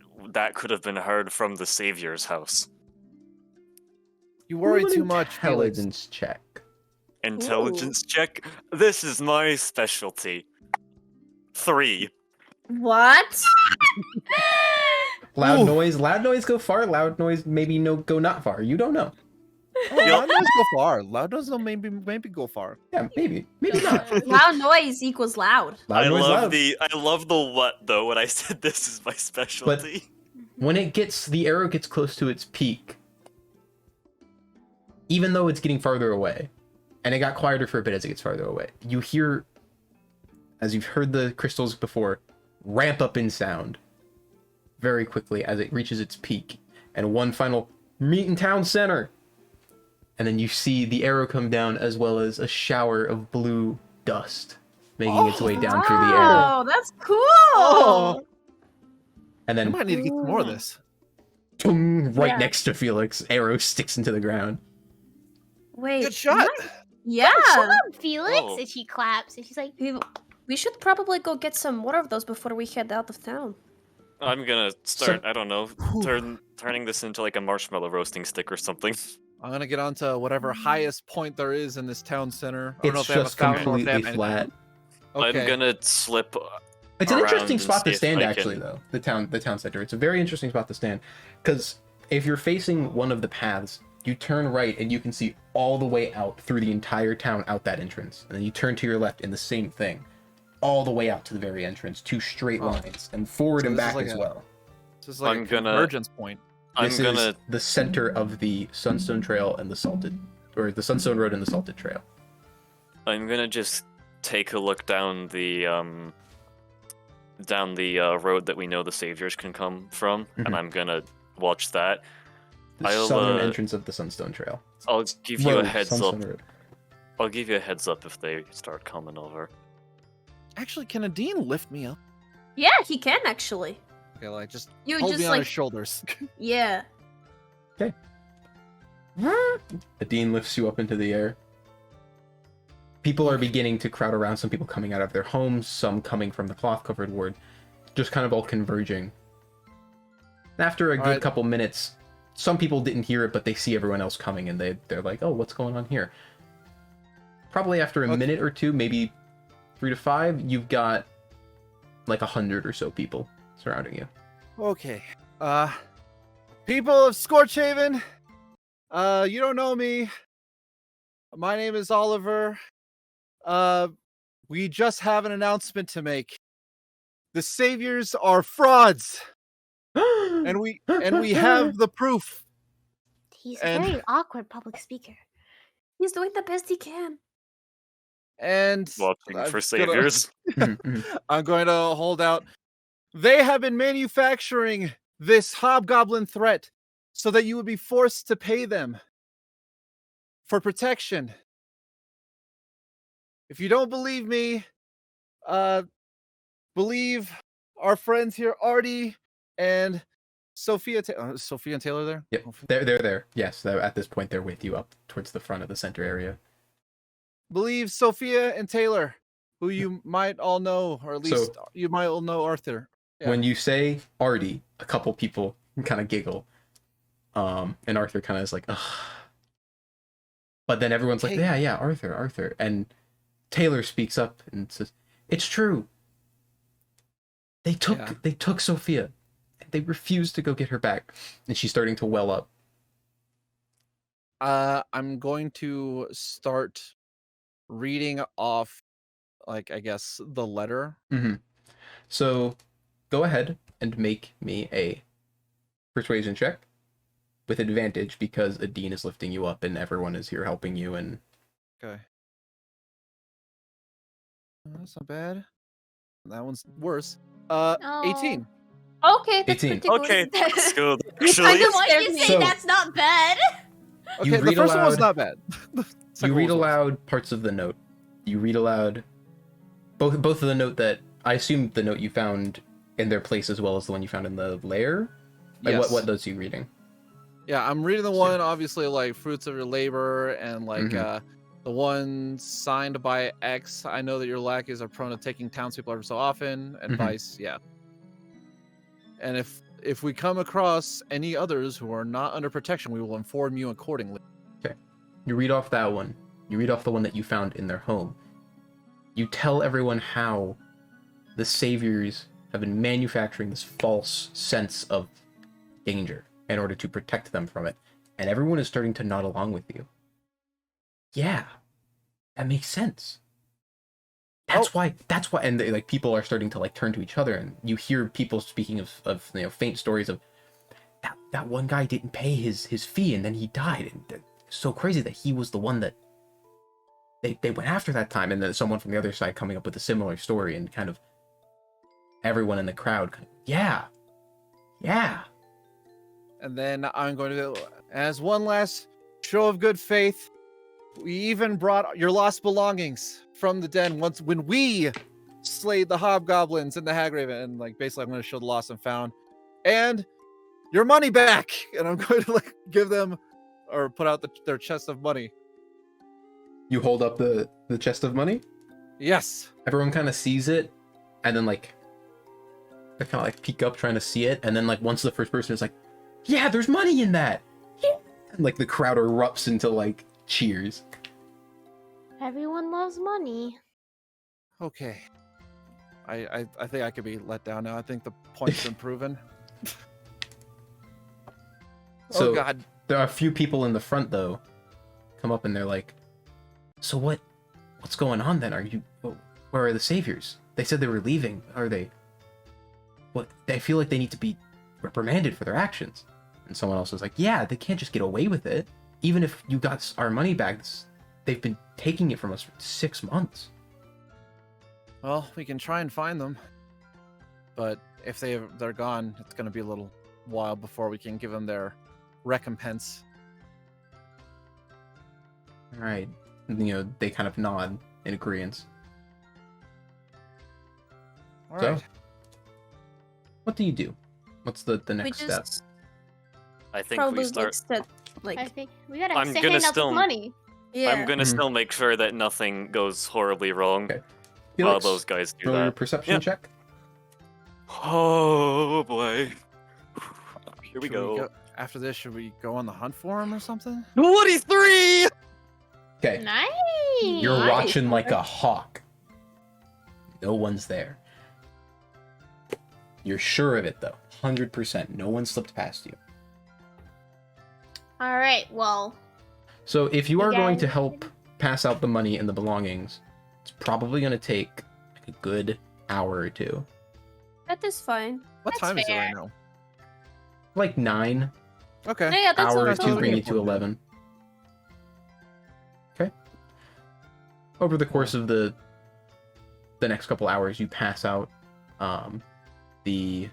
[SPEAKER 4] could have been heard from the Savior's house?
[SPEAKER 2] You worry
[SPEAKER 1] Roll an
[SPEAKER 2] too much, Felix.
[SPEAKER 1] Intelligence check.
[SPEAKER 4] Intelligence check? This is my specialty. 3.
[SPEAKER 3] What?
[SPEAKER 1] Loud
[SPEAKER 2] Ooh.
[SPEAKER 1] noise go far, loud noise maybe go not far. You don't know.
[SPEAKER 2] Oh, loud noise go far. Loud noise will maybe go far.
[SPEAKER 1] Yeah, maybe not.
[SPEAKER 3] Loud noise equals loud.
[SPEAKER 1] Loud
[SPEAKER 4] I
[SPEAKER 1] noise, loud.
[SPEAKER 4] I love the what though when I said this is my specialty.
[SPEAKER 1] When the arrow gets close to its peak, even though it's getting farther away, and it got quieter for a bit as it gets farther away, you hear, as you've heard the crystals before, ramp up in sound very quickly as it reaches its peak, and one final meet in town center, and then you see the arrow come down as well as a shower of blue dust making its way down through the air.
[SPEAKER 3] Oh, that's cool.
[SPEAKER 2] Oh.
[SPEAKER 1] And
[SPEAKER 2] I
[SPEAKER 1] then
[SPEAKER 2] might need to get some more of this.
[SPEAKER 1] boom, right
[SPEAKER 3] Yeah.
[SPEAKER 1] next to Felix, arrow sticks into the ground.
[SPEAKER 3] Wait.
[SPEAKER 2] Good shot.
[SPEAKER 3] Yeah.
[SPEAKER 5] Shut up, Felix.
[SPEAKER 4] Oh.
[SPEAKER 5] And she claps and she's like,
[SPEAKER 3] We should probably go get some more of those before we head out of town.
[SPEAKER 4] I'm gonna start. I don't know, turning this into like a marshmallow roasting stick or something.
[SPEAKER 2] I'm gonna get onto whatever highest point there is in this town center. I don't know
[SPEAKER 1] It's
[SPEAKER 2] if they have a
[SPEAKER 1] just
[SPEAKER 2] fountain or if they
[SPEAKER 1] completely
[SPEAKER 2] have
[SPEAKER 1] flat.
[SPEAKER 2] anything.
[SPEAKER 4] I'm gonna slip.
[SPEAKER 1] It's an
[SPEAKER 4] around
[SPEAKER 1] interesting
[SPEAKER 4] and
[SPEAKER 1] spot to
[SPEAKER 4] see if
[SPEAKER 1] stand,
[SPEAKER 4] I
[SPEAKER 1] actually,
[SPEAKER 4] can-
[SPEAKER 1] though. The town center. It's a very interesting spot to stand, because if you're facing one of the paths, you turn right and you can see all the way out through the entire town out that entrance, and then you turn to your left in the same thing, all the way out to the very entrance, 2 straight
[SPEAKER 2] Oh.
[SPEAKER 1] lines, and forward
[SPEAKER 2] So
[SPEAKER 1] and
[SPEAKER 2] this is
[SPEAKER 1] back
[SPEAKER 2] like
[SPEAKER 1] as
[SPEAKER 2] a-
[SPEAKER 1] well.
[SPEAKER 2] This is like
[SPEAKER 4] I'm
[SPEAKER 2] a
[SPEAKER 4] gonna-
[SPEAKER 2] convergence point.
[SPEAKER 1] This
[SPEAKER 4] I'm gonna.
[SPEAKER 1] is the center of the Sunstone Trail and the Salted, or the Sunstone Road and the Salted Trail.
[SPEAKER 4] I'm gonna just take a look down the road that we know the saviors can come from,
[SPEAKER 1] Mhm.
[SPEAKER 4] and I'm gonna watch that.
[SPEAKER 1] The
[SPEAKER 4] I'll,
[SPEAKER 1] southern
[SPEAKER 4] uh,
[SPEAKER 1] entrance of the Sunstone Trail.
[SPEAKER 4] I'll give you a
[SPEAKER 1] Road,
[SPEAKER 4] heads
[SPEAKER 1] Sunstone
[SPEAKER 4] up.
[SPEAKER 1] Road.
[SPEAKER 4] I'll give you a heads up if they start coming over.
[SPEAKER 2] Actually, can a dean lift me up?
[SPEAKER 3] Yeah, he can actually.
[SPEAKER 2] Okay, like just
[SPEAKER 3] You
[SPEAKER 2] hold
[SPEAKER 3] just
[SPEAKER 2] me on
[SPEAKER 3] like
[SPEAKER 2] his shoulders.
[SPEAKER 3] yeah.
[SPEAKER 1] The dean lifts you up into the air. People are beginning to crowd around, some people coming out of their homes, some coming from the cloth-covered ward, just kind of all converging. After a good
[SPEAKER 2] Alright.
[SPEAKER 1] couple minutes, some people didn't hear it, but they see everyone else coming, and they're like, oh, what's going on here? Probably after a
[SPEAKER 2] Okay.
[SPEAKER 1] minute or two, maybe 3 to 5, you've got like 100 or so people surrounding you.
[SPEAKER 2] Okay. People of Scorchhaven, you don't know me. My name is Oliver. We just have an announcement to make. The saviors are frauds, and we have the proof.
[SPEAKER 5] he's
[SPEAKER 2] And-
[SPEAKER 5] a very awkward public speaker.
[SPEAKER 3] He's doing the best he can.
[SPEAKER 2] And
[SPEAKER 4] Watching
[SPEAKER 2] I'm
[SPEAKER 4] for
[SPEAKER 2] gonna-
[SPEAKER 4] saviors.
[SPEAKER 2] I'm going to hold out. They have been manufacturing this hobgoblin threat so that you would be forced to pay them for protection. If you don't believe me, believe our friends here, Artie and Sophia. Sophia and Taylor there?
[SPEAKER 1] Yep, they're there. Yes, at this point, they're with you up towards the front of the center area.
[SPEAKER 2] Believe Sophia and Taylor, who you might all know, or at least
[SPEAKER 1] So-
[SPEAKER 2] you might all know Arthur. Yeah.
[SPEAKER 1] When you say Artie, a couple people kind of giggle. And Arthur kind of is like, ugh. But then everyone's like,
[SPEAKER 2] Hey.
[SPEAKER 1] yeah, Arthur. And Taylor speaks up and says, it's true. They took Sophia. They refused to go get her back. And she's starting to well up.
[SPEAKER 2] I'm going to start reading off, like, I guess, the letter.
[SPEAKER 1] Mm-hmm. So go ahead and make me a persuasion check with advantage because a dean is lifting you up and everyone is here helping you. And
[SPEAKER 2] Okay. That's not bad. That one's worse. 18.
[SPEAKER 3] Okay, that's
[SPEAKER 1] 18.
[SPEAKER 3] pretty good.
[SPEAKER 4] Okay, that's good.
[SPEAKER 3] kind
[SPEAKER 4] Actually,
[SPEAKER 3] of
[SPEAKER 5] Why did you say
[SPEAKER 1] So-
[SPEAKER 5] that's not bad?
[SPEAKER 2] Okay,
[SPEAKER 1] You
[SPEAKER 2] the
[SPEAKER 1] read
[SPEAKER 2] first one was
[SPEAKER 1] aloud-
[SPEAKER 2] not bad. The
[SPEAKER 1] you
[SPEAKER 2] second
[SPEAKER 1] read
[SPEAKER 2] one was worse.
[SPEAKER 1] aloud parts of the note. You read aloud both of the note that I assume the note you found in their place as well as the one you found in the lair. Like
[SPEAKER 2] Yes.
[SPEAKER 1] what notes are you reading?
[SPEAKER 2] Yeah, I'm reading the one, obviously, like, fruits of your labor, and, like,
[SPEAKER 1] Mhm.
[SPEAKER 2] the one signed by X. I know that your lackeys are prone to taking townspeople every so often, and
[SPEAKER 1] Mhm.
[SPEAKER 2] vice, yeah. And if we come across any others who are not under protection, we will inform you accordingly.
[SPEAKER 1] You read off that one. You read off the one that you found in their home. You tell everyone how the saviors have been manufacturing this false sense of danger in order to protect them from it. And everyone is starting to nod along with you. Yeah, that makes sense. That's why, and they, like, people are starting to, like, turn to each other, and you hear people speaking of faint stories of that one guy didn't pay his fee and then he died, and it's so crazy that he was the one that they went after that time, and then someone from the other side coming up with a similar story, and kind of everyone in the crowd, yeah.
[SPEAKER 2] And then I'm going to, as one last show of good faith, We even brought your lost belongings from the den when we slayed the hobgoblins and the hagraven. And like basically, I'm going to show the lost and found, and your money back. And I'm going to like give them or put out their chest of money.
[SPEAKER 1] You hold up the chest of money.
[SPEAKER 2] Yes.
[SPEAKER 1] Everyone kind of sees it, and then like they kind of like peek up trying to see it, and then like once the first person is like, "Yeah, there's money in that," and like the crowd erupts into like cheers.
[SPEAKER 5] Everyone loves money.
[SPEAKER 2] Okay. I think I could be let down now. I think the point's been proven.
[SPEAKER 1] So
[SPEAKER 2] oh God.
[SPEAKER 1] there are a few people in the front though, come up and they're like, "So what's going on then? Where are the saviors? They said they were leaving. Are they? What? I feel like they need to be reprimanded for their actions." And someone else was like, "Yeah, they can't just get away with it. Even if you got our money back, they've been taking it from us for 6 months."
[SPEAKER 2] Well, we can try and find them, but if they're gone, it's going to be a little while before we can give them their recompense.
[SPEAKER 1] All right, they kind of nod in agreement.
[SPEAKER 2] All
[SPEAKER 1] So,
[SPEAKER 2] right.
[SPEAKER 1] what do you do? What's the next
[SPEAKER 3] we
[SPEAKER 1] step?
[SPEAKER 3] just
[SPEAKER 4] I think
[SPEAKER 3] probably
[SPEAKER 4] we start.
[SPEAKER 5] I think we gotta
[SPEAKER 4] I'm
[SPEAKER 5] say
[SPEAKER 4] gonna
[SPEAKER 5] hand out
[SPEAKER 4] still-
[SPEAKER 5] some money.
[SPEAKER 3] yeah.
[SPEAKER 4] I'm gonna
[SPEAKER 1] Mhm.
[SPEAKER 4] still make sure that nothing goes horribly wrong
[SPEAKER 1] Okay.
[SPEAKER 4] while
[SPEAKER 1] Felix,
[SPEAKER 4] those guys do
[SPEAKER 1] roll your
[SPEAKER 4] that.
[SPEAKER 1] perception
[SPEAKER 4] Yeah.
[SPEAKER 1] check.
[SPEAKER 4] Oh boy. Here we
[SPEAKER 2] Should
[SPEAKER 4] go.
[SPEAKER 2] after this, should we go on the hunt for him or something?
[SPEAKER 4] 23!
[SPEAKER 1] Okay.
[SPEAKER 5] Nice.
[SPEAKER 1] You're
[SPEAKER 3] Nice.
[SPEAKER 1] watching like a hawk. No one's there. You're sure of it though. 100%. No one slipped past you.
[SPEAKER 5] All right. Well,
[SPEAKER 1] So if you
[SPEAKER 5] You
[SPEAKER 1] are going
[SPEAKER 5] guys-
[SPEAKER 1] to help pass out the money and the belongings, it's probably going to take like a good hour or two.
[SPEAKER 3] That is fine.
[SPEAKER 2] What
[SPEAKER 5] That's
[SPEAKER 2] time is it
[SPEAKER 5] fair.
[SPEAKER 2] right now?
[SPEAKER 1] Like 9
[SPEAKER 2] Okay.
[SPEAKER 3] Yeah, that's
[SPEAKER 1] hour or
[SPEAKER 3] all
[SPEAKER 1] two, bring you to
[SPEAKER 2] totally.
[SPEAKER 1] 11. Okay. Over the course of the next couple hours, you pass out the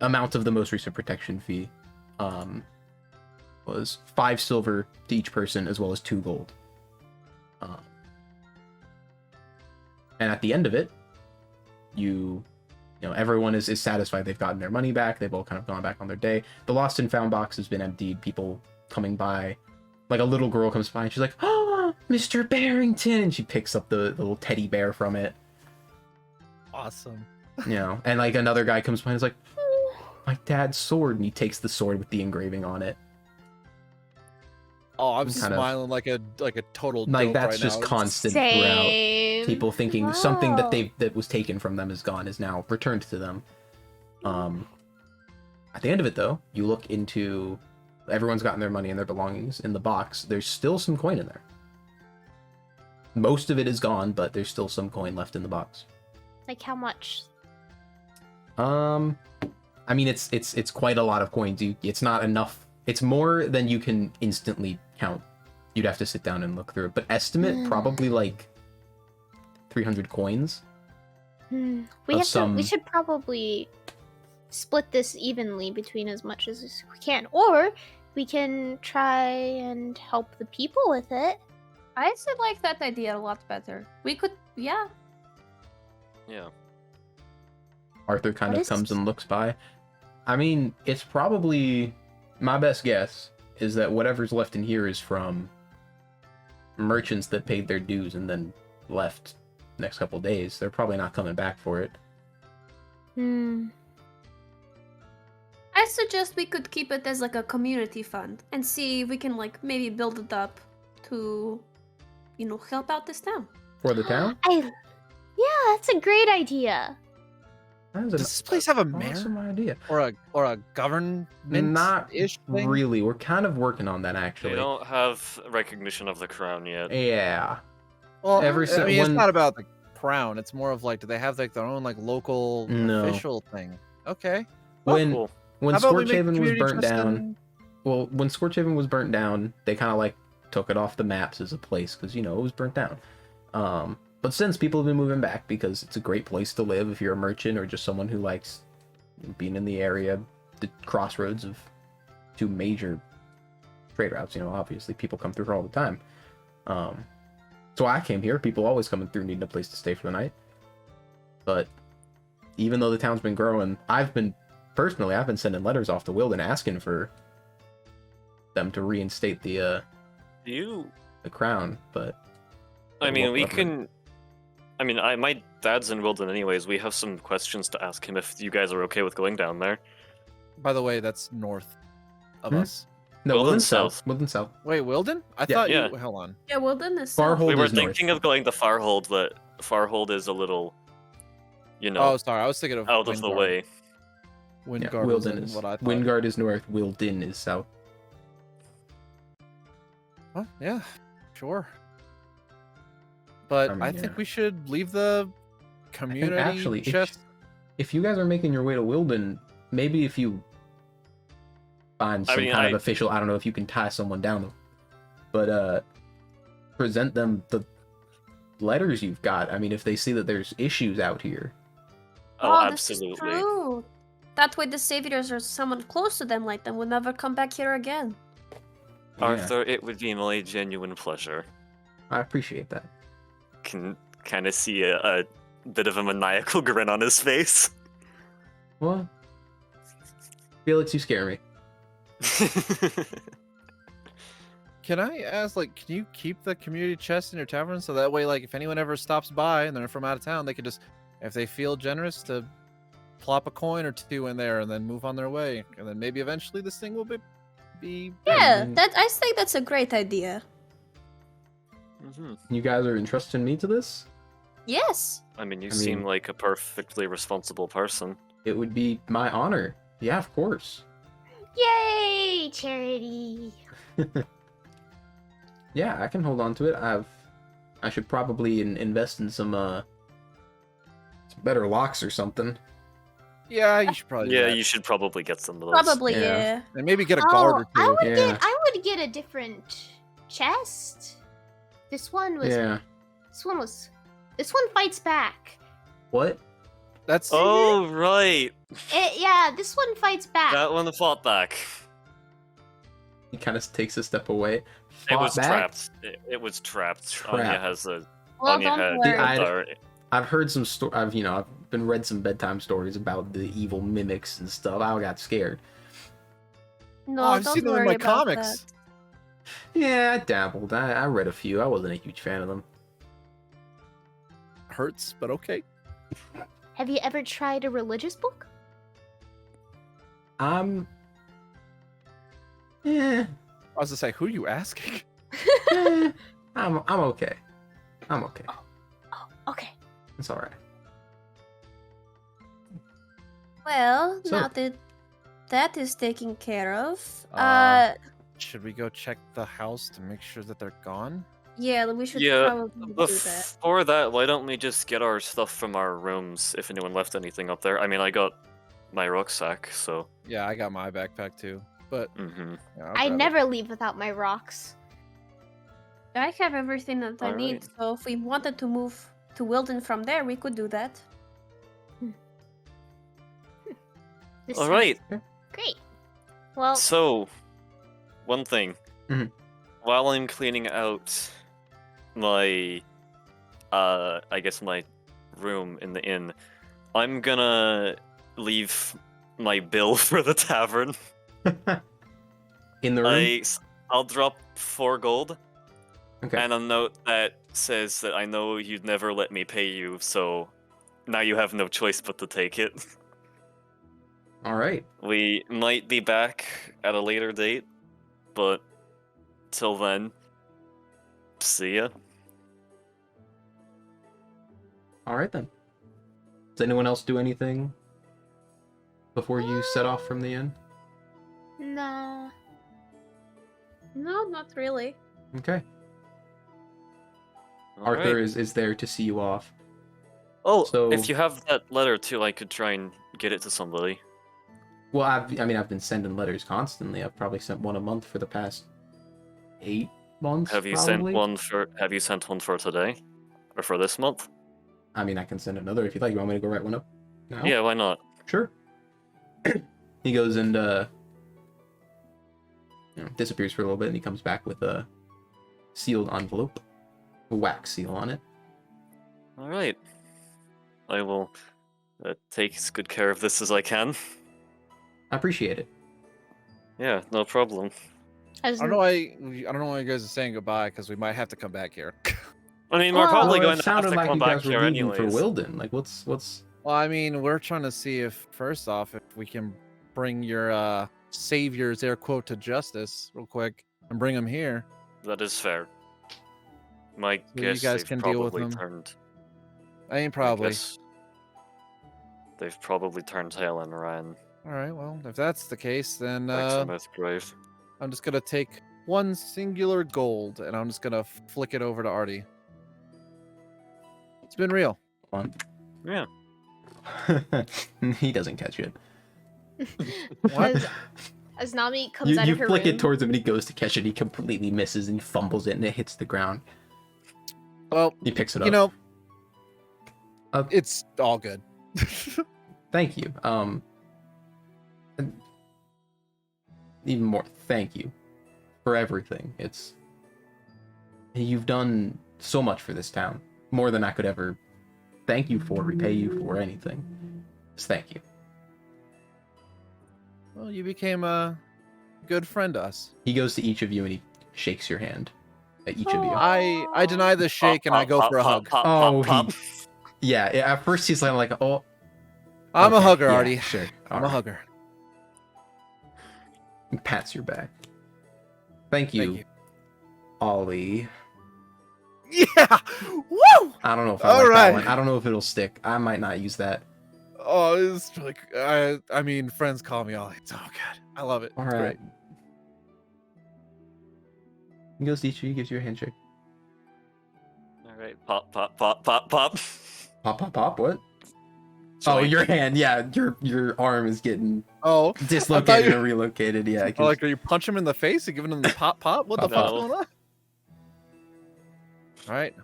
[SPEAKER 1] amount of the most recent protection fee was 5 silver to each person, as well as 2 gold. And at the end of it, everyone is satisfied. They've gotten their money back. They've all kind of gone back on their day. The lost and found box has been emptied. People coming by, like a little girl comes by and she's like, "Oh, Mr. Barrington," and she picks up the little teddy bear from it.
[SPEAKER 2] Awesome.
[SPEAKER 1] And like another guy comes by and is like, "Oh, my dad's sword," and he takes the sword with the engraving on it.
[SPEAKER 2] Oh, I'm
[SPEAKER 1] Kind of-
[SPEAKER 2] smiling like a total
[SPEAKER 1] Like
[SPEAKER 2] dope
[SPEAKER 1] that's
[SPEAKER 2] right
[SPEAKER 1] just
[SPEAKER 2] now.
[SPEAKER 1] constant throughout.
[SPEAKER 5] same.
[SPEAKER 1] People thinking something that
[SPEAKER 5] Wow.
[SPEAKER 1] that was taken from them is gone is now returned to them. At the end of it though, you look into everyone's gotten their money and their belongings in the box. There's still some coin in there. Most of it is gone, but there's still some coin left in the box.
[SPEAKER 5] Like how much?
[SPEAKER 1] I mean it's quite a lot of coins. It's not enough. It's more than you can instantly count. You'd have to sit down and look through it. But estimate probably like 300 coins.
[SPEAKER 5] We
[SPEAKER 1] Of
[SPEAKER 5] have
[SPEAKER 1] some-
[SPEAKER 5] to. We should probably split this evenly between as much as we can, or we can try and help the people with it.
[SPEAKER 3] I actually like that idea a lot better. We could, yeah.
[SPEAKER 4] Yeah.
[SPEAKER 1] Arthur kind
[SPEAKER 5] What
[SPEAKER 1] of
[SPEAKER 5] is
[SPEAKER 1] comes
[SPEAKER 5] this?
[SPEAKER 1] and looks by. I mean, it's probably my best guess is that whatever's left in here is from merchants that paid their dues and then left the next couple days. They're probably not coming back for it.
[SPEAKER 3] I suggest we could keep it as like a community fund and see if we can like maybe build it up to, help out this town.
[SPEAKER 1] For the town?
[SPEAKER 5] Yeah, that's a great idea.
[SPEAKER 1] That is
[SPEAKER 2] Does this place have a mayor
[SPEAKER 1] awesome idea.
[SPEAKER 2] or a government
[SPEAKER 1] Not
[SPEAKER 2] ish thing?
[SPEAKER 1] really. We're kind of working on that
[SPEAKER 4] They
[SPEAKER 1] actually.
[SPEAKER 4] don't have recognition of the crown yet.
[SPEAKER 1] Yeah.
[SPEAKER 2] Well,
[SPEAKER 1] Every
[SPEAKER 2] I mean,
[SPEAKER 1] when-
[SPEAKER 2] it's not about the crown. It's more of like, do they have like their own like local
[SPEAKER 1] No.
[SPEAKER 2] official thing? Okay.
[SPEAKER 1] When
[SPEAKER 4] Cool.
[SPEAKER 1] when
[SPEAKER 2] How about we make
[SPEAKER 1] Scorchhaven was
[SPEAKER 2] community
[SPEAKER 1] burnt
[SPEAKER 2] trust
[SPEAKER 1] down,
[SPEAKER 2] and-
[SPEAKER 1] well, when Scorchhaven was burnt down, they kind of like took it off the maps as a place because it was burnt down. But since people have been moving back because it's a great place to live if you're a merchant or just someone who likes being in the area, the crossroads of 2 major trade routes. You know, obviously people come through here all the time. So I came here. People always coming through needing a place to stay for the night. But even though the town's been growing, I've been sending letters off to Wilden asking for them to reinstate the crown. But
[SPEAKER 4] I mean, we
[SPEAKER 1] whatever.
[SPEAKER 4] can. I mean, my dad's in Wilden anyways. We have some questions to ask him if you guys are okay with going down there.
[SPEAKER 2] By the way, that's north of
[SPEAKER 1] Hmm?
[SPEAKER 2] us.
[SPEAKER 1] No,
[SPEAKER 4] Wilden
[SPEAKER 1] Wilden
[SPEAKER 4] South.
[SPEAKER 1] South. Wilden South.
[SPEAKER 2] Wait, Wilden? I
[SPEAKER 1] Yeah.
[SPEAKER 2] thought
[SPEAKER 4] Yeah.
[SPEAKER 2] you. Hold on.
[SPEAKER 3] Yeah, Wilden is
[SPEAKER 1] Farhold
[SPEAKER 3] south.
[SPEAKER 4] We were
[SPEAKER 1] is north.
[SPEAKER 4] thinking of going to Farhold, but Farhold is a little, you know,
[SPEAKER 2] Oh, sorry. I was thinking of
[SPEAKER 4] out of the
[SPEAKER 2] Wingard.
[SPEAKER 4] way.
[SPEAKER 1] Yeah,
[SPEAKER 2] Wingard was
[SPEAKER 1] Wilden
[SPEAKER 2] in
[SPEAKER 1] is.
[SPEAKER 2] what I thought.
[SPEAKER 1] Wingard is north. Wilden is south.
[SPEAKER 2] Well, yeah, sure. But
[SPEAKER 1] I
[SPEAKER 2] I,
[SPEAKER 1] mean,
[SPEAKER 2] think
[SPEAKER 1] yeah.
[SPEAKER 2] we should leave the
[SPEAKER 1] I
[SPEAKER 2] community
[SPEAKER 1] think actually,
[SPEAKER 2] chest.
[SPEAKER 1] if you guys are making your way to Wilden, maybe if you find
[SPEAKER 4] I
[SPEAKER 1] some
[SPEAKER 4] mean,
[SPEAKER 1] kind of official, I don't know if you can tie someone down, but present them the letters you've got. I mean, if they see that there's issues out here.
[SPEAKER 4] Oh,
[SPEAKER 3] This is
[SPEAKER 4] absolutely.
[SPEAKER 3] true. That way the saviors or someone close to them like them will never come back here again.
[SPEAKER 1] Yeah,
[SPEAKER 4] Arthur, it would be my genuine pleasure.
[SPEAKER 1] I appreciate that.
[SPEAKER 4] Can kind of see a bit of a maniacal grin on his face.
[SPEAKER 1] Well, Felix, you scare me.
[SPEAKER 2] Can I ask, like, can you keep the community chest in your tavern so that way, like, if anyone ever stops by and they're from out of town, they could just, if they feel generous, to plop a coin or two in there and then move on their way, and then maybe eventually this thing will be
[SPEAKER 3] Yeah,
[SPEAKER 1] mean-
[SPEAKER 3] I think that's a great idea.
[SPEAKER 4] Mhm.
[SPEAKER 1] You guys are entrusting me to this?
[SPEAKER 3] Yes.
[SPEAKER 4] I mean, you
[SPEAKER 1] I
[SPEAKER 4] seem
[SPEAKER 1] mean-
[SPEAKER 4] like a perfectly responsible person.
[SPEAKER 1] It would be my honor. Yeah, of course.
[SPEAKER 5] Yay, charity.
[SPEAKER 1] Yeah, I can hold on to it. I should probably invest in some better locks or something.
[SPEAKER 2] Yeah, you should probably do
[SPEAKER 4] Yeah,
[SPEAKER 2] that.
[SPEAKER 4] you should probably get some of those.
[SPEAKER 3] Probably,
[SPEAKER 1] Yeah.
[SPEAKER 3] yeah.
[SPEAKER 2] And maybe get a guard or
[SPEAKER 5] I
[SPEAKER 2] two.
[SPEAKER 5] would
[SPEAKER 1] Yeah.
[SPEAKER 5] get a different chest. This one was
[SPEAKER 1] Yeah.
[SPEAKER 5] this one fights back.
[SPEAKER 1] What?
[SPEAKER 2] That's
[SPEAKER 4] Oh, right.
[SPEAKER 5] Yeah, this one fights back.
[SPEAKER 4] That one fought back.
[SPEAKER 1] He kind of takes a step away.
[SPEAKER 4] It
[SPEAKER 1] Fought
[SPEAKER 4] was
[SPEAKER 1] back?
[SPEAKER 4] trapped. It was trapped. Anya
[SPEAKER 1] Trapped.
[SPEAKER 4] has a.
[SPEAKER 3] Well,
[SPEAKER 4] Anya
[SPEAKER 3] don't
[SPEAKER 4] had.
[SPEAKER 3] worry.
[SPEAKER 1] I've heard some I've been read some bedtime stories about the evil mimics and stuff. I got scared.
[SPEAKER 3] No,
[SPEAKER 2] I've
[SPEAKER 3] don't
[SPEAKER 2] seen them in
[SPEAKER 3] worry
[SPEAKER 2] my
[SPEAKER 3] about
[SPEAKER 2] comics.
[SPEAKER 3] that.
[SPEAKER 1] Yeah, I dabbled. I read a few. I wasn't a huge fan of them.
[SPEAKER 2] hurts, but okay.
[SPEAKER 5] Have you ever tried a religious book?
[SPEAKER 2] I was to say, who are you asking?
[SPEAKER 1] I'm okay. I'm okay.
[SPEAKER 5] Oh, okay.
[SPEAKER 1] It's all right.
[SPEAKER 3] Well,
[SPEAKER 1] So-
[SPEAKER 3] now that that is taken care of,
[SPEAKER 2] Should we go check the house to make sure that they're gone?
[SPEAKER 3] yeah, we should
[SPEAKER 4] Yeah,
[SPEAKER 3] probably do that.
[SPEAKER 4] before that, why don't we just get our stuff from our rooms if anyone left anything up there? I mean, I got my rucksack, so.
[SPEAKER 2] Yeah, I got my backpack too. But
[SPEAKER 4] Mm-hmm.
[SPEAKER 2] yeah, I'll
[SPEAKER 5] I
[SPEAKER 2] grab it.
[SPEAKER 5] never leave without my rocks.
[SPEAKER 3] I have everything that I need,
[SPEAKER 4] Alright.
[SPEAKER 3] so if we wanted to move to Wilden from there, we could do that.
[SPEAKER 5] This
[SPEAKER 4] All
[SPEAKER 5] sounds
[SPEAKER 4] right.
[SPEAKER 5] Great. Well,
[SPEAKER 4] So, one thing.
[SPEAKER 1] Mhm.
[SPEAKER 4] While I'm cleaning out my, I guess my room in the inn, I'm gonna leave my bill for the tavern.
[SPEAKER 1] In the room?
[SPEAKER 4] I'll drop 4 gold
[SPEAKER 1] Okay.
[SPEAKER 4] and a note that says that I know you'd never let me pay you, so now you have no choice but to take it.
[SPEAKER 1] All right.
[SPEAKER 4] We might be back at a later date, but till then, see ya.
[SPEAKER 1] All right then. Does anyone else do anything before you set off from the inn?
[SPEAKER 5] nah.
[SPEAKER 3] No, not really.
[SPEAKER 1] Okay.
[SPEAKER 4] Alright.
[SPEAKER 1] Arthur is there to see you off.
[SPEAKER 4] Oh,
[SPEAKER 1] So-
[SPEAKER 4] if you have that letter too, I could try and get it to somebody.
[SPEAKER 1] Well, I've been sending letters constantly. I've probably sent one a month for the past 8 months.
[SPEAKER 4] Have you
[SPEAKER 1] probably.
[SPEAKER 4] Have you sent one for today, or for this month?
[SPEAKER 1] I mean, I can send another if you'd like. You want me to go write one up? now?
[SPEAKER 4] Yeah, why not?
[SPEAKER 1] Sure. He goes and disappears for a little bit, and he comes back with a sealed envelope, a wax seal on it.
[SPEAKER 4] All right. I will take as good care of this as I can.
[SPEAKER 1] I appreciate it.
[SPEAKER 4] Yeah, no problem.
[SPEAKER 2] I don't know why you guys are saying goodbye because we might have to come back here.
[SPEAKER 4] I mean, we're probably
[SPEAKER 1] Well,
[SPEAKER 4] going
[SPEAKER 1] it
[SPEAKER 4] to have
[SPEAKER 1] sounded
[SPEAKER 4] to
[SPEAKER 1] like
[SPEAKER 4] come
[SPEAKER 1] you
[SPEAKER 4] back
[SPEAKER 1] guys were
[SPEAKER 4] here
[SPEAKER 1] leaving
[SPEAKER 4] anyways.
[SPEAKER 1] for Wilden. Like, what's?
[SPEAKER 2] Well, I mean, we're trying to see if, first off, if we can bring your saviors, air quote, to justice real quick and bring them here.
[SPEAKER 4] That is fair. My
[SPEAKER 2] So you
[SPEAKER 4] guess
[SPEAKER 2] guys
[SPEAKER 4] they've
[SPEAKER 2] can deal with
[SPEAKER 4] probably
[SPEAKER 2] them.
[SPEAKER 4] turned.
[SPEAKER 2] I ain't
[SPEAKER 4] I
[SPEAKER 2] probably.
[SPEAKER 4] guess they've probably turned tail and ran
[SPEAKER 2] All right, well, if that's the case, then
[SPEAKER 4] back to Mythgrave.
[SPEAKER 2] I'm just gonna take one singular gold and I'm just gonna flick it over to Artie. It's been real.
[SPEAKER 1] Fun.
[SPEAKER 4] Yeah.
[SPEAKER 1] He doesn't catch it.
[SPEAKER 5] As Nami comes out
[SPEAKER 1] You
[SPEAKER 5] of her
[SPEAKER 1] flick
[SPEAKER 5] room.
[SPEAKER 1] it towards him, and he goes to catch it. He completely misses, and he fumbles it, and it hits the ground.
[SPEAKER 2] Well,
[SPEAKER 1] He picks it up.
[SPEAKER 2] you know,
[SPEAKER 1] Uh,
[SPEAKER 2] it's all good.
[SPEAKER 1] Thank you. And even more, thank you for everything. You've done so much for this town, more than I could ever thank you for, repay you for, anything. Just thank you.
[SPEAKER 2] Well, you became a good friend to us.
[SPEAKER 1] He goes to each of you and he shakes your hand at each of you.
[SPEAKER 2] I deny the shake and I go for a hug.
[SPEAKER 1] Oh, yeah. At first he's like, oh,
[SPEAKER 2] I'm a
[SPEAKER 1] okay,
[SPEAKER 2] hugger,
[SPEAKER 1] yeah,
[SPEAKER 2] Artie.
[SPEAKER 1] Sure,
[SPEAKER 2] I'm a hugger.
[SPEAKER 1] He pats your back. Thank you, Ollie.
[SPEAKER 2] Yeah! Woo!
[SPEAKER 1] I don't know if I
[SPEAKER 2] All
[SPEAKER 1] like that
[SPEAKER 2] right.
[SPEAKER 1] one. I don't know if it'll stick. I might not use that.
[SPEAKER 2] Oh, it's like I mean, friends call me Ollie. It's all good. I love it.
[SPEAKER 1] All
[SPEAKER 2] It's
[SPEAKER 1] right.
[SPEAKER 2] great.
[SPEAKER 1] He goes to each of you, gives you a handshake.
[SPEAKER 4] Alright, pop, pop, pop, pop, pop.
[SPEAKER 1] Pop, pop, pop. What? Oh,
[SPEAKER 4] Joint.
[SPEAKER 1] your hand. Yeah, your arm is getting
[SPEAKER 2] Oh,
[SPEAKER 1] dislocated
[SPEAKER 2] you-
[SPEAKER 1] and relocated. Yeah. 'cause-
[SPEAKER 2] like, are you punching him in the face and giving him the pop pop? What the
[SPEAKER 1] Pop,
[SPEAKER 2] fuck's
[SPEAKER 4] pop.
[SPEAKER 2] going on? All right.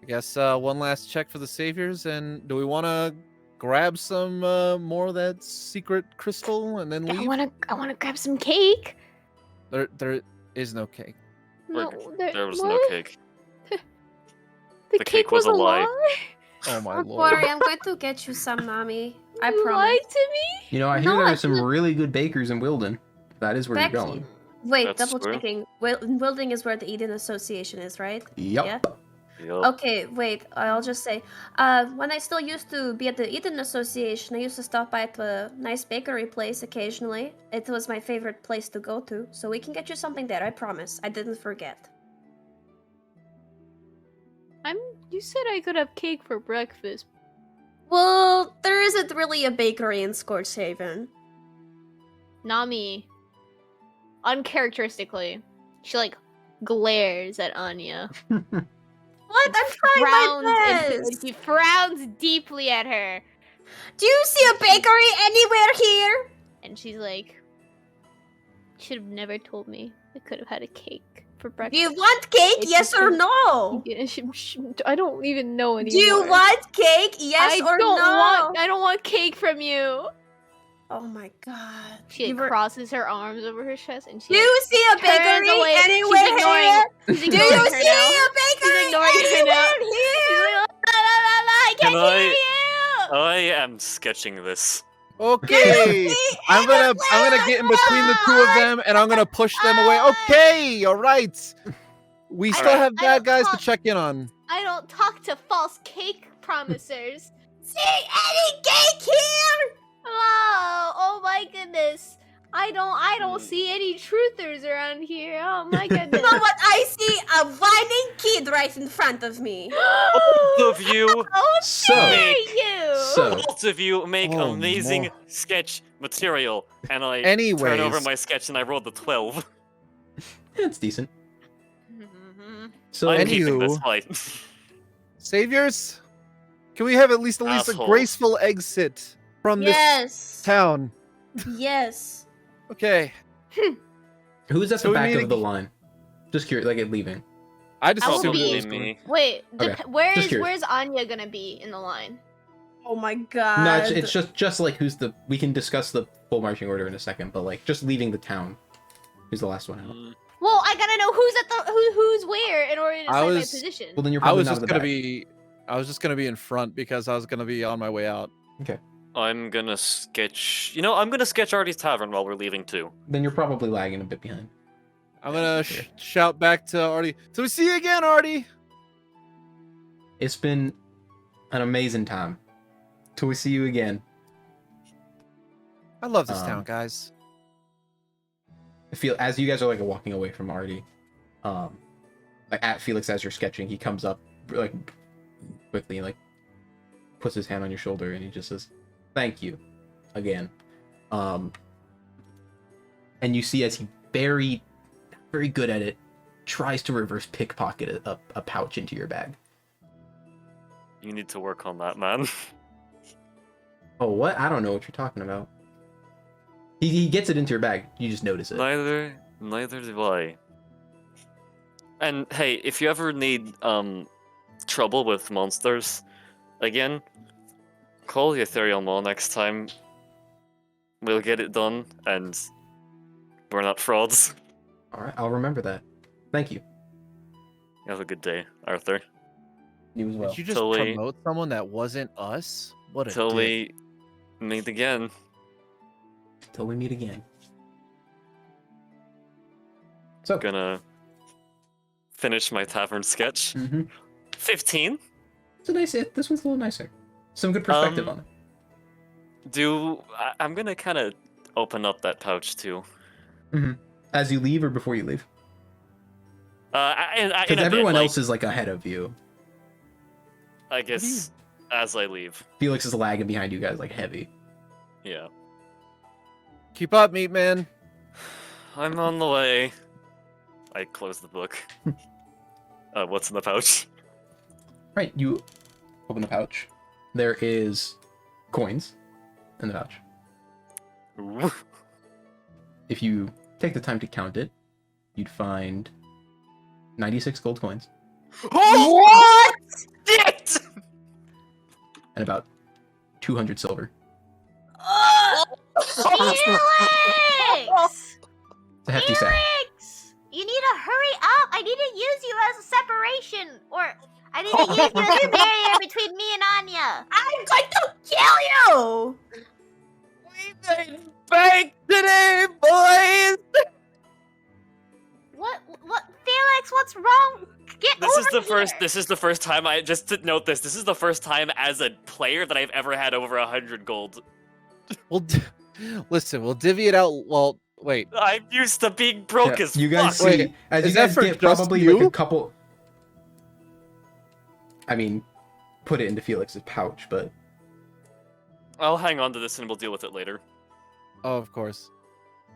[SPEAKER 2] I guess one last check for the saviors, and do we want to grab some more of that secret crystal and then
[SPEAKER 5] I
[SPEAKER 2] leave?
[SPEAKER 5] wanna grab some cake.
[SPEAKER 2] There is no cake.
[SPEAKER 5] No,
[SPEAKER 4] There was no
[SPEAKER 5] what?
[SPEAKER 4] cake.
[SPEAKER 5] The
[SPEAKER 4] The
[SPEAKER 5] cake was a lie.
[SPEAKER 2] Oh my
[SPEAKER 3] Don't
[SPEAKER 2] lord.
[SPEAKER 3] worry, I'm going to get you some, Nami. I
[SPEAKER 5] You
[SPEAKER 3] promise.
[SPEAKER 5] lied to me.
[SPEAKER 1] You know, I hear
[SPEAKER 3] No,
[SPEAKER 1] there
[SPEAKER 3] I
[SPEAKER 1] are some
[SPEAKER 3] didn't.
[SPEAKER 1] really good bakers in Wilden. That is where
[SPEAKER 3] Becky-
[SPEAKER 1] you're going.
[SPEAKER 3] Wait,
[SPEAKER 4] That's
[SPEAKER 3] double
[SPEAKER 4] true.
[SPEAKER 3] checking. Wilding is where the Eden Association is, right?
[SPEAKER 1] Yep.
[SPEAKER 3] Yeah.
[SPEAKER 4] Yup.
[SPEAKER 3] Okay, wait, I'll just say, when I still used to be at the Eden Association, I used to stop by at a nice bakery place occasionally. It was my favorite place to go to, so we can get you something there, I promise. I didn't forget.
[SPEAKER 5] You said I could have cake for breakfast.
[SPEAKER 3] Well, there isn't really a bakery in Scorchhaven.
[SPEAKER 5] Nami, uncharacteristically, she like glares at Anya.
[SPEAKER 3] What? I'm trying my
[SPEAKER 5] and
[SPEAKER 3] best!
[SPEAKER 5] he frowns deeply at her,
[SPEAKER 3] Do you see a bakery anywhere here?
[SPEAKER 5] and she's like, "Should have never told me. I could have had a cake for breakfast."
[SPEAKER 3] Do you want cake,
[SPEAKER 5] It's
[SPEAKER 3] yes or
[SPEAKER 5] just-
[SPEAKER 3] no?
[SPEAKER 5] Yeah, I don't even know anymore.
[SPEAKER 3] Do you want cake, yes or no?
[SPEAKER 5] I don't want cake from you.
[SPEAKER 3] Oh my god.
[SPEAKER 5] She
[SPEAKER 3] You were-
[SPEAKER 5] crosses her arms over her chest and she
[SPEAKER 3] Do you see a
[SPEAKER 5] turns
[SPEAKER 3] bakery
[SPEAKER 5] away.
[SPEAKER 3] anywhere
[SPEAKER 5] She's ignoring,
[SPEAKER 3] here?
[SPEAKER 5] she's
[SPEAKER 3] Do
[SPEAKER 5] ignoring
[SPEAKER 3] you
[SPEAKER 5] her
[SPEAKER 3] see
[SPEAKER 5] now.
[SPEAKER 3] a bakery
[SPEAKER 5] ignoring her
[SPEAKER 3] anywhere
[SPEAKER 5] now.
[SPEAKER 3] here?
[SPEAKER 5] She's like, la, la, la, la, I
[SPEAKER 4] Can
[SPEAKER 5] can't
[SPEAKER 4] I-
[SPEAKER 5] hear you.
[SPEAKER 4] I am sketching this.
[SPEAKER 2] Okay. I'm gonna get in between the two of them and I'm gonna push them away. Okay, all right. We still
[SPEAKER 4] Alright.
[SPEAKER 2] have
[SPEAKER 5] I
[SPEAKER 2] bad
[SPEAKER 5] don't
[SPEAKER 2] guys to
[SPEAKER 5] talk-
[SPEAKER 2] check in on.
[SPEAKER 5] I don't talk to false cake promisers.
[SPEAKER 3] See any cake here?
[SPEAKER 5] Oh my goodness. I don't see any truthers around here. Oh my
[SPEAKER 3] You
[SPEAKER 5] goodness.
[SPEAKER 3] know what? I see a whining kid right in front of me.
[SPEAKER 4] Both of you,
[SPEAKER 5] Oh,
[SPEAKER 1] So,
[SPEAKER 5] dare you!
[SPEAKER 1] so
[SPEAKER 4] both of you make
[SPEAKER 2] Oh,
[SPEAKER 4] amazing
[SPEAKER 2] no.
[SPEAKER 4] sketch material, and I
[SPEAKER 2] Anyways.
[SPEAKER 4] turn over my sketch and I rolled the 12.
[SPEAKER 1] it's decent. So,
[SPEAKER 4] I'm
[SPEAKER 2] Any-
[SPEAKER 4] keeping this
[SPEAKER 2] Anywho.
[SPEAKER 4] fight.
[SPEAKER 2] Saviors, can we have at least a
[SPEAKER 4] Assholes.
[SPEAKER 2] graceful exit from this
[SPEAKER 3] Yes.
[SPEAKER 2] town?
[SPEAKER 3] Yes.
[SPEAKER 2] Okay.
[SPEAKER 1] who's at
[SPEAKER 2] So
[SPEAKER 1] the
[SPEAKER 2] we
[SPEAKER 1] back
[SPEAKER 2] need
[SPEAKER 1] of
[SPEAKER 2] to-
[SPEAKER 1] the line? Just curious, like leaving.
[SPEAKER 2] I just
[SPEAKER 5] I will
[SPEAKER 2] assumed
[SPEAKER 5] be-
[SPEAKER 2] it was
[SPEAKER 4] Probably me.
[SPEAKER 5] Wait,
[SPEAKER 1] Okay,
[SPEAKER 5] where's
[SPEAKER 1] just curious.
[SPEAKER 5] where's Anya gonna be in the line?
[SPEAKER 3] Oh my god.
[SPEAKER 1] No, it's just like who's the. We can discuss the full marching order in a second, but like just leaving the town. Who's the last one out?
[SPEAKER 5] Well, I gotta know who's at the who's where in order to decide my position.
[SPEAKER 1] Well, then you're
[SPEAKER 2] I
[SPEAKER 1] probably
[SPEAKER 2] was
[SPEAKER 1] not
[SPEAKER 2] just
[SPEAKER 1] at the
[SPEAKER 2] gonna
[SPEAKER 1] back.
[SPEAKER 2] be. I was just gonna be in front because I was gonna be on my way out.
[SPEAKER 4] I'm gonna sketch. You know, I'm gonna sketch Artie's Tavern while we're leaving too.
[SPEAKER 1] Then you're probably lagging a bit behind.
[SPEAKER 2] I'm gonna
[SPEAKER 1] Here.
[SPEAKER 2] shout back to Artie. So we see you again, Artie.
[SPEAKER 1] It's been an amazing time. Till we see you again.
[SPEAKER 2] I love this
[SPEAKER 1] Um,
[SPEAKER 2] town, guys.
[SPEAKER 1] I feel as you guys are like walking away from Artie, like at Felix as you're sketching, he comes up like quickly, like puts his hand on your shoulder, and he just says, "Thank you, again." And you see as he very good at it, tries to reverse pickpocket a pouch into your bag.
[SPEAKER 4] You need to work on that, man.
[SPEAKER 1] Oh, what? I don't know what you're talking about. He gets it into your bag. You just notice it.
[SPEAKER 4] Neither do I. And hey, if you ever need trouble with monsters, again, call the Ethereal Mall next time. We'll get it done, and we're not frauds.
[SPEAKER 1] All right, I'll remember that. Thank you.
[SPEAKER 4] Have a good day, Arthur.
[SPEAKER 1] You as well.
[SPEAKER 2] Did you just
[SPEAKER 4] till we-
[SPEAKER 2] promote someone that wasn't us? What a
[SPEAKER 4] Till
[SPEAKER 2] dick.
[SPEAKER 4] we meet again.
[SPEAKER 1] Till we meet again. So.
[SPEAKER 4] Gonna finish my tavern sketch.
[SPEAKER 1] Mm-hmm.
[SPEAKER 4] 15.
[SPEAKER 1] It's a nice. This one's a little nicer. Some good perspective on it.
[SPEAKER 4] I'm gonna kind of open up that pouch too.
[SPEAKER 1] Mm-hmm. As you leave or before you leave?
[SPEAKER 4] In a
[SPEAKER 1] Because
[SPEAKER 4] bit,
[SPEAKER 1] everyone
[SPEAKER 4] like,
[SPEAKER 1] else is like ahead of you.
[SPEAKER 4] I guess as I leave.
[SPEAKER 1] Felix is lagging behind you guys like heavy.
[SPEAKER 4] Yeah.
[SPEAKER 2] Keep up, meat man.
[SPEAKER 4] I'm on the way. I close the book. What's in the pouch?
[SPEAKER 1] Right, you open the pouch. There is coins in the pouch.
[SPEAKER 4] Ooh.
[SPEAKER 1] If you take the time to count it, you'd find 96 gold coins
[SPEAKER 4] What? Shit!
[SPEAKER 1] and about 200 silver.
[SPEAKER 5] Felix!
[SPEAKER 1] It's a hefty sack.
[SPEAKER 5] Felix! You need to hurry up! I need to use you as a separation! Or I need to use you as a barrier between me and Anya!
[SPEAKER 3] I'm going to kill you!
[SPEAKER 4] We made bank today, boys!
[SPEAKER 5] What? Felix, what's wrong? Get
[SPEAKER 4] This
[SPEAKER 5] over
[SPEAKER 4] is the
[SPEAKER 5] here.
[SPEAKER 4] first. This is the first time I just to note this. This is the first time as a player that I've ever had over 100 gold.
[SPEAKER 2] Listen, we'll divvy it out. Well, wait.
[SPEAKER 4] I'm used to being broke
[SPEAKER 1] Yeah,
[SPEAKER 4] as
[SPEAKER 1] you guys
[SPEAKER 4] fuck.
[SPEAKER 1] see,
[SPEAKER 2] Wait,
[SPEAKER 1] as
[SPEAKER 2] is
[SPEAKER 1] you
[SPEAKER 2] that
[SPEAKER 1] guys
[SPEAKER 2] for
[SPEAKER 1] get
[SPEAKER 2] just
[SPEAKER 1] probably
[SPEAKER 2] you?
[SPEAKER 1] like a couple. I mean, put it into Felix's pouch, but
[SPEAKER 4] I'll hang on to this and we'll deal with it later.
[SPEAKER 2] Oh, of course.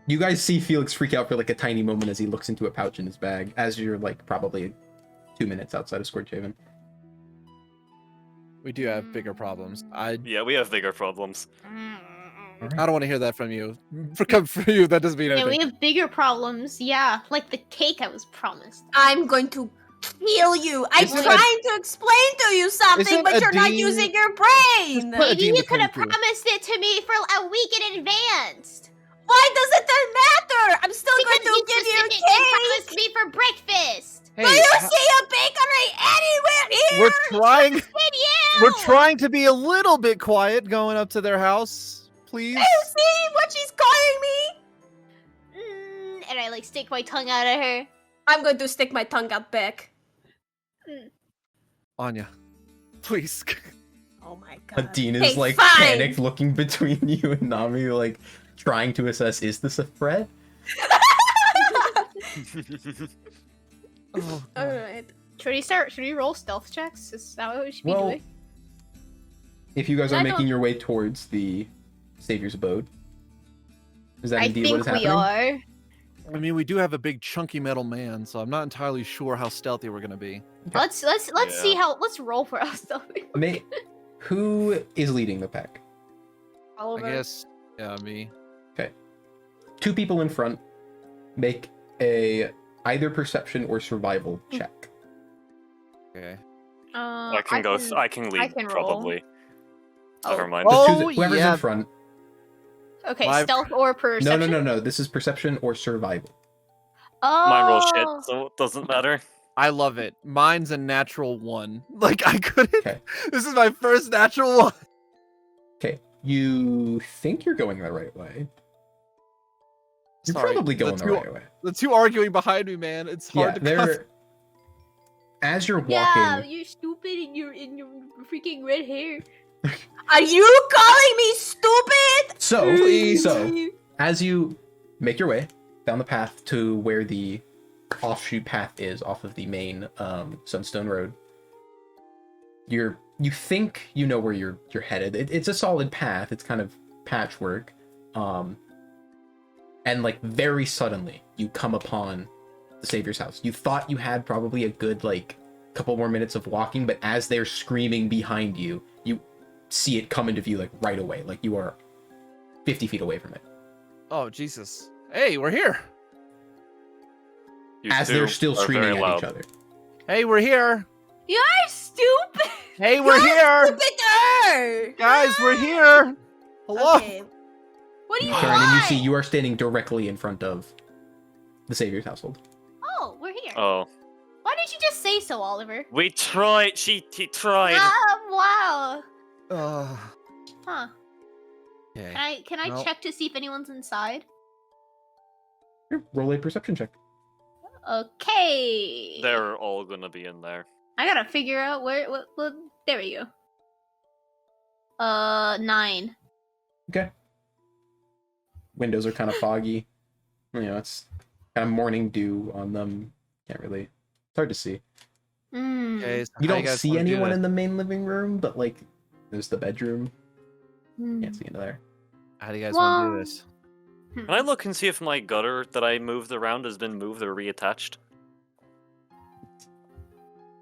[SPEAKER 1] you guys see Felix freak out for like a tiny moment as he looks into a pouch in his bag, as you're like probably 2 minutes outside of Scorchhaven.
[SPEAKER 2] We do have bigger problems. I
[SPEAKER 4] Yeah, we have bigger problems.
[SPEAKER 2] don't want to hear that from you. For you, that doesn't mean
[SPEAKER 5] Yeah,
[SPEAKER 2] anything.
[SPEAKER 5] we have bigger problems. Yeah, like the cake I was promised.
[SPEAKER 3] I'm going to kill you. I'm
[SPEAKER 2] Isn't
[SPEAKER 3] trying
[SPEAKER 2] a-
[SPEAKER 3] to explain to you something,
[SPEAKER 2] isn't
[SPEAKER 3] but
[SPEAKER 2] a
[SPEAKER 3] you're not
[SPEAKER 2] dean-
[SPEAKER 3] using your brain.
[SPEAKER 2] Just put a
[SPEAKER 5] Maybe
[SPEAKER 2] dean
[SPEAKER 5] you could have
[SPEAKER 2] between you.
[SPEAKER 5] promised it to me for a week in advance.
[SPEAKER 3] Why does it matter? I'm still
[SPEAKER 5] Because
[SPEAKER 3] going to give you a
[SPEAKER 5] specifically
[SPEAKER 3] cake.
[SPEAKER 5] promised me for breakfast.
[SPEAKER 2] Hey,
[SPEAKER 3] Do you see a bakery anywhere here?
[SPEAKER 2] we're trying.
[SPEAKER 5] Did you?
[SPEAKER 2] We're trying to be a little bit quiet going up to their house, please.
[SPEAKER 3] Do you see what she's calling me?
[SPEAKER 5] And I like stick my tongue out at her.
[SPEAKER 3] I'm going to stick my tongue out back.
[SPEAKER 2] Anya, please.
[SPEAKER 3] Oh my god.
[SPEAKER 1] Dean is
[SPEAKER 3] Hey,
[SPEAKER 1] like
[SPEAKER 3] fine.
[SPEAKER 1] panicked, looking between you and Nami, like trying to assess: is this a threat?
[SPEAKER 2] Oh, God.
[SPEAKER 3] Alright.
[SPEAKER 5] Should we roll stealth checks? Is that what we should be
[SPEAKER 1] Well,
[SPEAKER 5] doing?
[SPEAKER 1] if you guys are
[SPEAKER 3] I
[SPEAKER 1] making
[SPEAKER 3] don't-
[SPEAKER 1] your way towards the Savior's abode, is that
[SPEAKER 5] I
[SPEAKER 1] indeed what
[SPEAKER 5] think
[SPEAKER 1] is
[SPEAKER 5] we
[SPEAKER 1] happening?
[SPEAKER 5] are.
[SPEAKER 2] I mean, we do have a big chunky metal man, so I'm not entirely sure how stealthy we're gonna be.
[SPEAKER 5] Let's see
[SPEAKER 4] Yeah.
[SPEAKER 5] how let's roll for us stealthy.
[SPEAKER 1] Who is leading the pack?
[SPEAKER 3] Oliver.
[SPEAKER 2] I guess, yeah, me.
[SPEAKER 1] 2 people in front. Make a either perception or survival check.
[SPEAKER 2] Okay.
[SPEAKER 4] I can go. I can lead
[SPEAKER 5] I can roll.
[SPEAKER 4] probably.
[SPEAKER 5] Oh.
[SPEAKER 4] Never mind.
[SPEAKER 2] Oh,
[SPEAKER 1] Whoever's
[SPEAKER 2] yeah.
[SPEAKER 1] in front.
[SPEAKER 5] Okay,
[SPEAKER 2] My-
[SPEAKER 5] stealth or perception.
[SPEAKER 1] No. This is perception or survival.
[SPEAKER 5] Oh.
[SPEAKER 4] Mine roll shit, so it doesn't matter.
[SPEAKER 2] I love it. Mine's a natural 1. Like, I couldn't.
[SPEAKER 1] Okay.
[SPEAKER 2] This is my first natural 1.
[SPEAKER 1] Okay. You think you're going the right way. You're
[SPEAKER 2] Sorry,
[SPEAKER 1] probably going the right way.
[SPEAKER 2] The two arguing behind me, man. It's hard to
[SPEAKER 1] they're as you're walking.
[SPEAKER 5] Yeah, you're stupid in your freaking red hair.
[SPEAKER 3] Are you calling me stupid?
[SPEAKER 1] So as you make your way down the path to where the offshoot path is off of the main Sunstone Road, you think you know where you're headed. It's a solid path. It's kind of patchwork, and like very suddenly you come upon the Savior's house. You thought you had probably a good like couple more minutes of walking, but as they're screaming behind you, you see it come into view like right away. Like you are 50 feet away from it.
[SPEAKER 2] Oh, Jesus. Hey, we're here.
[SPEAKER 4] You
[SPEAKER 1] As
[SPEAKER 4] two
[SPEAKER 1] they're still
[SPEAKER 4] are
[SPEAKER 1] screaming
[SPEAKER 4] very
[SPEAKER 1] at
[SPEAKER 4] loud.
[SPEAKER 1] each other.
[SPEAKER 2] Hey, we're here.
[SPEAKER 3] You're stupid.
[SPEAKER 2] Hey, we're here.
[SPEAKER 3] Stupider.
[SPEAKER 2] Guys, we're here. Hello.
[SPEAKER 3] Okay. What do you
[SPEAKER 1] Karen, and you
[SPEAKER 3] want?
[SPEAKER 1] see you are standing directly in front of the Savior's household.
[SPEAKER 5] Oh, we're here.
[SPEAKER 4] Oh,
[SPEAKER 5] Why didn't you just say so, Oliver?
[SPEAKER 4] we tried. He tried.
[SPEAKER 5] Wow. Huh.
[SPEAKER 2] Okay.
[SPEAKER 5] Can I
[SPEAKER 2] No.
[SPEAKER 5] check to see if anyone's inside?
[SPEAKER 1] Here, roll a perception check.
[SPEAKER 5] Okay.
[SPEAKER 4] They're all gonna be in there.
[SPEAKER 5] I gotta figure out where. There we go. 9.
[SPEAKER 1] Okay. Windows are kind of foggy. You know, it's kind of morning dew on them. Can't really. It's hard to see.
[SPEAKER 2] Okay, so
[SPEAKER 1] You
[SPEAKER 2] how
[SPEAKER 1] don't
[SPEAKER 2] guys
[SPEAKER 1] see
[SPEAKER 2] wanna do
[SPEAKER 1] anyone
[SPEAKER 2] this?
[SPEAKER 1] in the main living room, but like, there's the bedroom.
[SPEAKER 5] Hmm.
[SPEAKER 1] Can't see into there.
[SPEAKER 2] How do you guys want to do
[SPEAKER 5] Well-
[SPEAKER 2] this?
[SPEAKER 4] Can I look and see if my gutter that I moved around has been moved or reattached?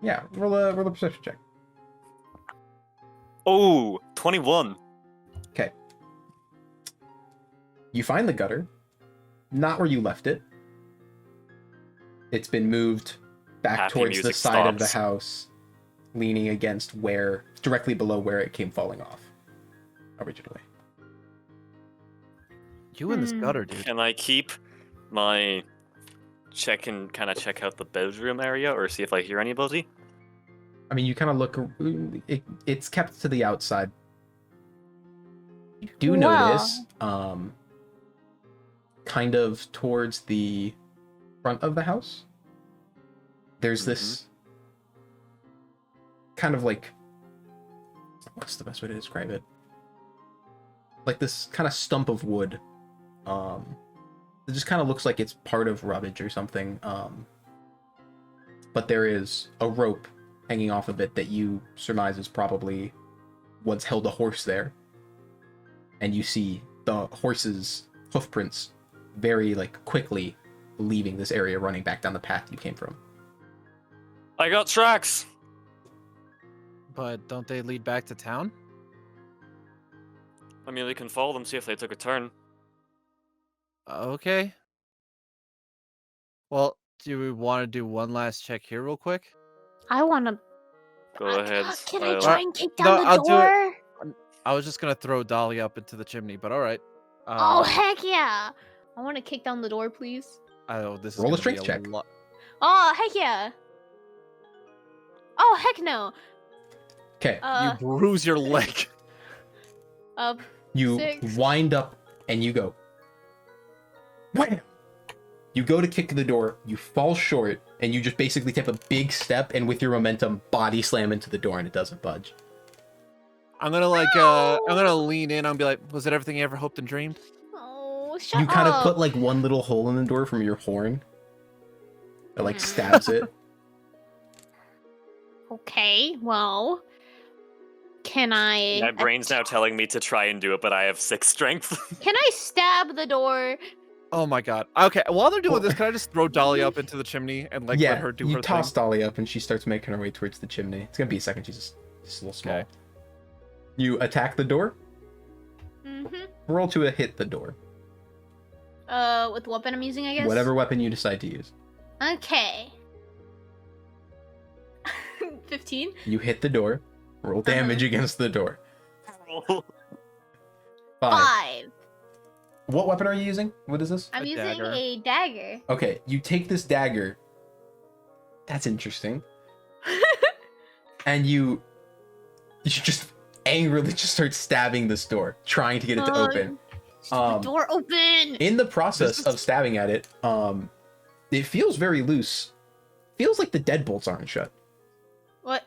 [SPEAKER 1] Yeah, roll a perception check.
[SPEAKER 4] Oh, 21.
[SPEAKER 1] Okay. You find the gutter, not where you left it. It's been moved back
[SPEAKER 4] Happy
[SPEAKER 1] towards the
[SPEAKER 4] music
[SPEAKER 1] side of the
[SPEAKER 4] stops.
[SPEAKER 1] house, leaning against directly below where it came falling off originally.
[SPEAKER 2] You in this
[SPEAKER 5] Hmm.
[SPEAKER 2] gutter, dude.
[SPEAKER 4] Can I keep my check out the bedroom area or see if I hear anybody?
[SPEAKER 1] I mean, you kind of look. It's kept to the outside. You do
[SPEAKER 5] Well.
[SPEAKER 1] notice, kind of towards the front of the house, there's this kind of like, what's the best way to describe it? Like this kind of stump of wood. It just kind of looks like it's part of rubbish or something. But there is a rope hanging off of it that you surmise is probably once held a horse there. And you see the horse's hoof prints very like quickly leaving this area, running back down the path you came from.
[SPEAKER 4] I got tracks.
[SPEAKER 2] But don't they lead back to town?
[SPEAKER 4] I mean, we can follow them, see if they took a turn.
[SPEAKER 2] Okay. Well, do we want to do one last check here real quick?
[SPEAKER 5] I wanna.
[SPEAKER 4] Go ahead.
[SPEAKER 5] Can I
[SPEAKER 4] I'll-
[SPEAKER 5] try and kick
[SPEAKER 2] No,
[SPEAKER 5] down the
[SPEAKER 2] I'll do it.
[SPEAKER 5] door?
[SPEAKER 2] I was just gonna throw Dolly up into the chimney, but all right.
[SPEAKER 5] Oh heck yeah! I want to kick down the door, please.
[SPEAKER 2] Oh, this is
[SPEAKER 1] Roll a
[SPEAKER 2] gonna be
[SPEAKER 1] strength check.
[SPEAKER 5] Oh heck yeah! Oh heck no!
[SPEAKER 1] Okay,
[SPEAKER 2] You bruise your leg.
[SPEAKER 1] you
[SPEAKER 5] 6.
[SPEAKER 1] wind up and you go. Wham! You go to kick the door, you fall short, and you just basically take a big step, and with your momentum, body slam into the door, and it doesn't budge.
[SPEAKER 2] I'm gonna I'm gonna lean in and be like, was it everything you ever hoped and dreamed?
[SPEAKER 5] Oh shut
[SPEAKER 1] You
[SPEAKER 5] up!
[SPEAKER 1] kind of put like one little hole in the door from your horn. It like stabs it.
[SPEAKER 5] Okay, well, can I?
[SPEAKER 4] My brain's now telling me to try and do it, but I have 6 strength.
[SPEAKER 5] Can I stab the door?
[SPEAKER 2] Oh my god. Okay, while they're doing this, can I just throw Dolly up into the chimney and like
[SPEAKER 1] Yeah,
[SPEAKER 2] let her do
[SPEAKER 1] you
[SPEAKER 2] her
[SPEAKER 1] toss
[SPEAKER 2] thing?
[SPEAKER 1] Dolly up, and she starts making her way towards the chimney. It's gonna be a second. She's just a little small.
[SPEAKER 2] Okay.
[SPEAKER 1] You attack the door.
[SPEAKER 5] Mm-hmm.
[SPEAKER 1] Roll to a hit the door.
[SPEAKER 5] With the weapon I'm using, I guess.
[SPEAKER 1] Whatever weapon you decide to use.
[SPEAKER 5] Okay. 15.
[SPEAKER 1] You hit the door. Roll damage against the door. 5.
[SPEAKER 5] 5.
[SPEAKER 1] What weapon are you using? What is this?
[SPEAKER 5] I'm
[SPEAKER 2] A
[SPEAKER 5] using
[SPEAKER 2] dagger.
[SPEAKER 5] a dagger.
[SPEAKER 1] Okay, you take this dagger. That's interesting. And you just angrily just start stabbing this door, trying to get it to open.
[SPEAKER 5] Just the door open.
[SPEAKER 1] In the process
[SPEAKER 2] This is-
[SPEAKER 1] of stabbing at it, it feels very loose. Feels like the deadbolts aren't shut.
[SPEAKER 5] What?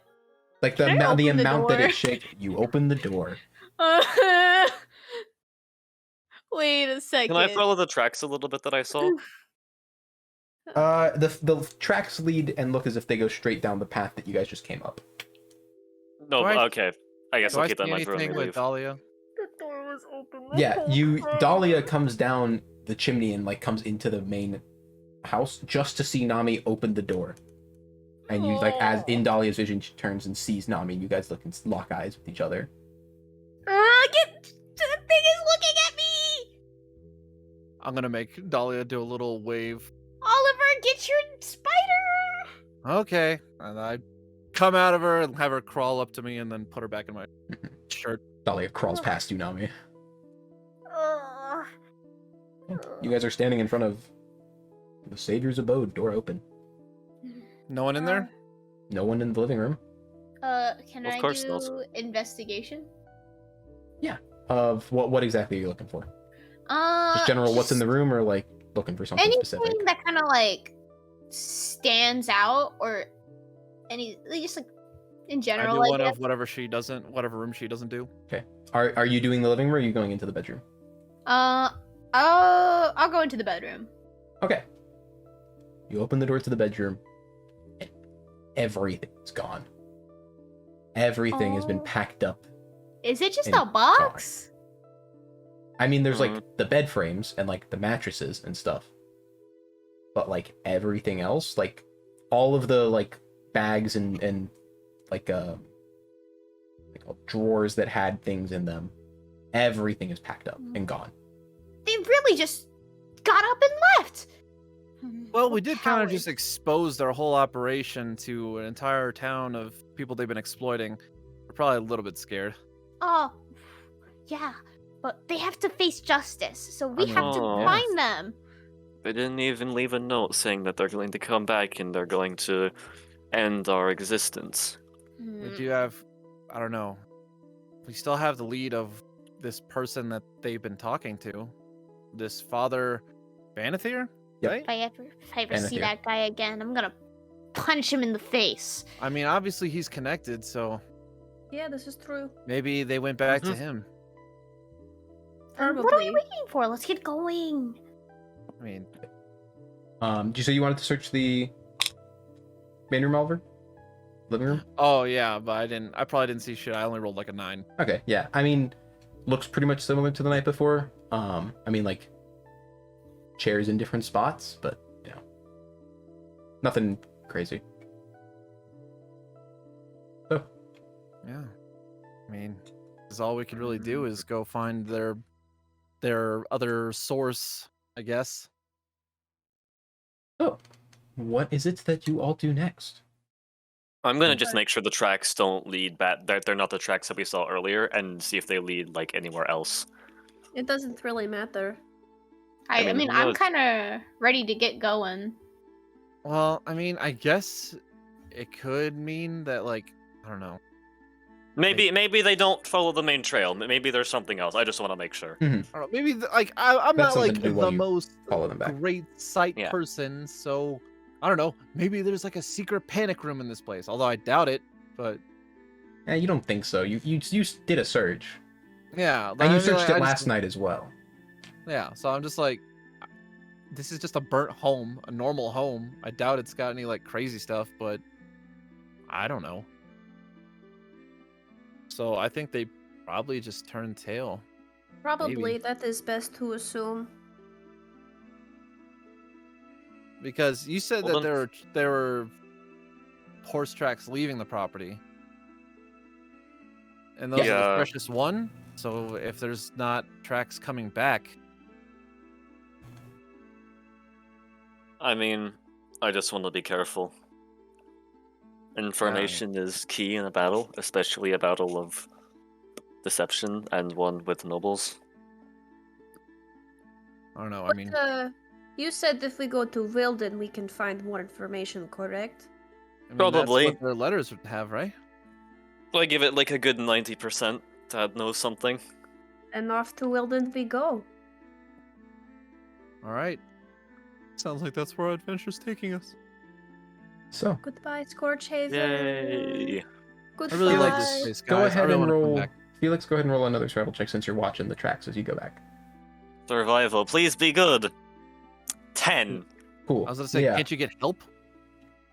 [SPEAKER 1] Like the
[SPEAKER 5] Can I
[SPEAKER 1] amount, the
[SPEAKER 5] open the
[SPEAKER 1] amount that
[SPEAKER 5] door?
[SPEAKER 1] it shakes. You open the door.
[SPEAKER 5] Wait a second.
[SPEAKER 4] Can I follow the tracks a little bit that I saw?
[SPEAKER 1] The tracks lead and look as if they go straight down the path that you guys just came up.
[SPEAKER 4] No,
[SPEAKER 2] Do I-
[SPEAKER 4] okay. I guess
[SPEAKER 2] Do
[SPEAKER 4] I'll
[SPEAKER 2] I
[SPEAKER 4] keep that
[SPEAKER 2] see
[SPEAKER 4] in mind for when
[SPEAKER 2] anything
[SPEAKER 4] we
[SPEAKER 2] with
[SPEAKER 4] leave.
[SPEAKER 2] Dahlia?
[SPEAKER 5] The door was open.
[SPEAKER 1] Yeah, Dahlia comes down the chimney and like comes into the main house just to see Nami open the door. And you like, as in Dahlia's vision, she turns and sees Nami, and you guys look and lock eyes with each other.
[SPEAKER 5] Get the thing is looking at me.
[SPEAKER 2] I'm gonna make Dahlia do a little wave.
[SPEAKER 5] Oliver, get your spider.
[SPEAKER 2] Okay, and I come out of her and have her crawl up to me and then put her back in my shirt.
[SPEAKER 1] Dahlia crawls past you, Nami.
[SPEAKER 5] Ugh.
[SPEAKER 1] You guys are standing in front of the Savior's abode, door open.
[SPEAKER 2] No one in there?
[SPEAKER 1] No one in the living room.
[SPEAKER 5] Can
[SPEAKER 4] Of
[SPEAKER 5] I
[SPEAKER 4] course
[SPEAKER 5] do
[SPEAKER 4] not.
[SPEAKER 5] investigation?
[SPEAKER 1] Of what exactly are you looking for? Just general what's in the room, or like looking for something
[SPEAKER 5] anything
[SPEAKER 1] specific?
[SPEAKER 5] that kind of like stands out, or any just like in
[SPEAKER 2] I
[SPEAKER 5] general.
[SPEAKER 2] do
[SPEAKER 5] I
[SPEAKER 2] one
[SPEAKER 5] guess.
[SPEAKER 2] of whatever room she doesn't do.
[SPEAKER 1] Are you doing the living room, or are you going into the bedroom?
[SPEAKER 5] I'll go into the bedroom.
[SPEAKER 1] Okay. You open the door to the bedroom, and everything's gone. Everything has been
[SPEAKER 5] Oh.
[SPEAKER 1] packed up.
[SPEAKER 5] Is it just
[SPEAKER 1] And
[SPEAKER 5] a box?
[SPEAKER 1] I mean, there's
[SPEAKER 4] Mhm.
[SPEAKER 1] like the bed frames and like the mattresses and stuff. But like everything else, like all of the like bags and like drawers that had things in them, everything is packed up and gone.
[SPEAKER 5] They really just got up and left.
[SPEAKER 2] Well, we
[SPEAKER 5] What
[SPEAKER 2] did kind of
[SPEAKER 5] cowards.
[SPEAKER 2] just expose their whole operation to an entire town of people they've been exploiting. We're probably a little bit scared.
[SPEAKER 5] Oh, yeah, but they have to face justice, so we
[SPEAKER 2] mean,
[SPEAKER 5] have to
[SPEAKER 4] Oh.
[SPEAKER 5] find them.
[SPEAKER 4] They didn't even leave a note saying that they're going to come back and they're going to end our existence.
[SPEAKER 2] We
[SPEAKER 5] Hmm.
[SPEAKER 2] do have, I don't know, we still have the lead of this person that they've been talking to. This Father Banathier,
[SPEAKER 1] Yep.
[SPEAKER 2] right?
[SPEAKER 5] If I ever
[SPEAKER 1] And
[SPEAKER 5] see
[SPEAKER 1] here.
[SPEAKER 5] that guy again, I'm gonna punch him in the face.
[SPEAKER 2] I mean, obviously he's connected, so
[SPEAKER 3] Yeah, this is true.
[SPEAKER 2] maybe they went back to
[SPEAKER 4] Mhm.
[SPEAKER 2] him.
[SPEAKER 5] What are we
[SPEAKER 3] Probably.
[SPEAKER 5] waiting for? Let's get going.
[SPEAKER 2] I mean,
[SPEAKER 1] Do you say you wanted to search the main room, Oliver? Living room?
[SPEAKER 2] oh yeah, but I probably didn't see shit. I only rolled like a 9.
[SPEAKER 1] Okay, yeah. I mean, looks pretty much similar to the night before. I mean, like chairs in different spots, but you know, nothing crazy. So,
[SPEAKER 2] Yeah. I mean, is all we could really do is go find their other source, I guess.
[SPEAKER 1] what is it that you all do next?
[SPEAKER 4] I'm gonna
[SPEAKER 1] Okay.
[SPEAKER 4] just make sure the tracks don't lead back. They're not the tracks that we saw earlier, and see if they lead like anywhere else.
[SPEAKER 3] It doesn't really matter.
[SPEAKER 5] I
[SPEAKER 4] mean,
[SPEAKER 5] mean,
[SPEAKER 4] who
[SPEAKER 5] I'm
[SPEAKER 4] knows?
[SPEAKER 5] kind of ready to get going.
[SPEAKER 2] Well, I mean, I guess it could mean that, like, I don't know.
[SPEAKER 4] Maybe they don't follow the main trail. Maybe there's something else. I just want to make sure.
[SPEAKER 2] I don't know. Maybe like I'm
[SPEAKER 1] That's
[SPEAKER 2] not like
[SPEAKER 1] something to do while
[SPEAKER 2] the
[SPEAKER 1] you
[SPEAKER 2] most
[SPEAKER 1] follow them back.
[SPEAKER 2] great sight
[SPEAKER 4] Yeah.
[SPEAKER 2] person, so I don't know. Maybe there's like a secret panic room in this place, although I doubt it. But
[SPEAKER 1] You don't think so. You did a search,
[SPEAKER 2] yeah,
[SPEAKER 1] and you
[SPEAKER 2] I mean,
[SPEAKER 1] searched
[SPEAKER 2] like,
[SPEAKER 1] it
[SPEAKER 2] I just-
[SPEAKER 1] last night as well.
[SPEAKER 2] Yeah, so I'm just like, this is just a burnt home, a normal home. I doubt it's got any like crazy stuff, but I don't know. So I think they probably just turned tail.
[SPEAKER 3] Probably that is best to assume.
[SPEAKER 2] Because you said
[SPEAKER 4] Well,
[SPEAKER 2] that
[SPEAKER 4] then-
[SPEAKER 2] there were horse tracks leaving the property, and those are
[SPEAKER 4] Yeah.
[SPEAKER 2] the freshest one. So if there's not tracks coming back,
[SPEAKER 4] I mean, I just want to be careful. Information is key in a battle, especially a battle of deception and one with nobles.
[SPEAKER 2] I don't know. I
[SPEAKER 3] But,
[SPEAKER 2] mean,
[SPEAKER 3] you said if we go to Wilden, we can find more information, correct?
[SPEAKER 4] Probably.
[SPEAKER 2] That's what their letters would have, right?
[SPEAKER 4] I give it like a good 90% to know something.
[SPEAKER 3] And off to Wilden we go.
[SPEAKER 2] All right. Sounds like that's where our adventure's taking us.
[SPEAKER 1] So,
[SPEAKER 3] Goodbye, Scorchhaven.
[SPEAKER 4] Yay.
[SPEAKER 3] Goodbye.
[SPEAKER 2] I really like
[SPEAKER 1] Felix,
[SPEAKER 2] this place, guys.
[SPEAKER 1] go
[SPEAKER 2] I
[SPEAKER 1] ahead
[SPEAKER 2] really
[SPEAKER 1] and
[SPEAKER 2] wanna come
[SPEAKER 1] roll.
[SPEAKER 2] back.
[SPEAKER 1] Felix, go ahead and roll another survival check since you're watching the tracks as you go back.
[SPEAKER 4] Survival, please be good. 10.
[SPEAKER 1] Cool.
[SPEAKER 2] I was gonna say,
[SPEAKER 1] yeah.
[SPEAKER 2] can't you get help?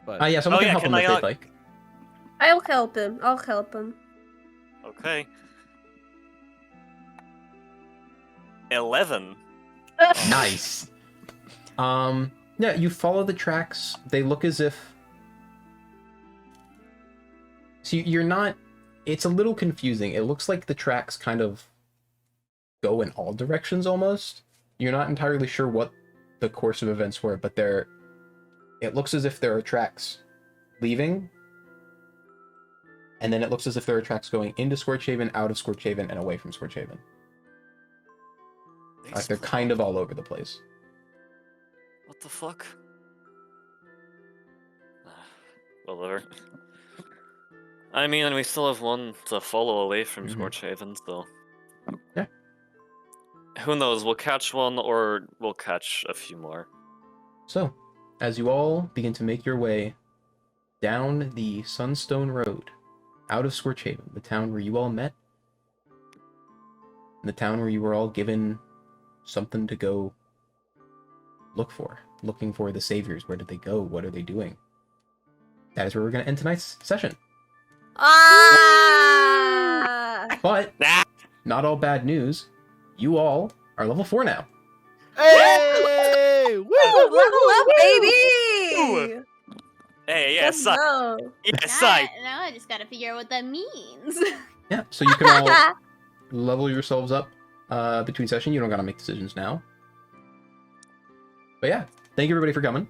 [SPEAKER 2] But
[SPEAKER 1] Yeah, someone
[SPEAKER 4] Oh,
[SPEAKER 1] can
[SPEAKER 4] yeah,
[SPEAKER 1] help
[SPEAKER 4] can
[SPEAKER 1] him if
[SPEAKER 4] I,
[SPEAKER 1] they'd like.
[SPEAKER 3] I'll help him. I'll help him.
[SPEAKER 4] Okay. 11.
[SPEAKER 1] Nice. Yeah, you follow the tracks. They look as if. So you're not. It's a little confusing. It looks like the tracks kind of go in all directions almost. You're not entirely sure what the course of events were, but they're. It looks as if there are tracks leaving, and then it looks as if there are tracks going into Scorchhaven, out of Scorchhaven, and away from Scorchhaven. Like they're kind of all over the place.
[SPEAKER 4] What the fuck? Whatever. I mean, we still have one to follow away from Scorchhaven, so.
[SPEAKER 1] Yeah.
[SPEAKER 4] Who knows? We'll catch one, or we'll catch a few more.
[SPEAKER 1] So, as you all begin to make your way down the Sunstone Road, out of Scorchhaven, the town where you all met, the town where you were all given something to go looking for the saviors. Where did they go? What are they doing? That is where we're going to end tonight's session.
[SPEAKER 3] Ah!
[SPEAKER 1] But not all bad news. You all are level 4 now.
[SPEAKER 2] Hey! Woo!
[SPEAKER 3] Level up, baby!
[SPEAKER 4] Hey, yeah,
[SPEAKER 3] Let's
[SPEAKER 4] Sai.
[SPEAKER 3] go.
[SPEAKER 4] Yeah, Sai.
[SPEAKER 5] Now I just gotta figure out what that means.
[SPEAKER 1] Yeah, so you can all level yourselves up between session. You don't got to make decisions now. But yeah, thank you everybody for coming.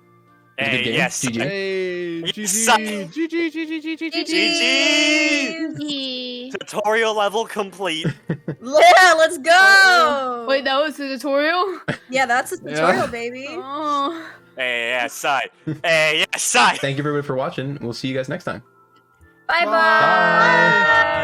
[SPEAKER 1] It was a good
[SPEAKER 4] Hey,
[SPEAKER 1] game.
[SPEAKER 4] yes.
[SPEAKER 1] GG.
[SPEAKER 2] Hey!
[SPEAKER 4] Yes,
[SPEAKER 2] GG!
[SPEAKER 4] Sai.
[SPEAKER 2] GG! GG!
[SPEAKER 4] GG!
[SPEAKER 5] Yee.
[SPEAKER 4] Tutorial level complete.
[SPEAKER 3] Yeah, let's go!
[SPEAKER 5] Wait, that was the tutorial?
[SPEAKER 3] Yeah, that's a tutorial, baby.
[SPEAKER 5] Oh.
[SPEAKER 4] Hey, yeah, Sai. Hey, yeah, Sai.
[SPEAKER 1] Thank you everybody for watching. We'll see you guys next time.
[SPEAKER 3] Bye-bye!
[SPEAKER 1] Bye.